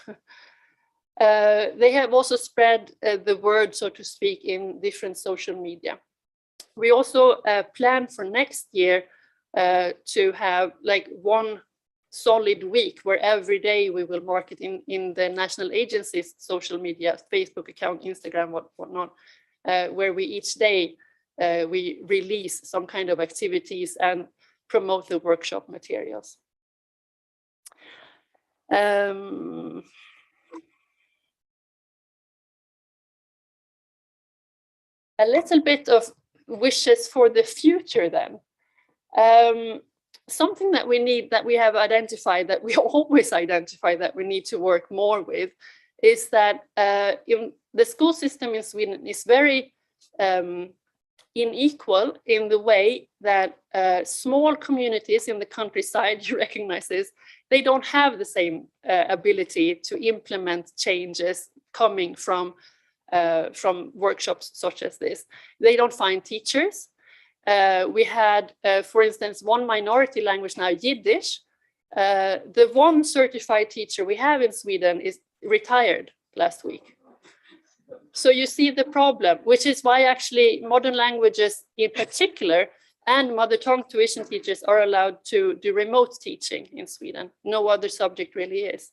Speaker 9: They have also spread the word, so to speak, in different social media. We also plan for next year to have like one solid week where every day we will market in the national agency's social media, Facebook account, Instagram, whatnot, where we each day we release some kind of activities and promote the workshop materials. A little bit of wishes for the future then. Something that we need, that we have identified, that we always identify that we need to work more with, is that in the school system in Sweden is very unequal in the way that small communities in the countryside, you recognize this, they don't have the same ability to implement changes coming from workshops such as this. They don't find teachers. We had, for instance, one minority language now, Yiddish. The one certified teacher we have in Sweden is retired last week. So you see the problem, which is why actually modern languages in particular and mother tongue tuition teachers are allowed to do remote teaching in Sweden. No other subject really is.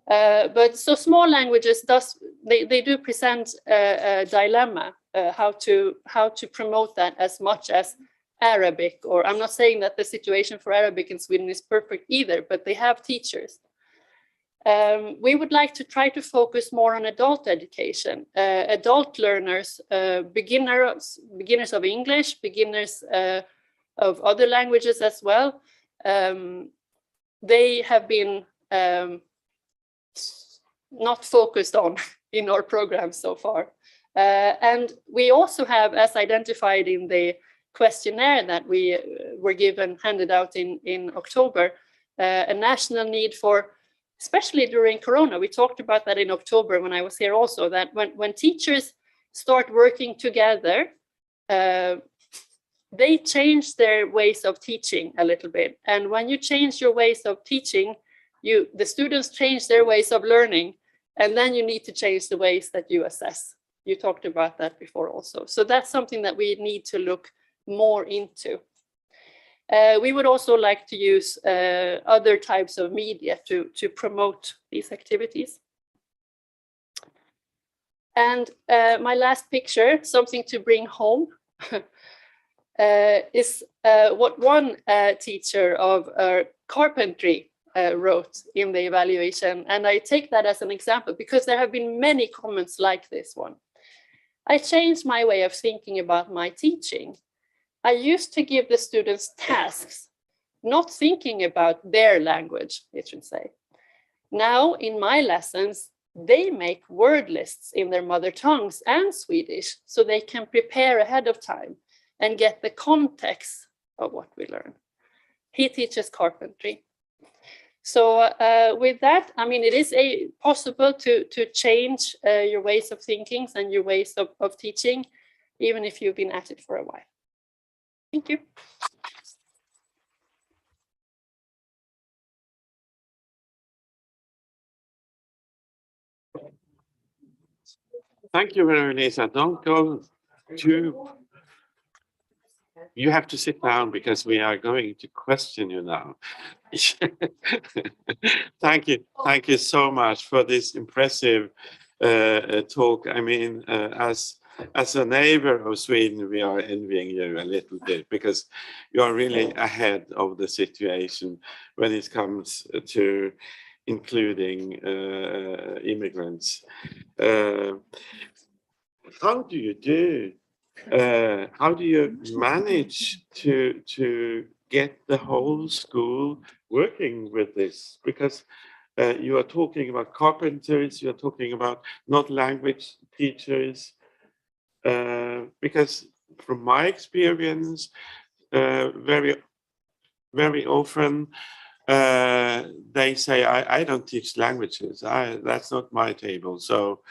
Speaker 9: But so small languages they do present a dilemma, how to promote that as much as Arabic, or I'm not saying that the situation for Arabic in Sweden is perfect either, but they have teachers. We would like to try to focus more on adult education, adult learners, beginners of English, beginners of other languages as well. They have been not focused on in our program so far. And we also have, as identified in the questionnaire that we were handed out in October, a national need for, especially during Corona, we talked about that in October when I was here also, that when teachers start working together, they change their ways of teaching a little bit. And when you change your ways of teaching, the students change their ways of learning, and then you need to change the ways that you assess. You talked about that before also. So that's something that we need to look more into. We would also like to use other types of media to promote these activities. And my last picture, something to bring home, is what one teacher of carpentry wrote in the evaluation. And I take that as an example because there have been many comments like this one. I changed my way of thinking about my teaching. I used to give the students tasks, not thinking about their language, it should say. Now in my lessons, they make word lists in their mother tongues and Swedish so they can prepare ahead of time and get the context of what we learn. He teaches carpentry. So with that, I mean, it is possible to change your ways of thinking and your ways of teaching, even if you've been at it for a while. Thank you.
Speaker 8: Thank you, Veronica. Don't go too. You have to sit down because we are going to question you now. Thank you so much for this impressive talk. I mean, as a neighbor of Sweden, we are envying you a little bit because you are really ahead of the situation when it comes to including immigrants. How do you do? How do you manage to get the whole school working with this? Because you are talking about carpenters, you are talking about not language teachers. Because from my experience, very often they say, I don't teach languages. That's not my table. So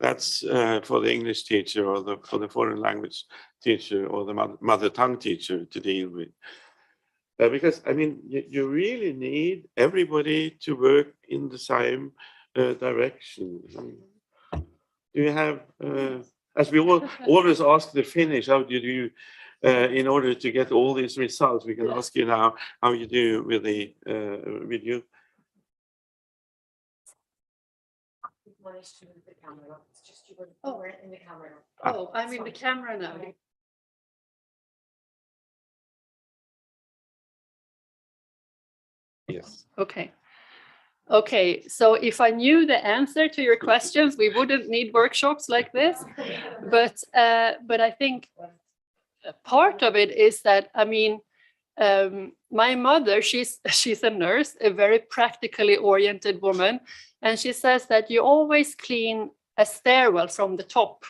Speaker 8: that's for the English teacher or for the foreign language teacher or the mother tongue teacher to deal with. Because, I mean, you really need everybody to work in the same direction. Do you have, as we always ask the Finnish, how do you do in order to get all these results? We can ask you now how you do with the with you.
Speaker 9: Managed to move the camera. It's just you were in the camera. Oh, I'm in the camera now.
Speaker 8: Yes.
Speaker 9: Okay. Okay, so if I knew the answer to your questions, we wouldn't need workshops like this. But I think part of it is that, I mean, my mother, she's a nurse, a very practically oriented woman. And she says that you always clean a stairwell from the top.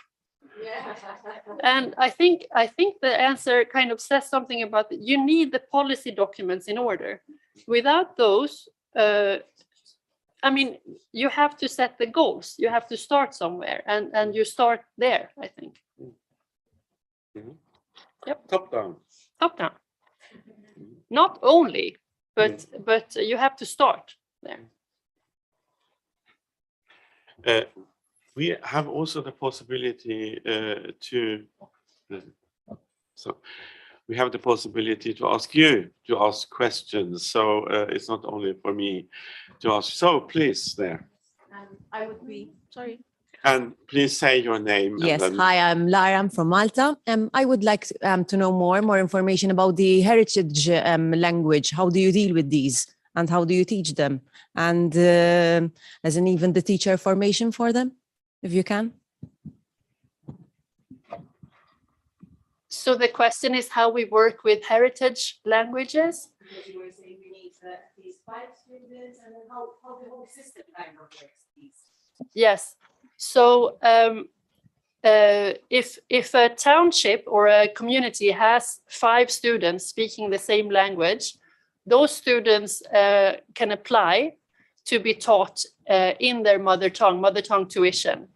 Speaker 9: Yeah. And I think the answer kind of says something about you need the policy documents in order. Without those, I mean, you have to set the goals. You have to start somewhere, and you start there, I think.
Speaker 8: Mm-hmm.
Speaker 9: Yep.
Speaker 8: Top down.
Speaker 9: Top down. Not only, but you have to start there.
Speaker 8: We have also the possibility we have the possibility to ask you to ask questions. So it's not only for me to ask. So please, there.
Speaker 10: I would be sorry.
Speaker 8: And please say your name.
Speaker 10: Yes, hi, I'm Lara, I'm from Malta. I would like to know more information about the heritage language. How do you deal with these and how do you teach them? And as in even the teacher formation for them, if you can.
Speaker 9: So the question is how we work with heritage languages.
Speaker 11: Because you were saying we need these 5 students, and then how the whole system kind of works.
Speaker 9: Yes. So if a township or a community has 5 students speaking the same language, those students can apply to be taught in their mother tongue tuition.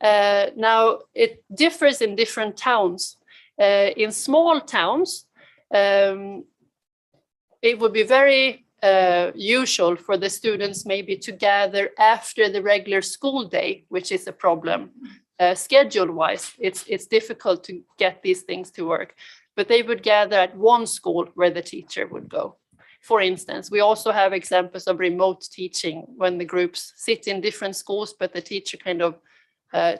Speaker 9: Now, it differs in different towns. In small towns, it would be very usual for the students maybe to gather after the regular school day, which is a problem. Schedule-wise, it's difficult to get these things to work, but they would gather at one school where the teacher would go. For instance, we also have examples of remote teaching when the groups sit in different schools, but the teacher kind of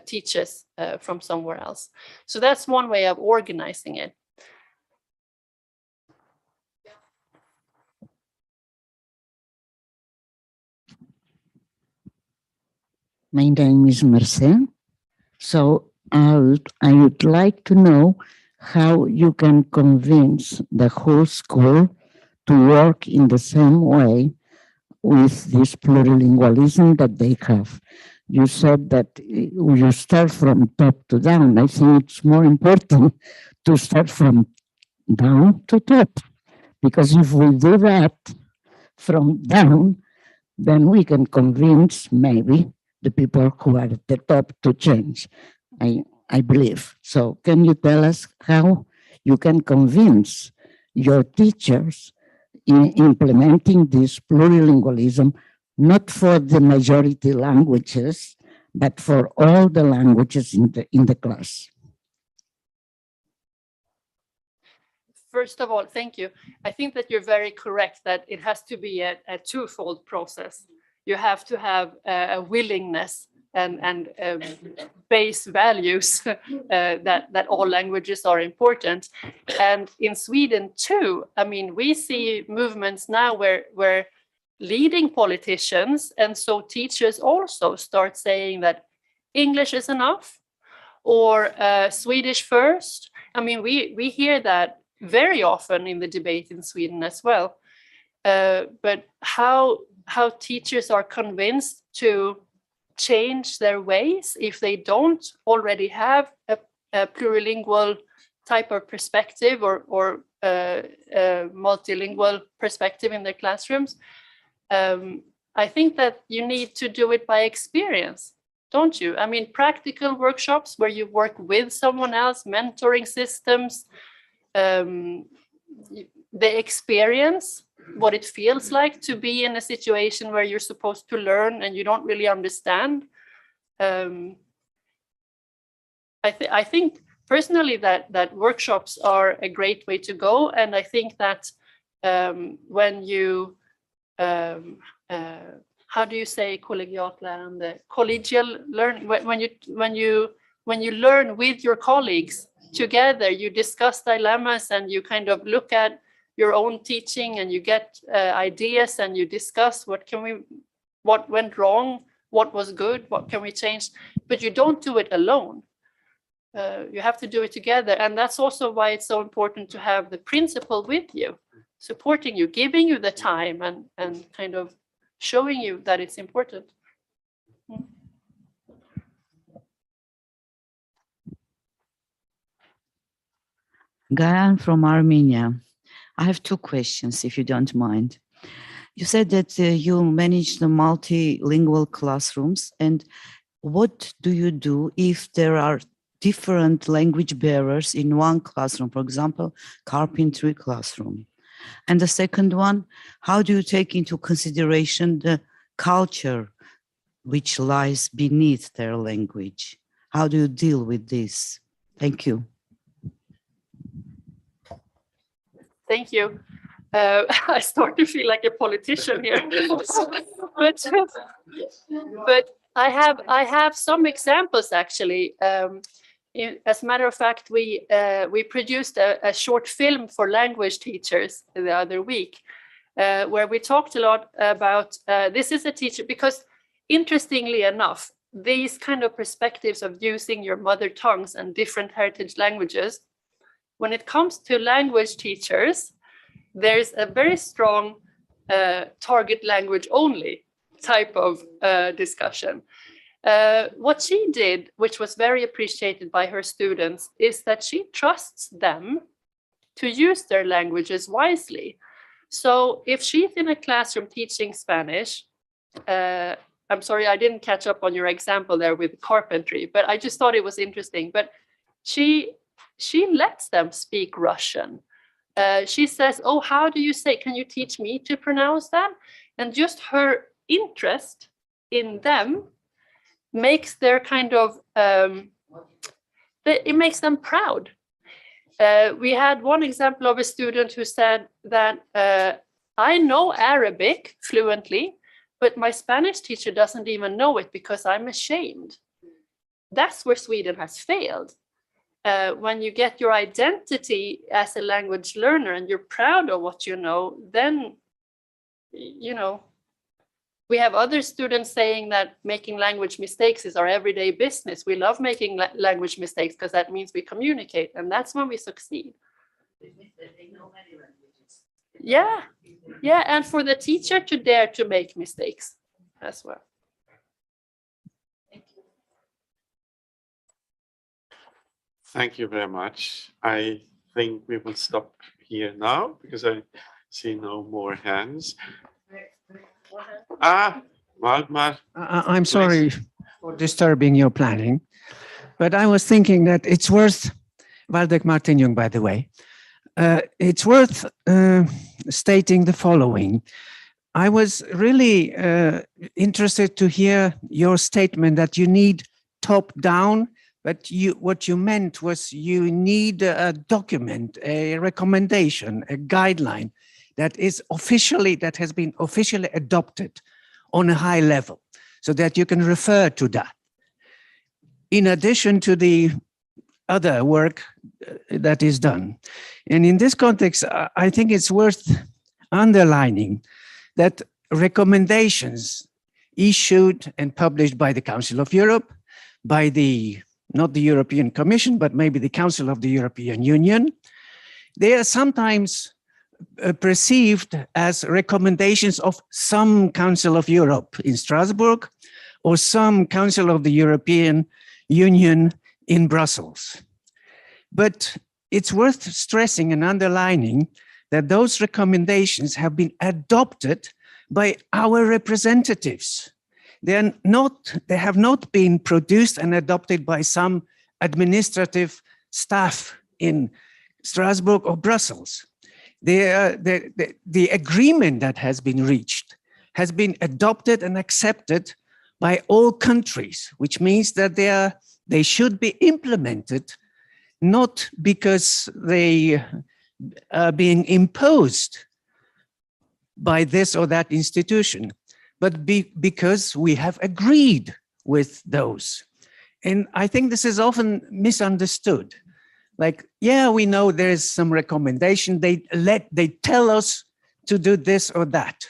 Speaker 9: teaches from somewhere else. So that's one way of organizing it.
Speaker 11: My name is Marcel. So I would like to know how you can convince the whole school to work in the same way with this plurilingualism that they have. You said that you start from top to down. I think it's more important to start from down to top, because if we do that from down, then we can convince maybe the people who are at the top to change, I believe. So can you tell us how you can convince your teachers in implementing this plurilingualism, not for the majority languages, but for all the languages in the class?
Speaker 9: First of all, thank you. I think that you're very correct that it has to be a twofold process. You have to have a willingness and base values that all languages are important. And in Sweden too, I mean, we see movements now where leading politicians and so teachers also start saying that English is enough or Swedish first. I mean, we hear that very often in the debate in Sweden as well. But how teachers are convinced to change their ways if they don't already have a plurilingual type of perspective or multilingual perspective in their classrooms. I think that you need to do it by experience, don't you? I mean, practical workshops where you work with someone else, mentoring systems, the experience, what it feels like to be in a situation where you're supposed to learn and you don't really understand. I think personally that workshops are a great way to go, and I think that when you how do you say kollegialt lärande? Collegial learn, when you learn with your colleagues together, you discuss dilemmas and you kind of look at your own teaching and you get ideas and you discuss what went wrong, what was good, what can we change, but you don't do it alone. You have to do it together. And that's also why it's so important to have the principal with you, supporting you, giving you the time and kind of showing you that it's important.
Speaker 11: Gayan from Armenia. I have 2 questions, if you don't mind. You said that you manage the multilingual classrooms, and what do you do if there are different language bearers in one classroom, for example, carpentry classroom? And the second one, how do you take into consideration the culture which lies beneath their language? How do you deal with this? Thank you.
Speaker 9: Thank you. I start to feel like a politician here, but I have some examples actually. As a matter of fact, we produced a short film for language teachers the other week, where we talked a lot about this is a teacher, because interestingly enough, these kind of perspectives of using your mother tongues and different heritage languages, when it comes to language teachers, there's a very strong target language only type of discussion. What she did, which was very appreciated by her students, is that she trusts them to use their languages wisely. So if she's in a classroom teaching Spanish, I'm sorry, I didn't catch up on your example there with carpentry, but I just thought it was interesting. But she lets them speak Russian. She says, oh, how do you say, can you teach me to pronounce that? And just her interest in them makes their kind of, it makes them proud. We had one example of a student who said that I know Arabic fluently, but my Spanish teacher doesn't even know it because I'm ashamed. That's where Sweden has failed. When you get your identity as a language learner and you're proud of what you know, then, you know, we have other students saying that making language mistakes is our everyday business. We love making language mistakes because that means we communicate, and that's when we succeed. Yeah, yeah, and for the teacher to dare to make mistakes as well.
Speaker 8: Thank you very much. I think we will stop here now because I see no more hands. Waldemar.
Speaker 12: I'm sorry for disturbing your planning, but I was thinking that it's worth, Waldek Martinjung, by the way, it's worth stating the following. I was really interested to hear your statement that you need top-down, but what you meant was you need a document, a recommendation, a guideline that has been officially adopted on a high level, so that you can refer to that. In addition to the other work that is done. And in this context, I think it's worth underlining that recommendations issued and published by the Council of Europe, by not the European Commission, but maybe the Council of the European Union, they are sometimes perceived as recommendations of some Council of Europe in Strasbourg or some Council of the European Union in Brussels. But it's worth stressing and underlining that those recommendations have been adopted by our representatives. They have not been produced and adopted by some administrative staff in Strasbourg or Brussels. The agreement that has been reached has been adopted and accepted by all countries, which means that they should be implemented, not because they are being imposed by this or that institution, but because we have agreed with those. And I think this is often misunderstood. Like, yeah, we know there's some recommendation. They tell us to do this or that,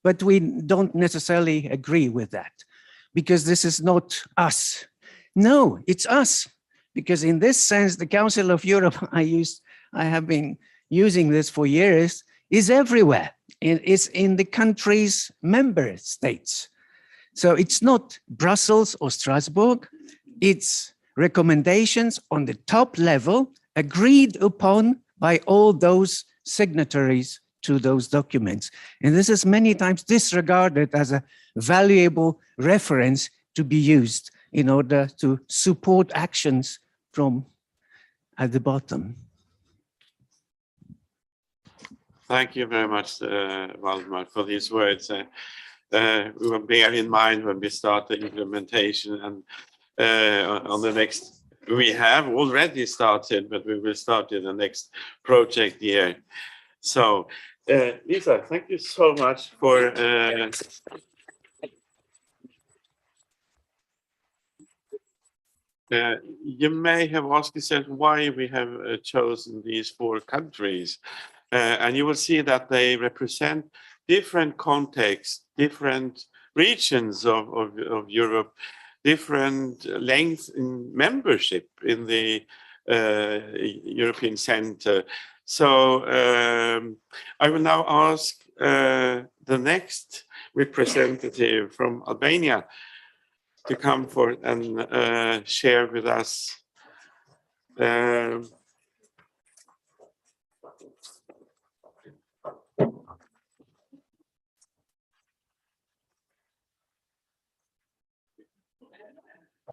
Speaker 12: but we don't necessarily agree with that because this is not us. No, it's us, because in this sense, the Council of Europe, I have been using this for years, is everywhere. It's in the country's member states. So it's not Brussels or Strasbourg, it's recommendations on the top level agreed upon by all those signatories to those documents. And this is many times disregarded as a valuable reference to be used in order to support actions from at the bottom.
Speaker 8: Thank you very much, Waldemar, for these words. We will bear in mind when we start the implementation, and on the next, we have already started, but we will start in the next project year. So, Lisa, thank you so much for you may have asked yourself why we have chosen these 4 countries. And you will see that they represent different contexts, different regions of Europe, different lengths in membership in the European Centre. So I will now ask the next representative from Albania to come forward and share with us.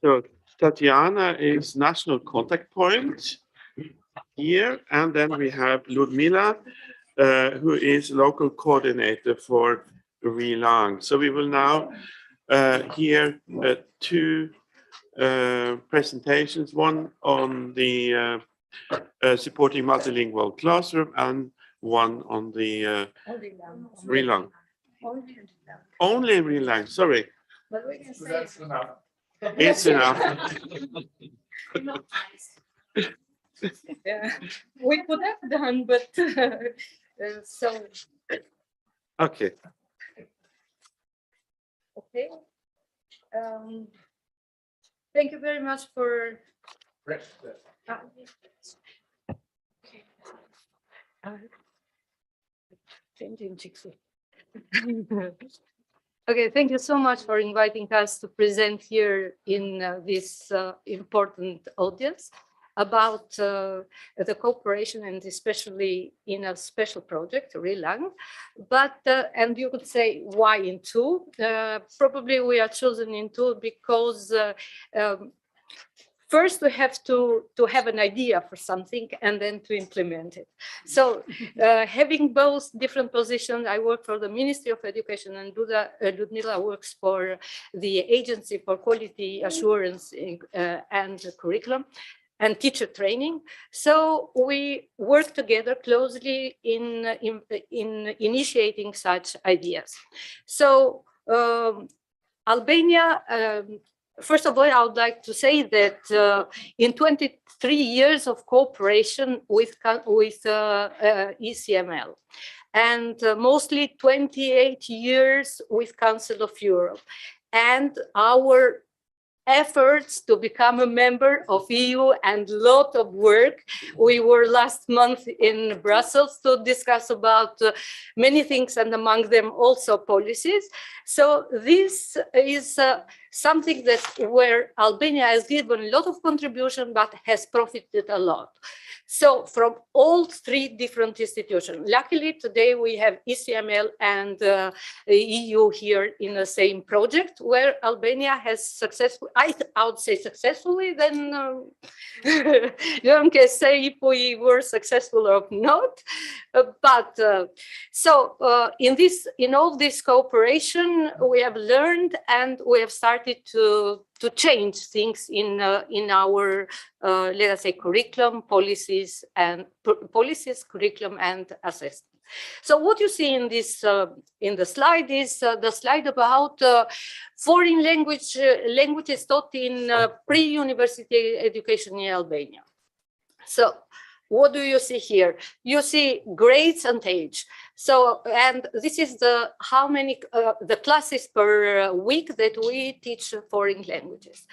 Speaker 8: So Tatiana is national contact point here, and then we have Ludmila, who is local coordinator for Relang. So we will now hear two presentations, one on the supporting multilingual classroom and one on the Relang. Only Relang, sorry.
Speaker 7: But we can say
Speaker 8: It's enough.
Speaker 7: Yeah, we could have done, but so
Speaker 8: Okay.
Speaker 7: okay. Thank you very much for. Okay, thank you so much for inviting us to present here in this important audience about the cooperation, and especially in a special project, Relang. But, and you could say, why in two? Probably we are chosen in two because first we have to have an idea for something and then to implement it. So having both different positions, I work for the Ministry of Education, and Ludmila works for the Agency for Quality Assurance and Curriculum and teacher training. So we work together closely in initiating such ideas. So Albania, first of all, I would like to say that in 23 years of cooperation with ECML, and mostly 28 years with Council of Europe, and our efforts to become a member of EU and lot of work. We were last month in Brussels to discuss about many things, and among them also policies. So this is something that where Albania has given a lot of contribution, but has profited a lot. So from all three different institutions, luckily today we have ECML and the EU here in the same project, where Albania has successfully, I would say successfully, then you can say if we were successful or not. But so in all this cooperation, we have learned and we have started to change things in our let us say curriculum, policies, curriculum, and assessment. So what you see in this in the slide is the slide about foreign languages taught in pre-university education in Albania. So what do you see here? You see grades and age. So, and this is the how many the classes per week that we teach foreign languages.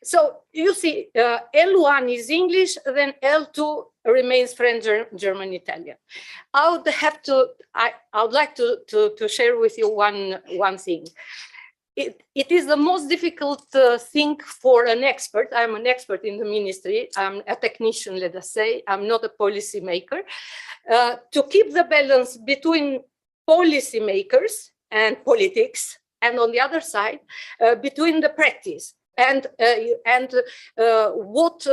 Speaker 7: So you see L1 is English, then L2 remains French, German, Italian. I would like to share with you one thing. It is the most difficult thing for an expert. I'm an expert in the ministry. I'm a technician, let us say. I'm not a policy maker. To keep the balance between policy makers and politics, and on the other side, between the practice and what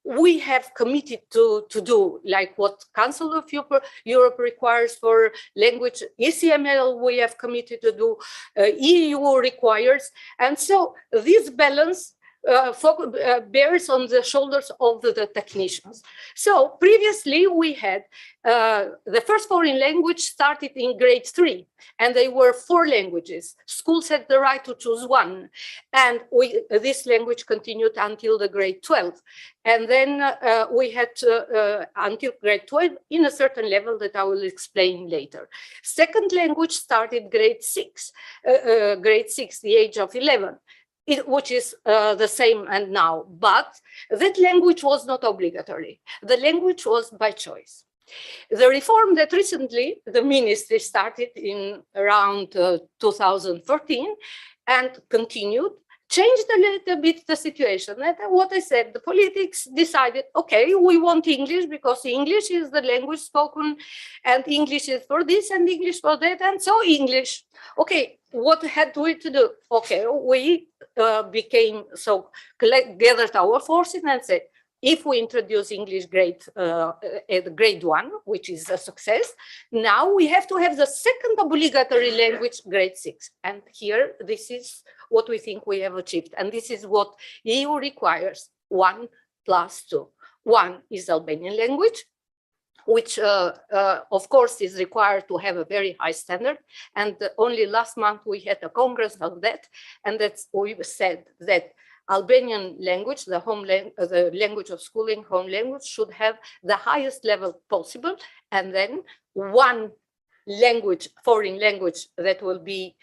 Speaker 7: we have committed to do, like what Council of Europe requires for language, ECML we have committed to do, EU requires. And so this balance bears on the shoulders of the technicians. So previously we had the first foreign language started in grade 3, and they were 4 languages. Schools had the right to choose one, and this language continued until the grade 12. And then we had until grade 12 in a certain level that I will explain later. Second language started grade 6, the age of 11. Which is the same and now, but that language was not obligatory. The language was by choice. The reform that recently the ministry started in around 2014 and continued changed a little bit the situation. And what I said, the politics decided, okay, we want English because English is the language spoken and English is for this and English for that, and so English. Okay, what had we to do? Okay, we gathered our forces and said, if we introduce English grade 1, which is a success, now we have to have the second obligatory language, grade 6. And here, this is what we think we have achieved. And this is what EU requires, 1 + 2. 1 is Albanian language, which of course is required to have a very high standard. And only last month we had a congress of that. And we said that Albanian language, the language of schooling, home language, should have the highest level possible. And then one language, foreign language, that will be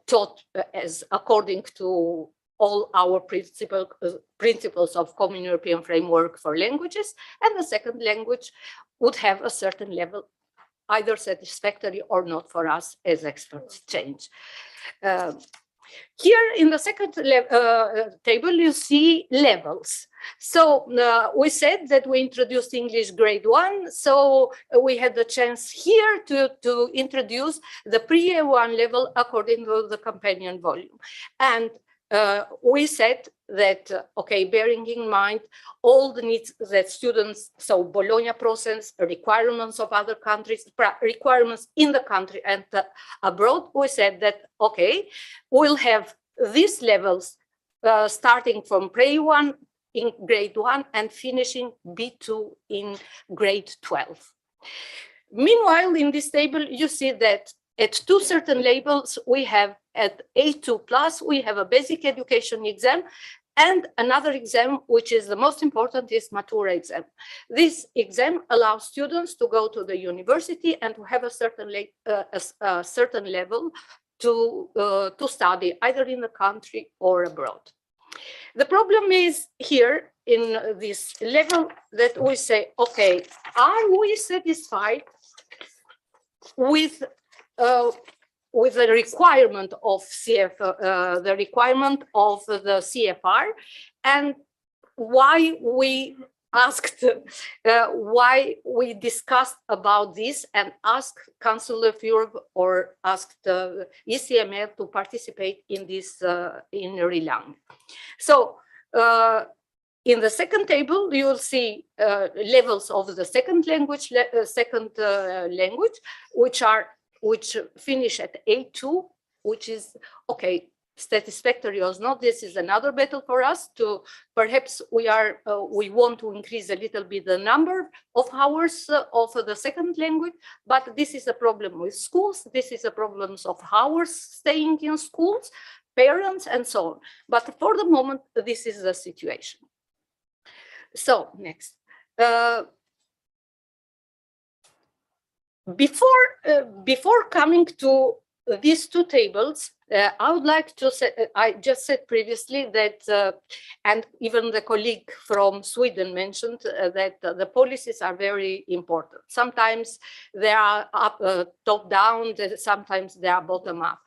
Speaker 7: taught as according to all our principles of Common European Framework for Languages. And the second language would have a certain level, either satisfactory or not for us as experts change. Here in the second table, you see levels. So we said that we introduced English grade 1. So we had the chance here to introduce the pre-A1 level according to the companion volume. And we said that, okay, bearing in mind all the needs that students, so Bologna process, requirements of other countries, requirements in the country and abroad, we said that, okay, we'll have these levels starting from pre-1 in grade 1 and finishing B2 in grade 12. Meanwhile, in this table, you see that at 2 certain labels, we have at A2+, we have a basic education exam, and another exam, which is the most important, is Matura exam. This exam allows students to go to the university and to have a certain level to study either in the country or abroad. The problem is here in this level that we say, okay, are we satisfied with the requirement of the requirement of the CFR, and why we asked, why we discussed about this and asked Council of Europe or asked the ECML to participate in this in Relang. So in the second table, you will see levels of the second language, which finish at A2, which is, okay, satisfactory or not. This is another battle for us to, perhaps we want to increase a little bit the number of hours of the second language, but this is a problem with schools. This is a problem of hours staying in schools, parents, and so on. But for the moment, this is the situation. So next. Before coming to these 2 tables, I would like to say, I just said previously that, and even the colleague from Sweden mentioned that the policies are very important. Sometimes they are top down, sometimes they are bottom up.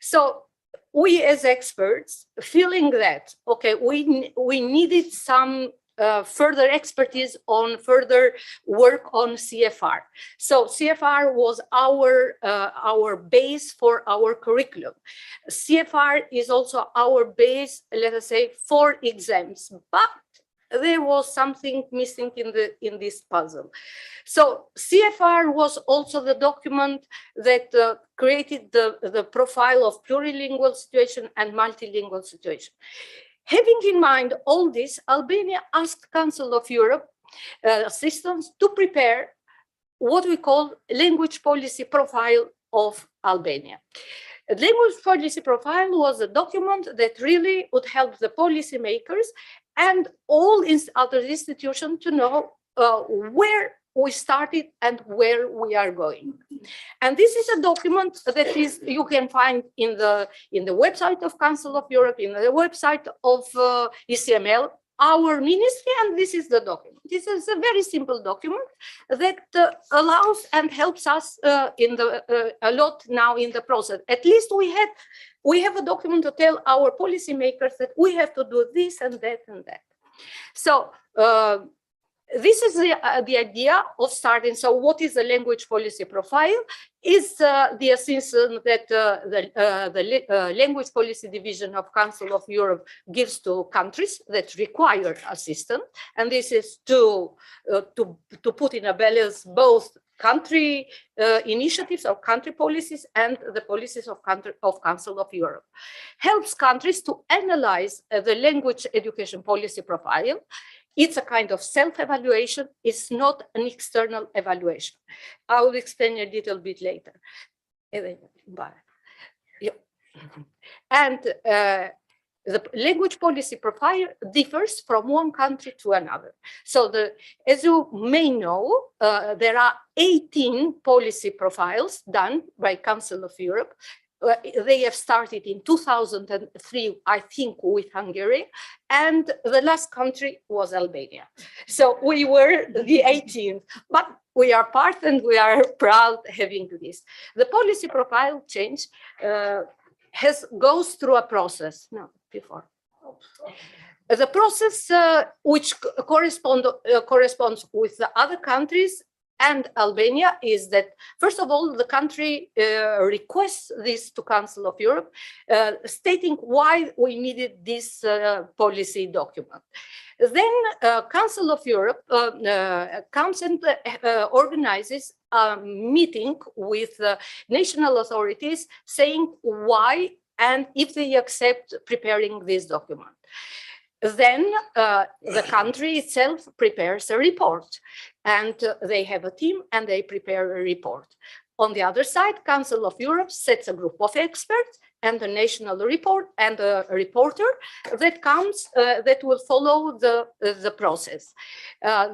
Speaker 7: So we as experts feeling that, okay, we needed some further expertise on further work on CFR. So CFR was our base for our curriculum. CFR is also our base, let us say, for exams, but there was something missing in this puzzle. So CFR was also the document that created the profile of plurilingual situation and multilingual situation. Having in mind all this, Albania asked Council of Europe assistance to prepare what we call language policy profile of Albania. A language policy profile was a document that really would help the policymakers and all other institutions to know where we started and where we are going. And this is a document that you can find in the website of Council of Europe, in the website of ECML. our ministry, and this is the document. This is a very simple document that allows and helps us a lot now in the process. At least we have a document to tell our policymakers that we have to do this and that and that. So this is the idea of starting. So what is the language policy profile? Is the assistance that the Language Policy Division of Council of Europe gives to countries that require assistance. And this is to put in a balance both country initiatives or country policies and the policies of Council of Europe. Helps countries to analyze the language education policy profile. It's a kind of self-evaluation. It's not an external evaluation. I will explain a little bit later. And the language policy profile differs from one country to another. So as you may know, there are 18 policy profiles done by Council of Europe. They have started in 2003, I think, with Hungary, and the last country was Albania. So we were the 18th, but we are part and we are proud having this. The policy profile change goes through a process. No, before. The process which corresponds with the other countries and Albania is that, first of all, the country requests this to Council of Europe, stating why we needed this policy document. Then Council of Europe comes and organizes a meeting with national authorities saying why and if they accept preparing this document. Then the country itself prepares a report, and they have a team and they prepare a report. On the other side, Council of Europe sets a group of experts and a national report and a reporter that comes that will follow the process.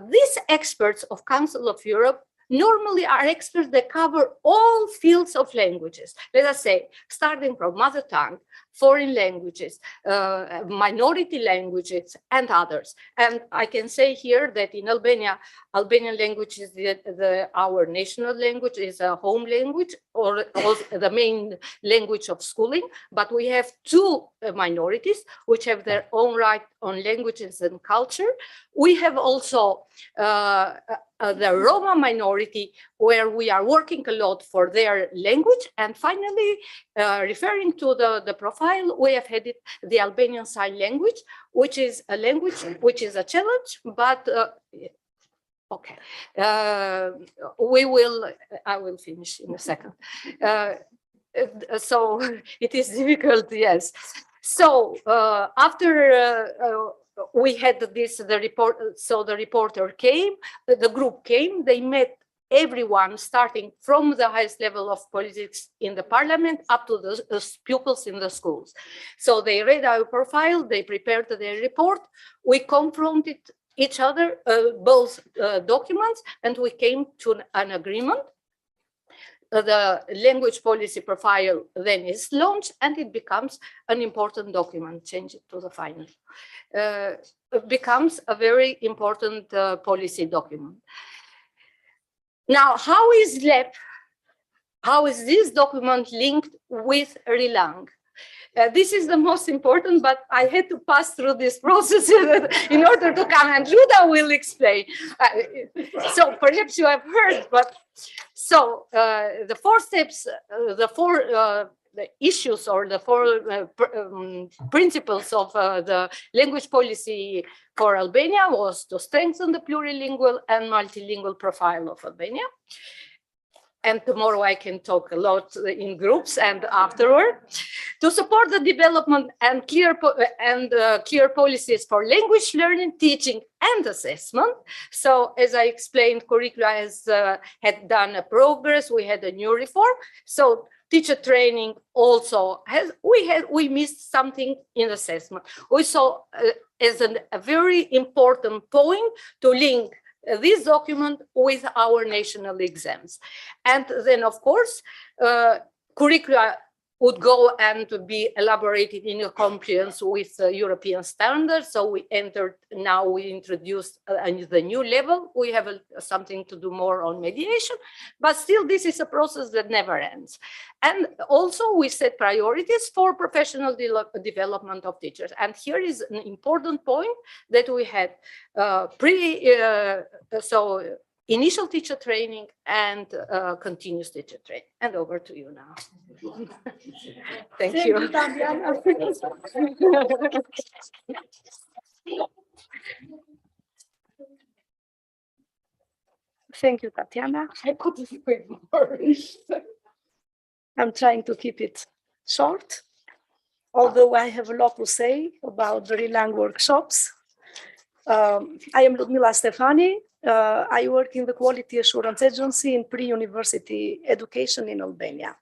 Speaker 7: These experts of Council of Europe normally are experts that cover all fields of languages. Let us say, starting from mother tongue, foreign languages, minority languages, and others. And I can say here that in Albania, Albanian language is our national language, is a home language, or the main language of schooling. But we have two minorities which have their own right on languages and culture. We have also the Roma minority, where we are working a lot for their language. And finally, referring to the profile, we have had the Albanian Sign Language, which is a language which is a challenge, but okay. I will finish in a second. So it is difficult, yes. So after we had the report, so the reporter came, the group came, they met everyone starting from the highest level of politics in the parliament up to the pupils in the schools. So they read our profile, they prepared their report, we confronted each other, both documents, and we came to an agreement. The language policy profile then is launched and it becomes an important document, change it to the final. It becomes a very important policy document. Now, how is this document linked with Relang? This is the most important, but I had to pass through this process in order to come, and Luda will explain. So perhaps you have heard, but so the four steps, the issues or the four principles of the language policy for Albania was to strengthen the plurilingual and multilingual profile of Albania. And tomorrow I can talk a lot in groups and afterward. To support the development and clear policies for language learning, teaching, and assessment. So as I explained, curricula had done a progress. We had a new reform. So teacher training also we missed something in assessment. We saw as a very important point to link this document with our national exams. And then, of course, curricula
Speaker 6: would go and be elaborated in compliance with European standards. So we entered, now we introduced the new level. We have something to do more on mediation, but still this is a process that never ends. And also we set priorities for professional development of teachers. And here is an important point that we had initial teacher training and continuous teacher training. And over to you now. Thank you.
Speaker 13: Thank you, Tatiana. I couldn't agree more. I'm trying to keep it short, although I have a lot to say about the Relang workshops. I am Ludmila Stefani. I work in the Quality Assurance Agency in pre-university education in Albania.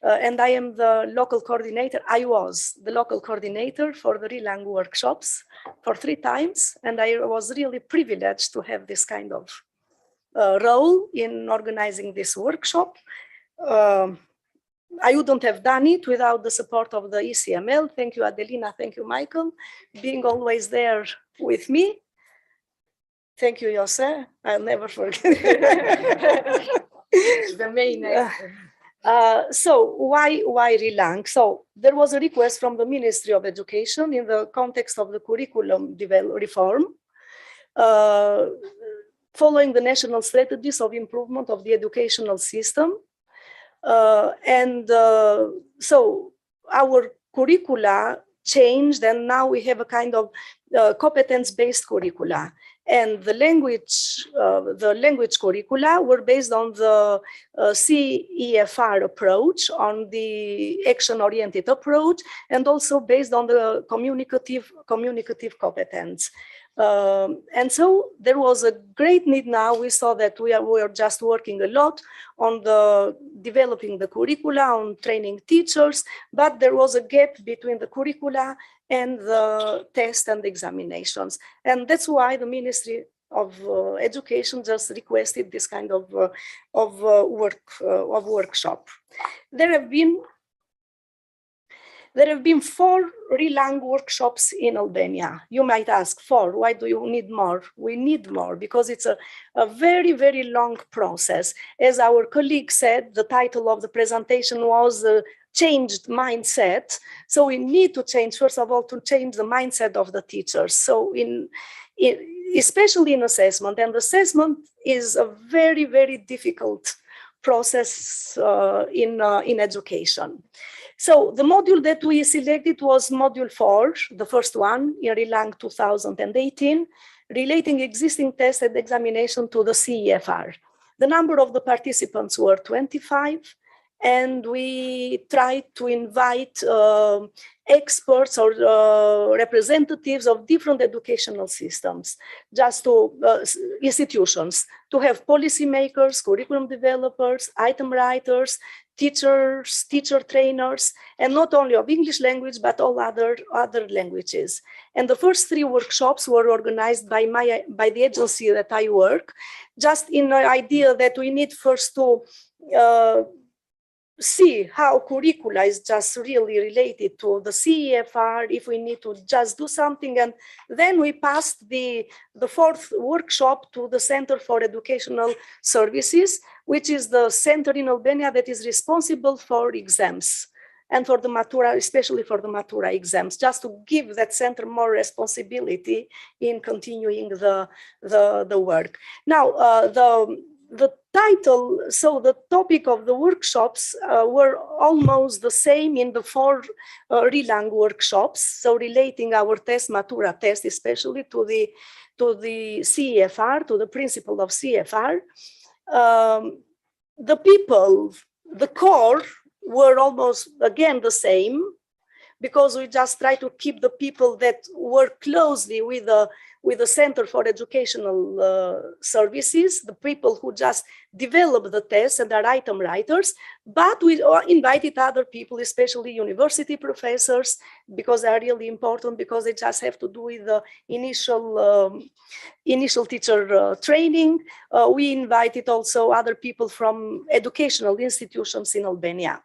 Speaker 13: And I am the local coordinator. I was the local coordinator for the Relang workshops for 3 times. And I was really privileged to have this kind of role in organizing this workshop. I wouldn't have done it without the support of the ECML. Thank you, Adelina. Thank you, Michael, being always there with me. Thank you, Jose. I'll never forget.
Speaker 6: The main
Speaker 13: so why Relang? So there was a request from the Ministry of Education in the context of the curriculum reform, following the national strategies of improvement of the educational system. So our curricula changed, and now we have a kind of competence-based curricula. And the language curricula were based on the CEFR approach, on the action-oriented approach, and also based on the communicative competence. And so there was a great need now. We saw that we are just working a lot on developing the curricula, on training teachers, but there was a gap between the curricula and the test and examinations. And that's why the Ministry of Education just requested this kind of workshop. There have been 4 Relang workshops in Albania. You might ask, 4, why do you need more? We need more because it's a very, very long process. As our colleague said, the title of the presentation was Changed Mindset. So we need to change, first of all, to change the mindset of the teachers. So especially in assessment, and assessment is a very, very difficult process in education. So the module that we selected was module 4, the first one in Relang 2018, relating existing tests and examination to the CEFR. The number of the participants were 25, and we tried to invite experts or representatives of different educational systems, just to institutions, to have policymakers, curriculum developers, item writers, teachers, teacher trainers, and not only of English language, but all other languages. And the first 3 workshops were organized by the agency that I work, just in the idea that we need first to see how curricula is just really related to the CEFR, if we need to just do something. And then we passed the 4th workshop to the Center for Educational Services, which is the center in Albania that is responsible for exams and for the Matura, especially for the Matura exams, just to give that center more responsibility in continuing the work. Now, the title, so the topic of the workshops were almost the same in the 4 Relang workshops. So relating our test, Matura test, especially to the CEFR, to the principle of CEFR. The people, the core were almost again the same, because we just try to keep the people that work closely with the Center for Educational Services, the people who just develop the tests and are item writers, but we invited other people, especially university professors, because they are really important, because they just have to do with the initial teacher training. We invited also other people from educational institutions in Albania.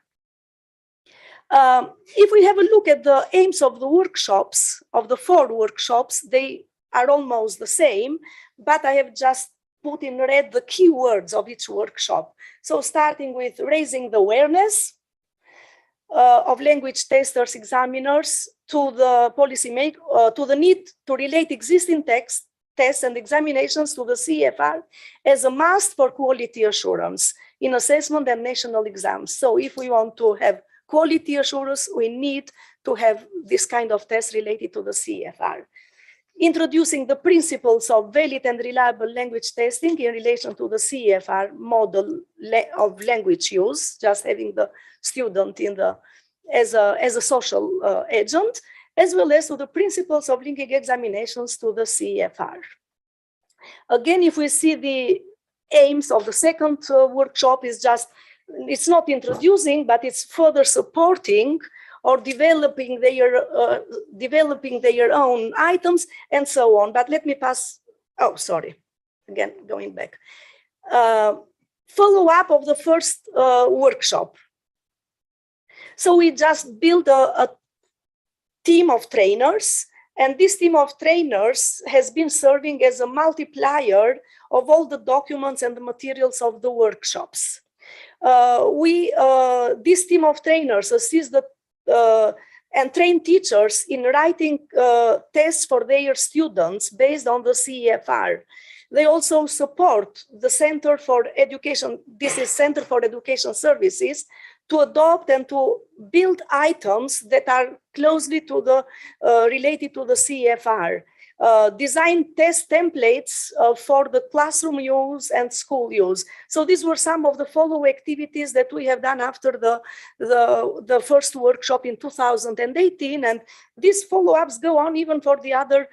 Speaker 13: If we have a look at the aims of the workshops, of the 4 workshops, they are almost the same, but I have just put in red the keywords of each workshop. So starting with raising the awareness of language testers, examiners to the policymaker, to the need to relate existing tests and examinations to the CFR as a must for quality assurance in assessment and national exams. So if we want to have quality assurance, we need to have this kind of test related to the CFR. Introducing the principles of valid and reliable language testing in relation to the CFR model of language use, just having the student in the as a social agent, as well as to the principles of linking examinations to the CFR. Again, if we see the aims of the second workshop, is just, it's not introducing, but it's further supporting or developing their own items and so on. But let me pass, oh, sorry, again, going back. Follow-up of the first workshop. So we just built a team of trainers, and this team of trainers has been serving as a multiplier of all the documents and the materials of the workshops. This team of trainers assist and train teachers in writing tests for their students based on the CFR. They also support the Center for Education, this is Center for Education Services, to adopt and to build items that are closely to the related to the CFR. Design test templates for the classroom use and school use. So these were some of the follow activities that we have done after the first workshop in 2018, and these follow-ups go on even for the other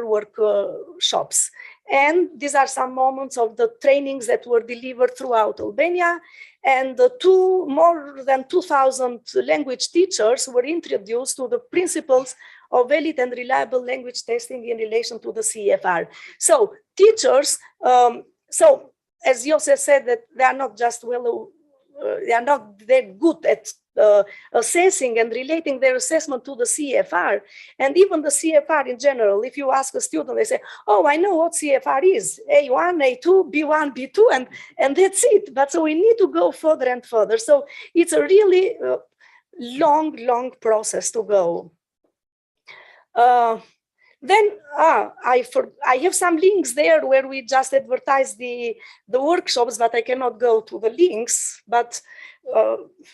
Speaker 13: workshops. And these are some moments of the trainings that were delivered throughout Albania, and more than 2,000 language teachers were introduced to the principles of valid and reliable language testing in relation to the CFR. So teachers, so as Jose said, that they are not just they are not that good at assessing and relating their assessment to the CFR. And even the CFR in general, if you ask a student, they say, oh, I know what CFR is, A1, A2, B1, B2, and that's it. But so we need to go further and further. So it's a really long process to go. Then I have some links there where we just advertise the workshops, but I cannot go to the links. But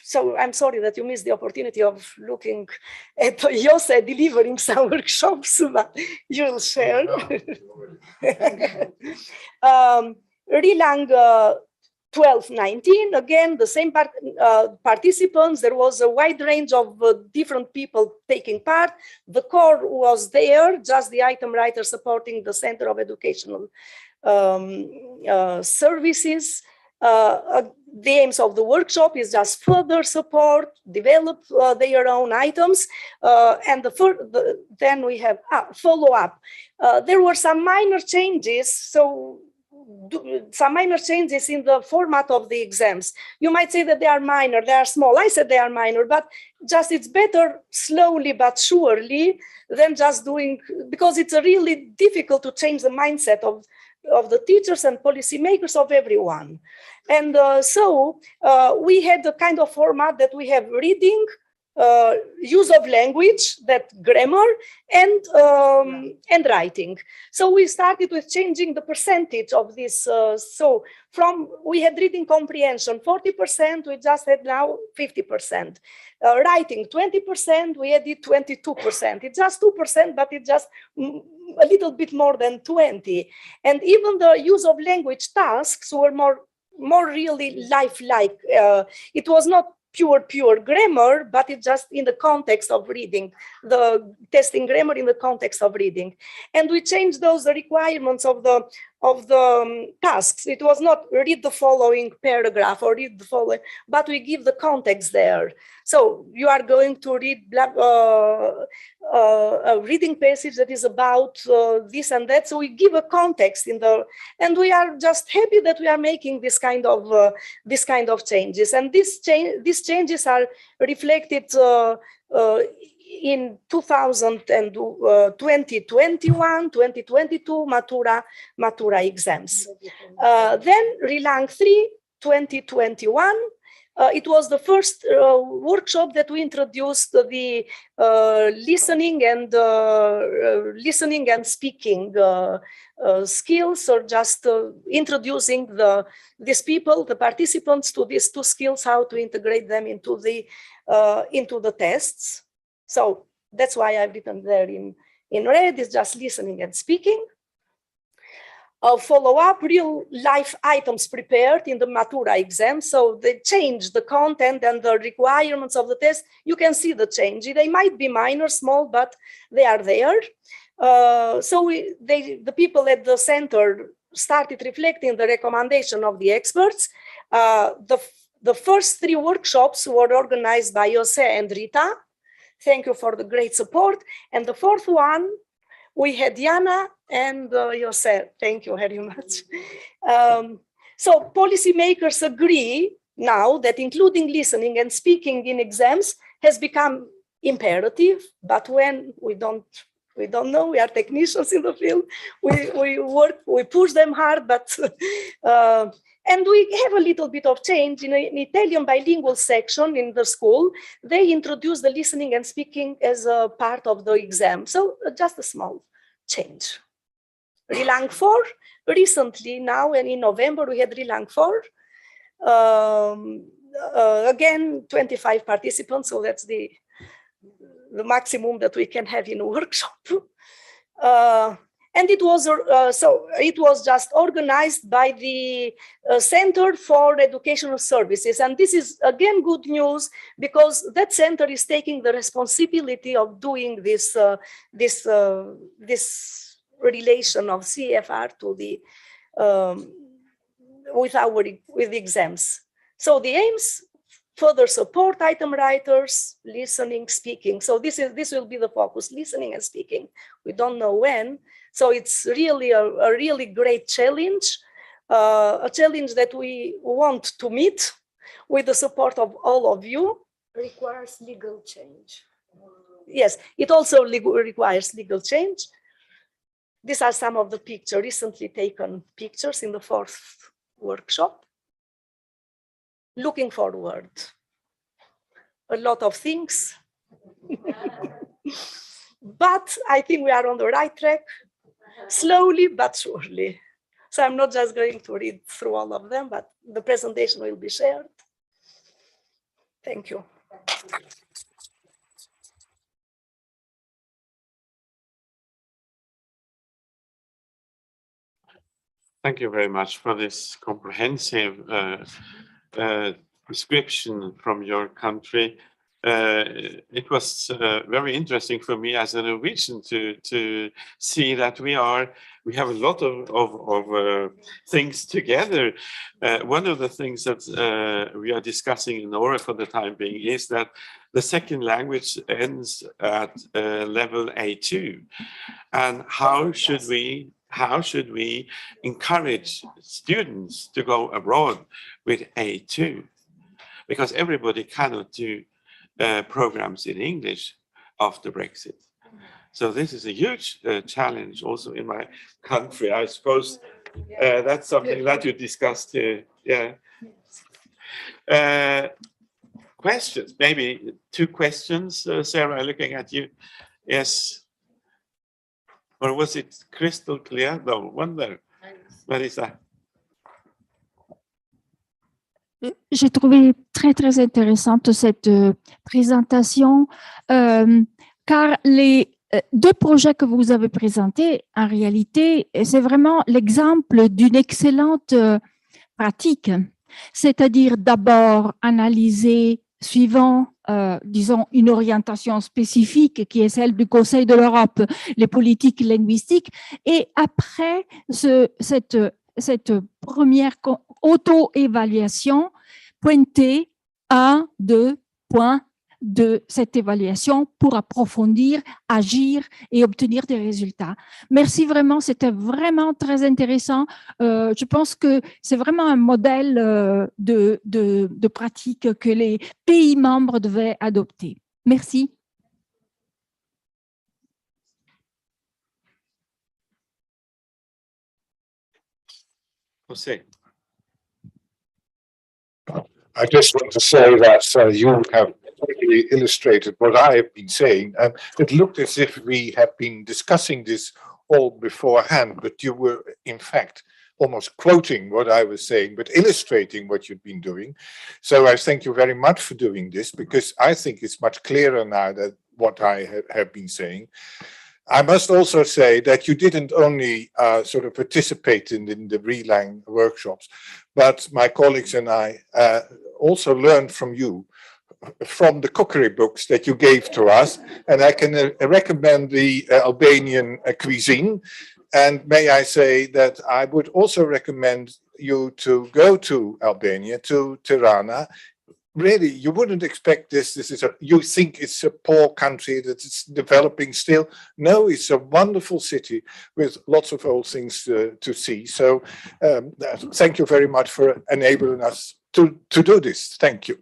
Speaker 13: so I'm sorry that you missed the opportunity of looking at Jose delivering some workshops, but you will share. Relang 12-19, again, the same participants. There was a wide range of different people taking part. The core was there, just the item writer supporting the Center of Educational Services. The aims of the workshop is just further support, develop their own items, and then we have follow-up. There were some minor changes, some minor changes in the format of the exams. You might say that they are minor, they are small. I said they are minor, but just it's better slowly but surely than just doing, because it's really difficult to change the mindset of the teachers and policymakers of everyone. And so we had the kind of format that we have reading, use of language, that grammar, and writing. So we started with changing the percentage of this. So we had reading comprehension 40%, we just had now 50%. Writing 20%, we added 22%. It's just 2%, but it's just a little bit more than 20. And even the use of language tasks were more really lifelike. It was not pure grammar, but it's just in the context of reading, the testing grammar in the context of reading. And we changed those requirements of the tasks. It was not read the following paragraph or read the following, but we give the context there. So you are going to read a reading passage that is about this and that. So we give a context and we are just happy that we are making this kind of changes. And these changes are reflected in 2021, 2022 Matura exams. Then Relang 3, 2021. It was the first workshop that we introduced the listening and speaking skills, or just introducing the participants to these two skills, how to integrate them into the tests. So that's why I've written there in red, is just listening and speaking. Follow-up, real life items prepared in the Matura exam. So they change the content and the requirements of the test. You can see the change. They might be minor, small, but they are there. So the people at the center started reflecting the recommendation of the experts. The first 3 workshops were organized by Jose and Rita. Thank you for the great support. And the 4th one, we had Jana and Jose. Thank you very much. So policymakers agree now that including listening and speaking in exams has become imperative, but when we don't know, we are technicians in the field, we work, we push them hard, but and we have a little bit of change in an Italian bilingual section in the school. They introduced the listening and speaking as a part of the exam. So just a small change. Relang 4, recently now, and in November, we had Relang 4. Again, 25 participants, so that's the maximum that we can have in a workshop. And it was just organized by the Center for Educational Services. And this is, again, good news, because that center is taking the responsibility of doing this relation of CFR to the with the exams. So the aims: further support item writers, listening, speaking. So this will be the focus: listening and speaking. We don't know when. So it's really a really great challenge, a challenge that we want to meet with the support of all of you.
Speaker 3: Requires legal change.
Speaker 13: Yes, it also requires legal change. These are some of the recently taken pictures in the 4th workshop. Looking forward, a lot of things, but I think we are on the right track, slowly but surely. So I'm not just going to read through all of them, but the presentation will be shared. Thank you.
Speaker 8: Thank you very much for this comprehensive description from your country. It was very interesting for me as a Norwegian to see that we have a lot of things together. One of the things that we are discussing in Norway for the time being is that the second language ends at level A2, and how should we encourage students to go abroad with A2? Because everybody cannot do programs in English after Brexit. So this is a huge challenge also in my country. I suppose that's something that you discussed here. Yeah. Questions, maybe 2 questions, Sarah, looking at you. Yes. Or was it crystal clear? No, one there. Marisa.
Speaker 14: J'ai trouvé très, très intéressante cette présentation, car les 2 projets que vous avez présentés, en réalité, c'est vraiment l'exemple d'une excellente pratique, c'est-à-dire d'abord analyser suivant disons, une orientation spécifique qui est celle du Conseil de l'Europe, les politiques linguistiques. Et après cette première auto-évaluation, pointer 1, 2 points de cette évaluation pour approfondir, agir et obtenir des résultats. Merci vraiment, c'était vraiment très intéressant. Je pense que c'est vraiment un modèle de pratique que les pays membres devaient adopter. Merci.
Speaker 8: José.
Speaker 5: I just want to say that you have really illustrated what I have been saying. It looked as if we have been discussing this all beforehand, but you were, in fact, almost quoting what I was saying, but illustrating what you've been doing. So I thank you very much for doing this, because I think it's much clearer now that what I have been saying. I must also say that you didn't only sort of participate in the Relang workshops, but my colleagues and I also learned from you, from the cookery books that you gave to us, and I can recommend the Albanian cuisine. And may I say that I would also recommend you to go to Albania, to Tirana. Really, you wouldn't expect this. You think it's a poor country that it's developing still. No, it's a wonderful city with lots of old things to see. So thank you very much for enabling us to do this. Thank you.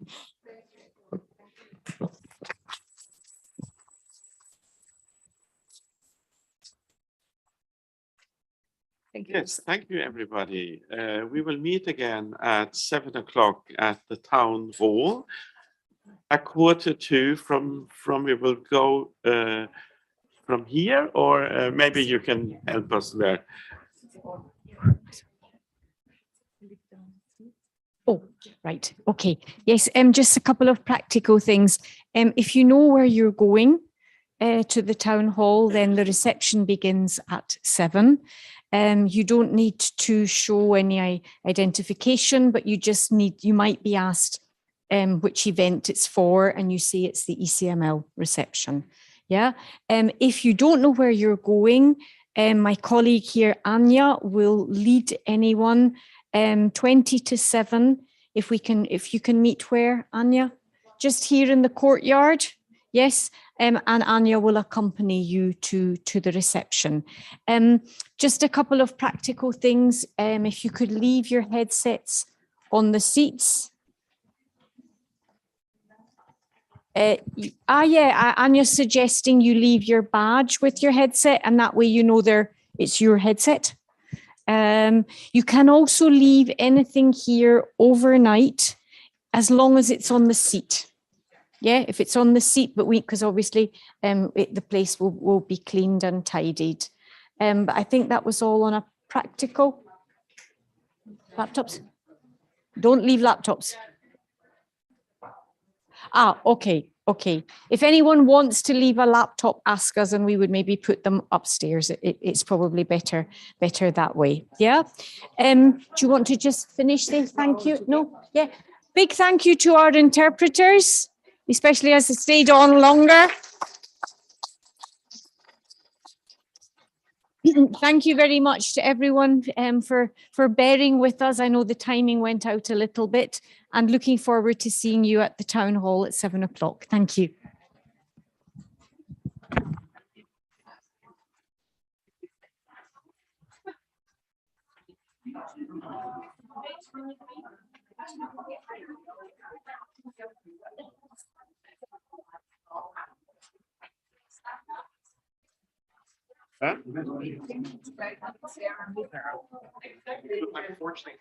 Speaker 8: Yes, thank you, everybody. We will meet again at 7 o'clock at the town hall. At 1:45 from we will go from here, or maybe you can help us there.
Speaker 3: Oh, right. Okay. Yes. Just a couple of practical things. If you know where you're going to the town hall, then the reception begins at 7. You don't need to show any identification, but you might be asked which event it's for, and you say it's the ECML reception. Yeah. If you don't know where you're going, my colleague here, Anya, will lead anyone 20 to 7. If you can meet where, Anya? Just here in the courtyard. Yes. And Anya will accompany you to the reception. Just a couple of practical things. If you could leave your headsets on the seats. Anya's suggesting you leave your badge with your headset, and that way you know it's your headset. You can also leave anything here overnight as long as it's on the seat. Yeah, if it's on the seat, but because obviously the place will be cleaned and tidied. But I think that was all on a practical. Laptops? Don't leave laptops. Okay. If anyone wants to leave a laptop, ask us and we would maybe put them upstairs. It's probably better that way. Yeah. Do you want to just finish this? Thank you. No? Yeah. Big thank you to our interpreters, especially as they stayed on longer. Thank you very much to everyone for bearing with us. I know the timing went out a little bit, and looking forward to seeing you at the town hall at 7 o'clock. Thank you.
Speaker 8: Huh? Unfortunately,